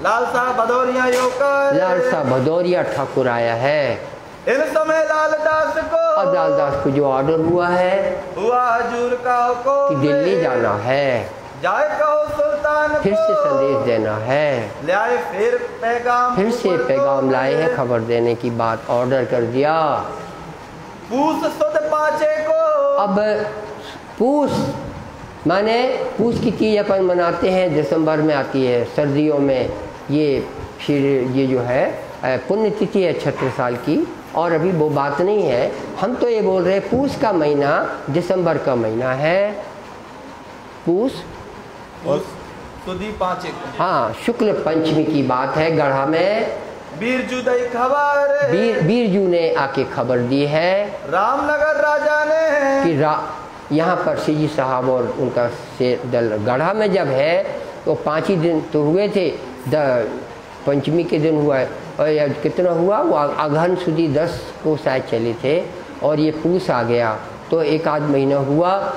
लालसा भदौरिया योकर, लालसा भदौरिया ठाकुर आया है। इन समय लालदास को, अब लालदास को जो ऑर्डर हुआ है, हुआ हजूर का हुक्म कि दिल्ली जाना है, जाए कहो सुल्तान फिर से संदेश देना है, लाए फिर से पैगाम लाए हैं, खबर देने की बात ऑर्डर कर दिया। पूस सुद पाचे को, अब पूस माने पूस की तीज अपन मनाते हैं, दिसंबर में आती है, सर्दियों में ये फिर ये जो है पुण्यतिथि है 76 साल की, और अभी वो बात नहीं है। हम तो ये बोल रहे हैं पूस का महीना दिसंबर का महीना है, पूस और सुदी पांचे को, हाँ शुक्ल पंचमी की बात है। गढ़ा में बीरजू दई खबर, बीरजू ने आके खबर दी है, रामनगर राजा ने कि यहाँ पर सीजी साहब और उनका से दल गढ़ा में जब है तो 5 ही दिन तो हुए थे, पंचमी के दिन हुआ है, और कितना हुआ वो अगहन सुदी 10 को शायद चले थे, और ये पूस आ गया तो 1 आध महीना हुआ।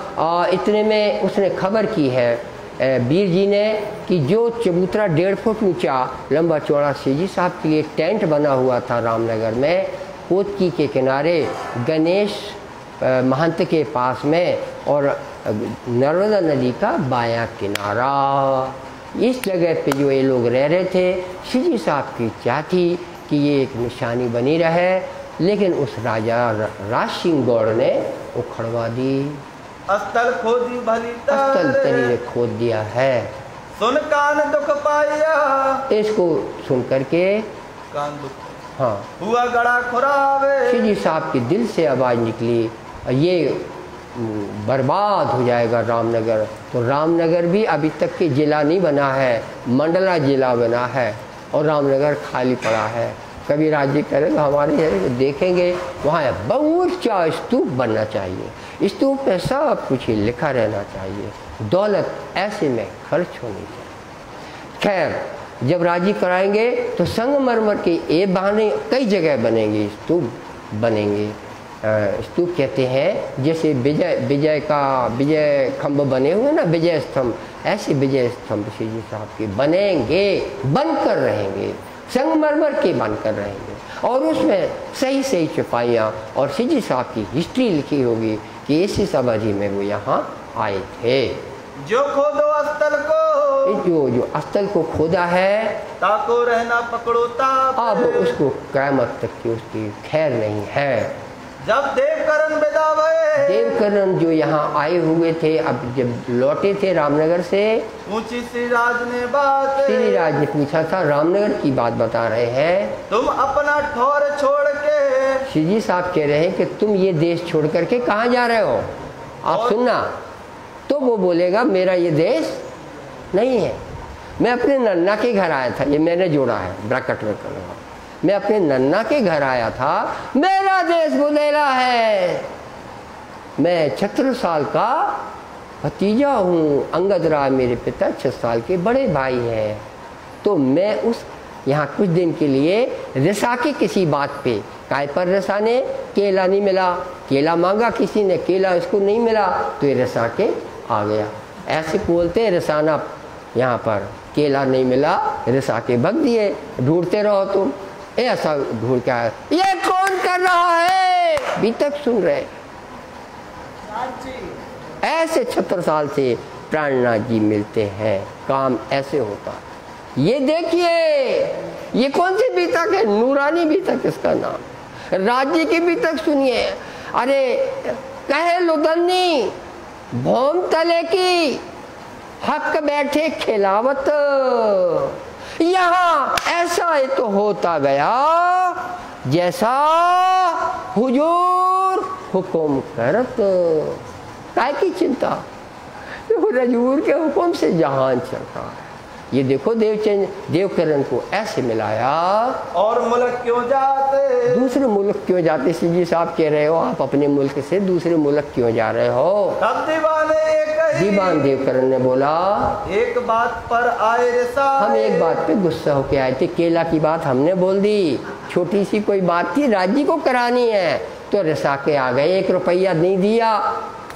इतने में उसने खबर की है वीर जी ने कि जो चबूतरा 1.5 फुट ऊंचा लंबा चौड़ा सीजी साहब के लिए टेंट बना हुआ था रामनगर में, कोतकी के किनारे गणेश महंत के पास में, और नर्मदा नदी का बायां किनारा, इस जगह पे जो ये लोग रह रहे थे, सीजी साहब की इच्छा थी कि ये एक निशानी बनी रहे, लेकिन उस राजा राज सिंह गौड़ ने उखड़वा दी। अस्तल खोदी भली अस्तल तरी ने खोद दिया है। सुन कान दुख पाया, इसको सुन करके कान दुख, हाँ हुआ गड़ा खुरावे, सीजी साहब के दिल से आवाज़ निकली, ये बर्बाद हो जाएगा रामनगर। तो रामनगर भी अभी तक के जिला नहीं बना है, मंडला जिला बना है, और रामनगर खाली पड़ा है। कभी राज्य करेगा हमारे यहाँ देखेंगे, वहाँ बहुत ऊंचा स्तूप बनना चाहिए, स्तूप में सब कुछ ही लिखा रहना चाहिए, दौलत ऐसे में खर्च होनी चाहिए। खैर जब राजी कराएंगे तो संगमरमर के ये बहाने कई जगह बनेंगे, स्तूप बनेंगे। स्तूप कहते हैं जैसे विजय खम्भ बने हुए ना, विजय स्तंभ, ऐसे विजय स्तंभ सीजी साहब के बनेंगे, बनकर रहेंगे, संगमरमर के बनकर रहेंगे, और उसमें सही सही चौपाइयाँ और सीजी साहब की हिस्ट्री लिखी होगी कि इसी समाधि में वो यहाँ आए थे। जो खोदो अस्तल को, जो अस्तल को खोदा है, ताको रहना पकड़ो ताप, अब उसको क़यामत तक की उसकी खैर नहीं है। जब देवकरण विदा भये, देवकरण जो यहाँ आए हुए थे, अब जब लौटे थे रामनगर से, पूछी श्रीराज ने बात, श्रीराज ने पूछा था, रामनगर की बात बता रहे हैं, तुम अपना ठौर छोड़ के, श्री जी साहब कह रहे हैं कि तुम ये देश छोड़ करके कहाँ जा रहे हो, आप सुनना। तो वो बोलेगा मेरा ये देश नहीं है, मैं अपने नन्ना के घर आया था, ये मैंने जोड़ा है ब्रैकेट में करूँगा, मैं अपने नन्ना के घर आया था, मेरा देश बुंदेला है, मैं 36 साल का भतीजा हूँ, अंगद राय मेरे पिता 6 साल के बड़े भाई हैं। तो मैं उस यहाँ कुछ दिन के लिए रिसा के किसी बात पे, काय पर रिसा ने केला नहीं मिला, केला मांगा किसी ने, केला इसको नहीं मिला, तो ये रिसा के आ गया। ऐसे बोलते हैं रिसाना, यहाँ पर केला नहीं मिला, रिसा के भग दिए, ढूंढते रहो तुम, ऐसा ढूंढ के आया, ये कौन कर रहा है, अभी तक सुन रहे। ऐसे 76 साल से प्राणनाथ जी मिलते हैं, काम ऐसे होता है। ये देखिए, ये कौन सी बीतक है, नूरानी बीतक इसका नाम, राज्य की बीतक सुनिए। अरे कहे लुदन्नी भौम तले की, हक बैठे खिलावत, यहाँ ऐसा ही तो होता गया जैसा हुजूर हुक्म करत। काय की चिंता, हुजूर के हुक्म से जहान चलता है। ये देखो देवकरण को ऐसे मिलाया। और मुल्क क्यों जाते, दूसरे मुल्क क्यों जाते, श्री जी साहब कह रहे हो आप अपने मुल्क से दूसरे मुल्क क्यों जा रहे हो। तब दीवान देवकरण ने बोला, एक बात पर आए रिसा, हम एक बात पे गुस्सा होके आए थे, केला की बात हमने बोल दी, छोटी सी कोई बात थी, राज्य को करानी है, तो रिसा के आ गए, 1 रुपया नहीं दिया,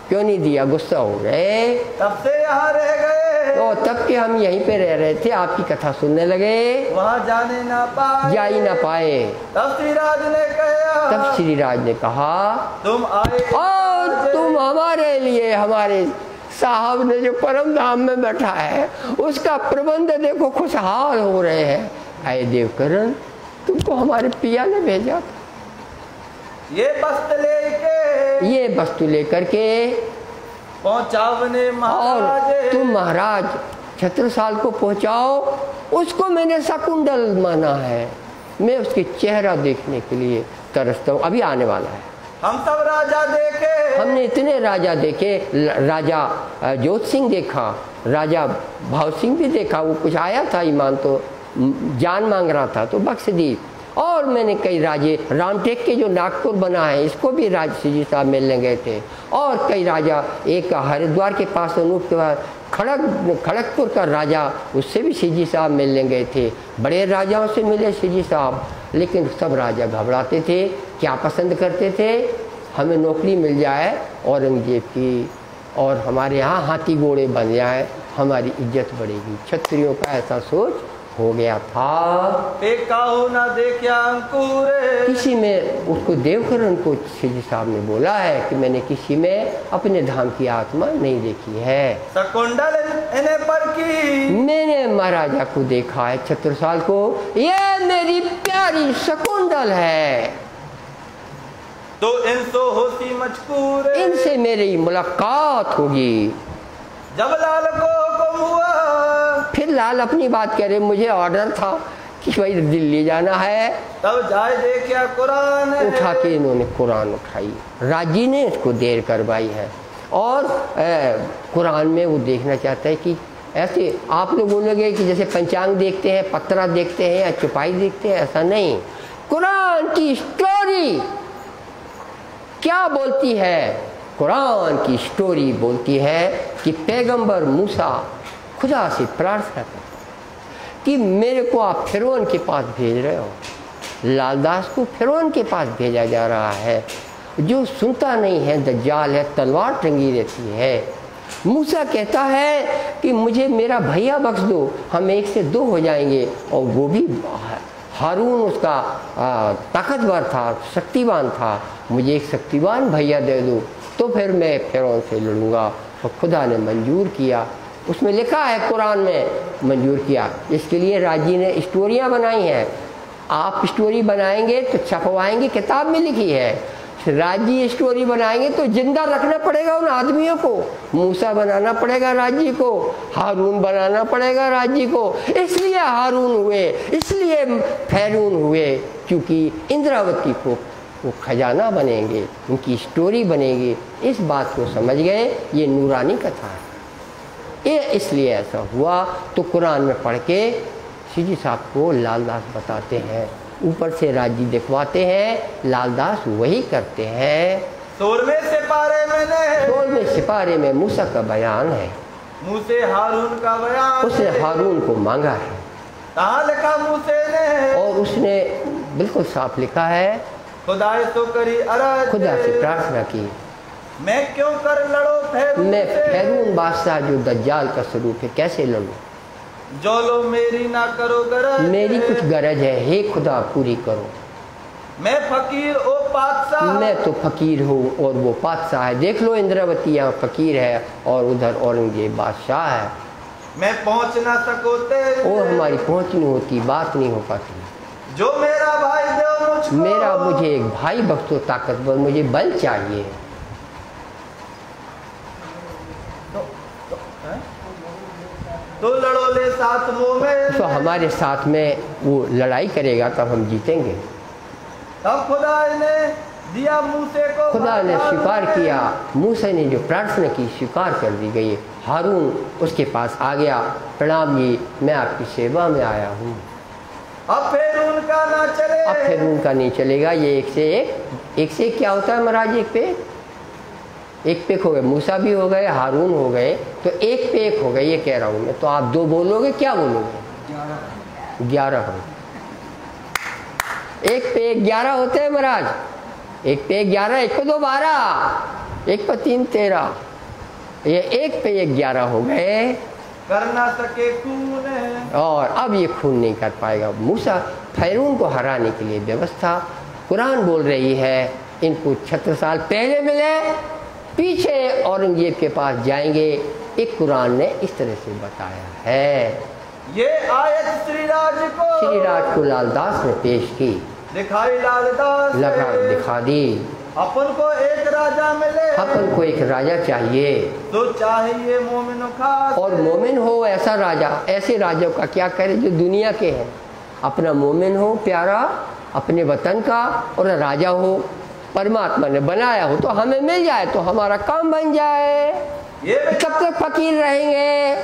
क्यों नहीं दिया, गुस्सा हो गए, तब से यहाँ रह गए, तो तब के हम यहीं पे रह रहे थे, आपकी कथा सुनने लगे, वहाँ जाने ना पाए, जा ही ना पाए। तब श्रीराज ने कहा, तब श्रीराज ने कहा, तुम आए और तुम हमारे लिए, हमारे साहब ने जो परम धाम में बैठा है उसका प्रबंध देखो, खुशहाल हो रहे हैं। आए देवकरण, तुमको हमारे पिया ने भेजा, ये वस्तु लेकर के पहुंचावने महाराज, और तुम महाराज 76 साल को पहुंचाओ, उसको मैंने शकुंडल माना है, मैं उसके चेहरा देखने के लिए तरसता हूँ, अभी आने वाला है। हम सब राजा देखे, हमने इतने राजा देखे, राजा जोत सिंह देखा, राजा भाव सिंह भी देखा, वो कुछ आया था ईमान तो जान मांग रहा था तो बख्श दी, और मैंने कई राजे, रामटेक के जो नागपुर बना है इसको भी राज श्री जी साहब मिलने गए थे, और कई राजा, एक हरिद्वार के पास अनूप के बाद खड़गपुर का राजा, उससे भी श्री जी साहब मिलने गए थे, बड़े राजाओं से मिले श्री जी साहब। लेकिन सब राजा घबराते थे, क्या पसंद करते थे, हमें नौकरी मिल जाए औरंगजेब की, और हमारे यहाँ हाथी घोड़े बन जाए, हमारी इज्जत बढ़ेगी। क्षत्रियों का ऐसा सोच हो गया था। ना देखा अंकुर, किसी में उसको देवकरण को श्री जी साहब ने बोला है कि मैंने किसी में अपने धाम की आत्मा नहीं देखी है। शकुंडल इन्हें पर की, मैंने महाराजा को देखा है 76 साल को, ये मेरी प्यारी शकुंडल है, तो इनसो होती मजबूर, इनसे मेरी मुलाकात होगी। जब लाल को हुक्म हुआ, फिर लाल अपनी बात कह रहे, मुझे ऑर्डर था कि भाई दिल्ली जाना है, तब जाए देखा कुरान, उठा के इन्होंने कुरान उठाई, राजी ने इसको देर करवाई है, और कुरान में वो देखना चाहता है कि ऐसे आप लोग बोलोगे कि जैसे पंचांग देखते हैं, पत्रा देखते हैं या चुपाई देखते हैं, ऐसा नहीं, कुरान की स्टोरी क्या बोलती है, कुरान की स्टोरी बोलती है कि पैगंबर मूसा खुदा से प्रार्थना करते कि मेरे को आप फिरौन के पास भेज रहे हो, लालदास को फिरौन के पास भेजा जा रहा है, जो सुनता नहीं है, दज्जाल है, तलवार टंगी रहती है। मूसा कहता है कि मुझे मेरा भैया बख्श दो, हम 1 से 2 हो जाएंगे, और वो भी हारून उसका ताकतवर था, शक्तिवान था, मुझे एक शक्तिवान भैया दे दो, तो फिर मैं फिरौन से लड़ूंगा। और खुदा ने मंजूर किया, उसमें लिखा है कुरान में मंजूर किया। इसके लिए राजी ने स्टोरियाँ बनाई हैं, आप स्टोरी बनाएंगे तो छपवाएंगे, किताब में लिखी है, राज्य स्टोरी बनाएंगे तो जिंदा रखना पड़ेगा उन आदमियों को। मूसा बनाना पड़ेगा राज्य को, हारून बनाना पड़ेगा राज्य को। इसलिए हारून हुए, इसलिए फैरून हुए, क्योंकि इंद्रावती को वो खजाना बनेंगे, उनकी स्टोरी बनेगी। इस बात को समझ गए, ये नूरानी कथा है, ये इसलिए ऐसा हुआ। तो कुरान में पढ़ के सीजी साहब को लालदास बताते हैं, ऊपर से राज्य दिखवाते हैं, लालदास वही करते हैं। 16वें सिपारे में 16वें सिपारे में मूसा का बयान है, मूसे हारून का बयान, उसने हारून को मांगा है। कहाँ लिखा मूसे ने, और उसने बिल्कुल साफ लिखा है, खुदाए तो करी अरज, खुदा से प्रार्थना की, मैं क्यों कर लड़ो फैरून मैं से, फैरून बादशाह जो दज्जाल का स्वरूप है कैसे लड़ूं, जो लो मेरी ना करो गरज, मेरी कुछ गरज है, हे खुदा पूरी करो। मैं फकीर ओ बादशाह, मैं तो फकीर हूँ और वो बादशाह है। देख लो इंद्रावती यहाँ फकीर है और उधर औरंगजेब बादशाह है। मैं पहुँच ना सकोते, और हमारी पहुँच नहीं होती, बात नहीं हो पाती। जो मेरा भाई दो मुझको, मेरा मुझे एक भाई बख्शो ताकतवर, मुझे बल चाहिए। तो लड़ो ले साथ मुँह में, तो हमारे साथ में वो लड़ाई करेगा तब हम जीतेंगे। तब खुदा ने दिया मूसे को, खुदा ने स्वीकार किया, मूसा ने जो प्रार्थना की स्वीकार कर दी गई। हारून उसके पास आ गया, प्रणाम जी, मैं आपकी सेवा में आया हूँ। अब फिर उनका ना चले, अब फिर उनका नहीं चलेगा। ये एक से एक क्या होता है महाराज, एक पे हो गए, मूसा भी हो गए, हारून हो गए, तो एक पे एक हो गए, ये कह रहा हूँ मैं। तो आप 2 बोलोगे, क्या बोलोगे? 11 हो। एक पे एक 11 होते हैं महाराज, एक पे एक 11, 1 पे 2 12, 1 पे 3 13, ये एक पे एक 11 हो गए। कर ना सके खून है, और अब ये खून नहीं कर पाएगा। मूसा फैरून को हराने के लिए व्यवस्था कुरान बोल रही है, इनको 76 साल पहले मिले, पीछे औरंगजेब के पास जाएंगे। एक कुरान ने इस तरह से बताया है। ये आयत श्री राज को लालदास ने पेश की, दिखाई लालदास दिखा दी। अपन को एक राजा मिले, अपन को एक राजा चाहिए, तो चाहिए मोमिन खास, और मोमिन हो ऐसा राजा। ऐसे राजाओं का क्या करे जो दुनिया के हैं, अपना मोमिन हो प्यारा अपने वतन का, और राजा हो परमात्मा ने बनाया हो, तो हमें मिल जाए तो हमारा काम बन जाए। ये कब तक फकीर रहेंगे,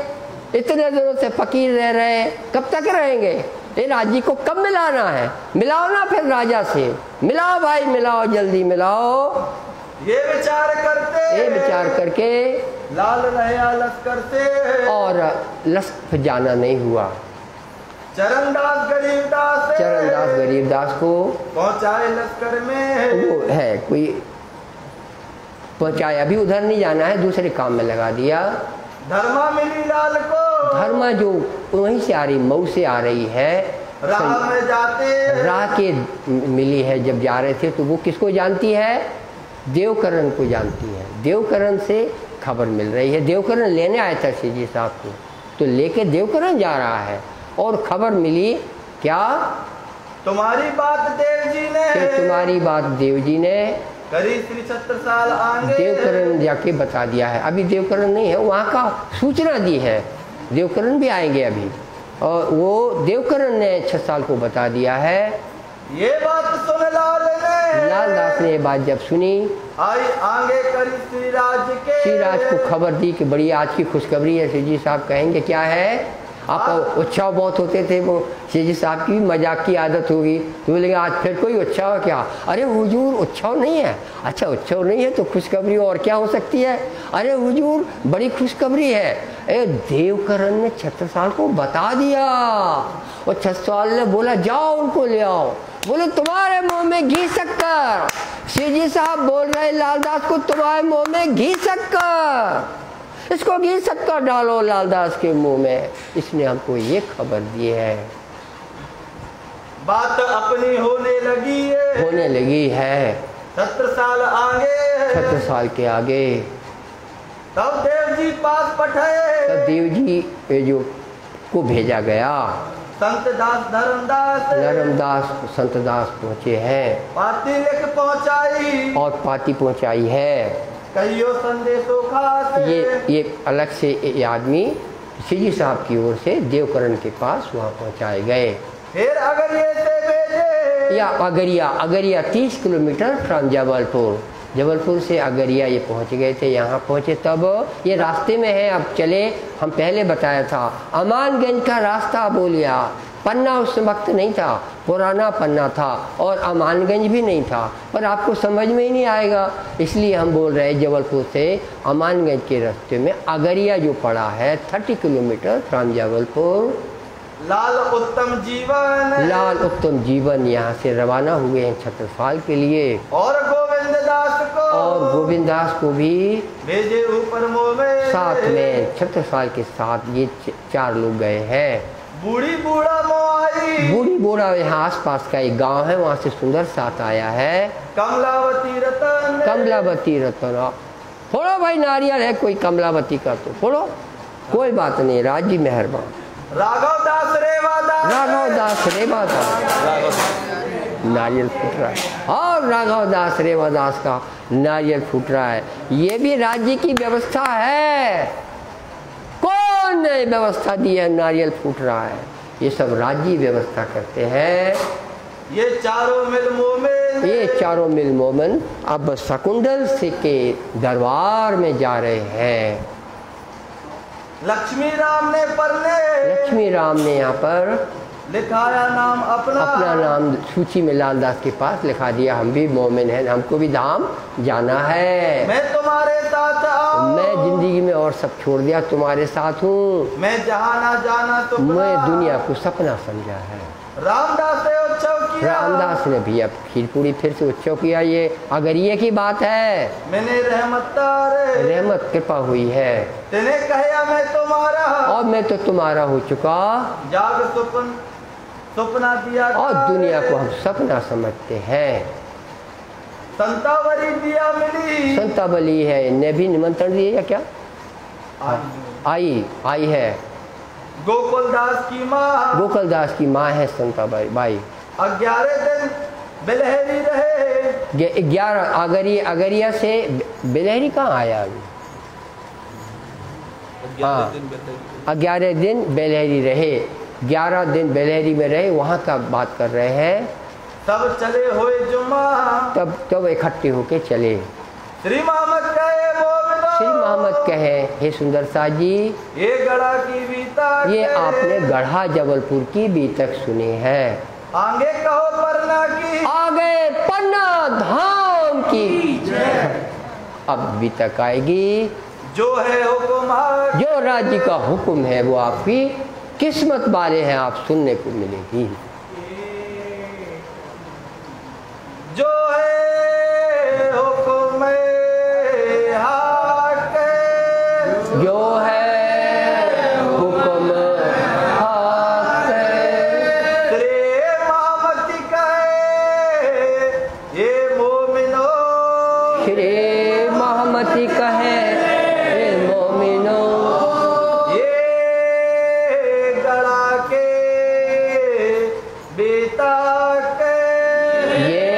इतने दिनों से फकीर रह रहे, कब तक रहेंगे? ये राज्य को कब मिलाना है? मिलाओ ना फिर राजा से, मिलाओ भाई, मिलाओ, जल्दी मिलाओ। ये विचार करके लाल रहा लश्कर से, और लश्कर जाना नहीं हुआ। चरणदास गरीबदास को पहुंचाए लश्कर में, वो है कोई पहुंचाया, अभी उधर नहीं जाना है, दूसरे काम में लगा दिया। धर्मा मिली लाल को, धर्मा जो वहीं से आ रही, मऊ से आ रही है, राह में जाते, राह के मिली है। जब जा रहे थे तो वो किसको जानती है? देवकरण को जानती है। देवकरण से खबर मिल रही है, देवकरण लेने आया था सीजी साहब को, तो लेके देवकरण जा रहा है, और खबर मिली क्या? तुम्हारी बात देव जी ने करी श्री 76 साल आगे। देवकरण जाके बता दिया है, अभी देवकरण नहीं है, वहाँ का सूचना दी है, देवकरण भी आएंगे अभी, और वो देवकरण ने 6 साल को बता दिया है। ये बात सुन लालदास ने ये बात जब सुनी, आई आगे करी श्री राज को खबर दी कि बड़ी आज की खुशखबरी है। सीजी साहब कहेंगे क्या है? आप उत्सव बहुत होते थे, वो सीजी साहब की मजाक की आदत होगी, तो बोलेंगे आज फिर कोई उत्सव क्या? अरे हुजूर उत्सव नहीं है। अच्छा उत्सव नहीं है तो खुशखबरी और क्या हो सकती है? अरे हुजूर बड़ी खुशखबरी है, देवकरण ने 76 साल को बता दिया, और 76 साल ने बोला जाओ उनको ले आओ। बोले तुम्हारे मुंह में घी शक्कर, सीजी साहब बोल रहे लालदास को तुम्हारे मुंह में घी शक्कर, इसको घी शक्कर डालो लालदास के मुंह में। इसने हमको ये खबर दी है, बात अपनी होने लगी है 70 साल आगे, 70 साल के आगे। तब देव जी पास पठाए, तब देव जी जो को भेजा गया। संत दास धर्मदास संत दास पहुँचे हैं, पाती लिख पहुँचाई और पाती पहुँचाई है। कहियो संदेशो खास। ये अलग से ये आदमी सीजी साहब की ओर से देवकरण के पास वहाँ पहुँचाए गए। फिर अगरिया से भेजे, या अगरिया 30 किलोमीटर फ्रॉम जबलपुर से अगरिया ये पहुंच गए थे। यहाँ पहुंचे तब ये रास्ते में है। अब चले, हम पहले बताया था अमानगंज का रास्ता बोलिया, पन्ना उस वक्त नहीं था, पुराना पन्ना था और अमानगंज भी नहीं था, पर आपको समझ में ही नहीं आएगा, इसलिए हम बोल रहे हैं जबलपुर से अमानगंज के रास्ते में अगरिया जो पड़ा है 30 किलोमीटर फ्रॉम जबलपुर। लाल उत्तम जीवन यहाँ से रवाना हुए हैं छत्रसाल के लिए। और गोविंद दास को भी भेजे ऊपर मोवे, साथ में छत्रसाल के साथ ये 4 लोग गए हैं। बूढ़ी बूढ़ा यहाँ आसपास का एक गांव है, वहाँ से सुंदर साथ आया है। कमलावती रतन फोड़ो भाई, नारियल है कोई कमलावती का तो फोड़ो, कोई बात नहीं, राज्य मेहरबान। राघव दास रेवादास नारियल फूट रहा है, और राघव दास रेवादास का नारियल फूट रहा है। ये भी राज्य की व्यवस्था है, कौन ने व्यवस्था दी है? नारियल फूट रहा है, ये सब राज्य व्यवस्था करते हैं। ये चारों मिल मोमिन अब शकुंतल से के दरबार में जा रहे हैं। लक्ष्मी राम ने यहाँ पर लिखाया नाम अपना नाम सूची में लाल दास के पास लिखा दिया। हम भी मोमिन हैं, हमको भी धाम जाना है। मैं तुम्हारे साथ आऊं, मैं जिंदगी में और सब छोड़ दिया, तुम्हारे साथ हूँ। मैं जहाँ ना जाना तो मैं दुनिया को सपना समझा है। रामदास ने भी अब खीरपूरी फिर से उत्सव किया। ये अगरिया की बात है। मैंने रहमत कृपा हुई है, तेने कहा मैं तुम्हारा, और मैं तो तुम्हारा हो चुका। जाग सपना दिया, और दुनिया को हम सपना समझते हैं। संतावली है, ने भी निमंत्रण दिया क्या? आई है। गोकुल दास की माँ है संताबाई। 11 दिन बेलहरी रहे। 11 अगरिया से बेलहरी कहाँ आया अभी? 11 दिन बेलहरी रहे, 11 दिन बेलहरी में रहे, वहाँ का बात कर रहे हैं। तब चले हुए जुम्मा, तब इकट्ठे होके चले। श्री मोहम्मद कहे, हे सुंदर सा जी, ये गढ़ा की बीतक, ये आपने गढ़ा जबलपुर की बीतक सुनी है। आगे कहो पन्ना धाम की अब बीतक आएगी। जो है हुक्म, जो राज्य का हुक्म है वो आपकी किस्मत वाले हैं, आप सुनने को मिलेगी। जो है हुक्म जो है हुक्म श्री मोहम्मदी कहे ये मोमिनो, ये गड़ा के बेता के, ये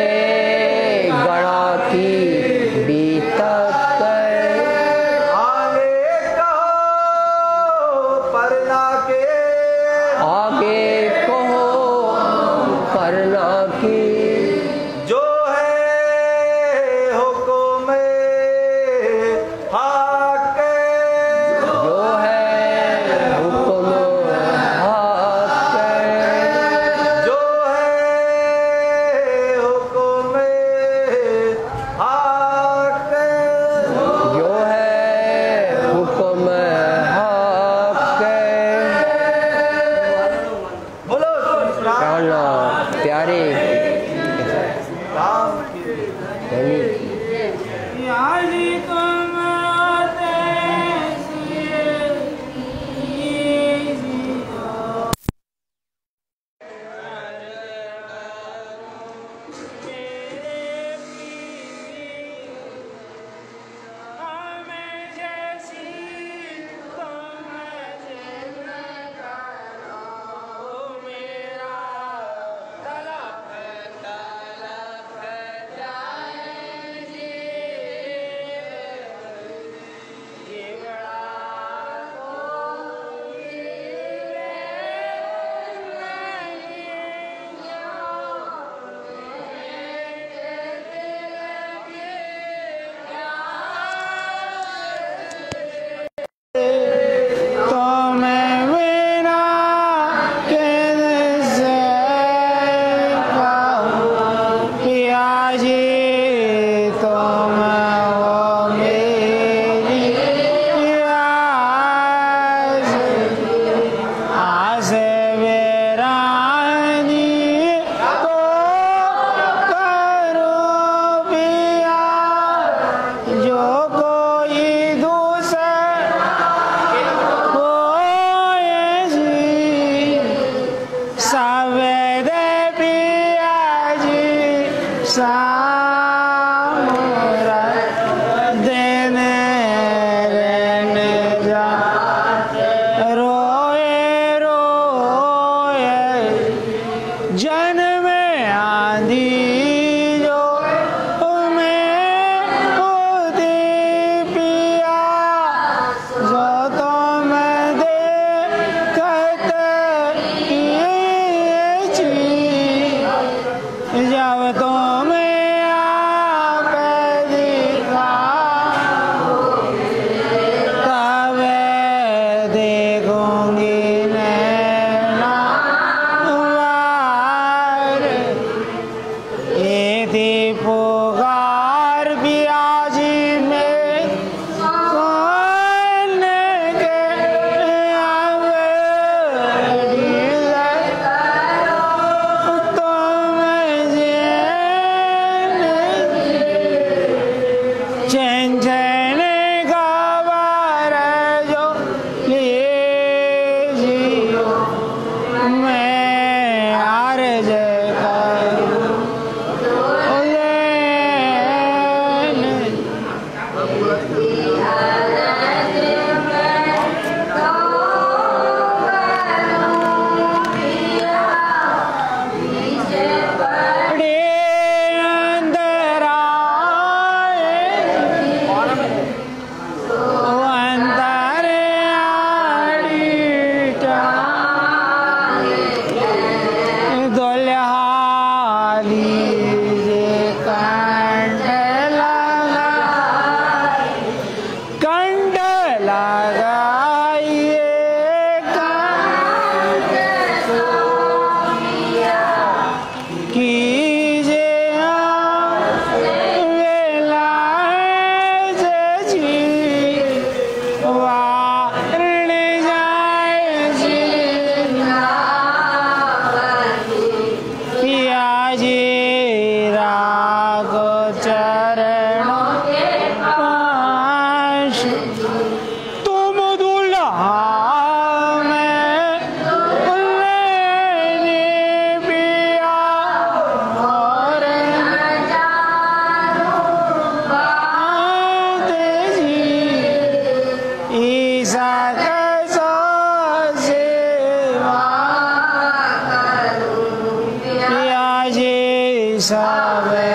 सबे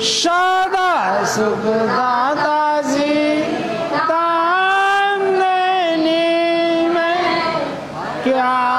सदा सुखदाता जी तान में क्या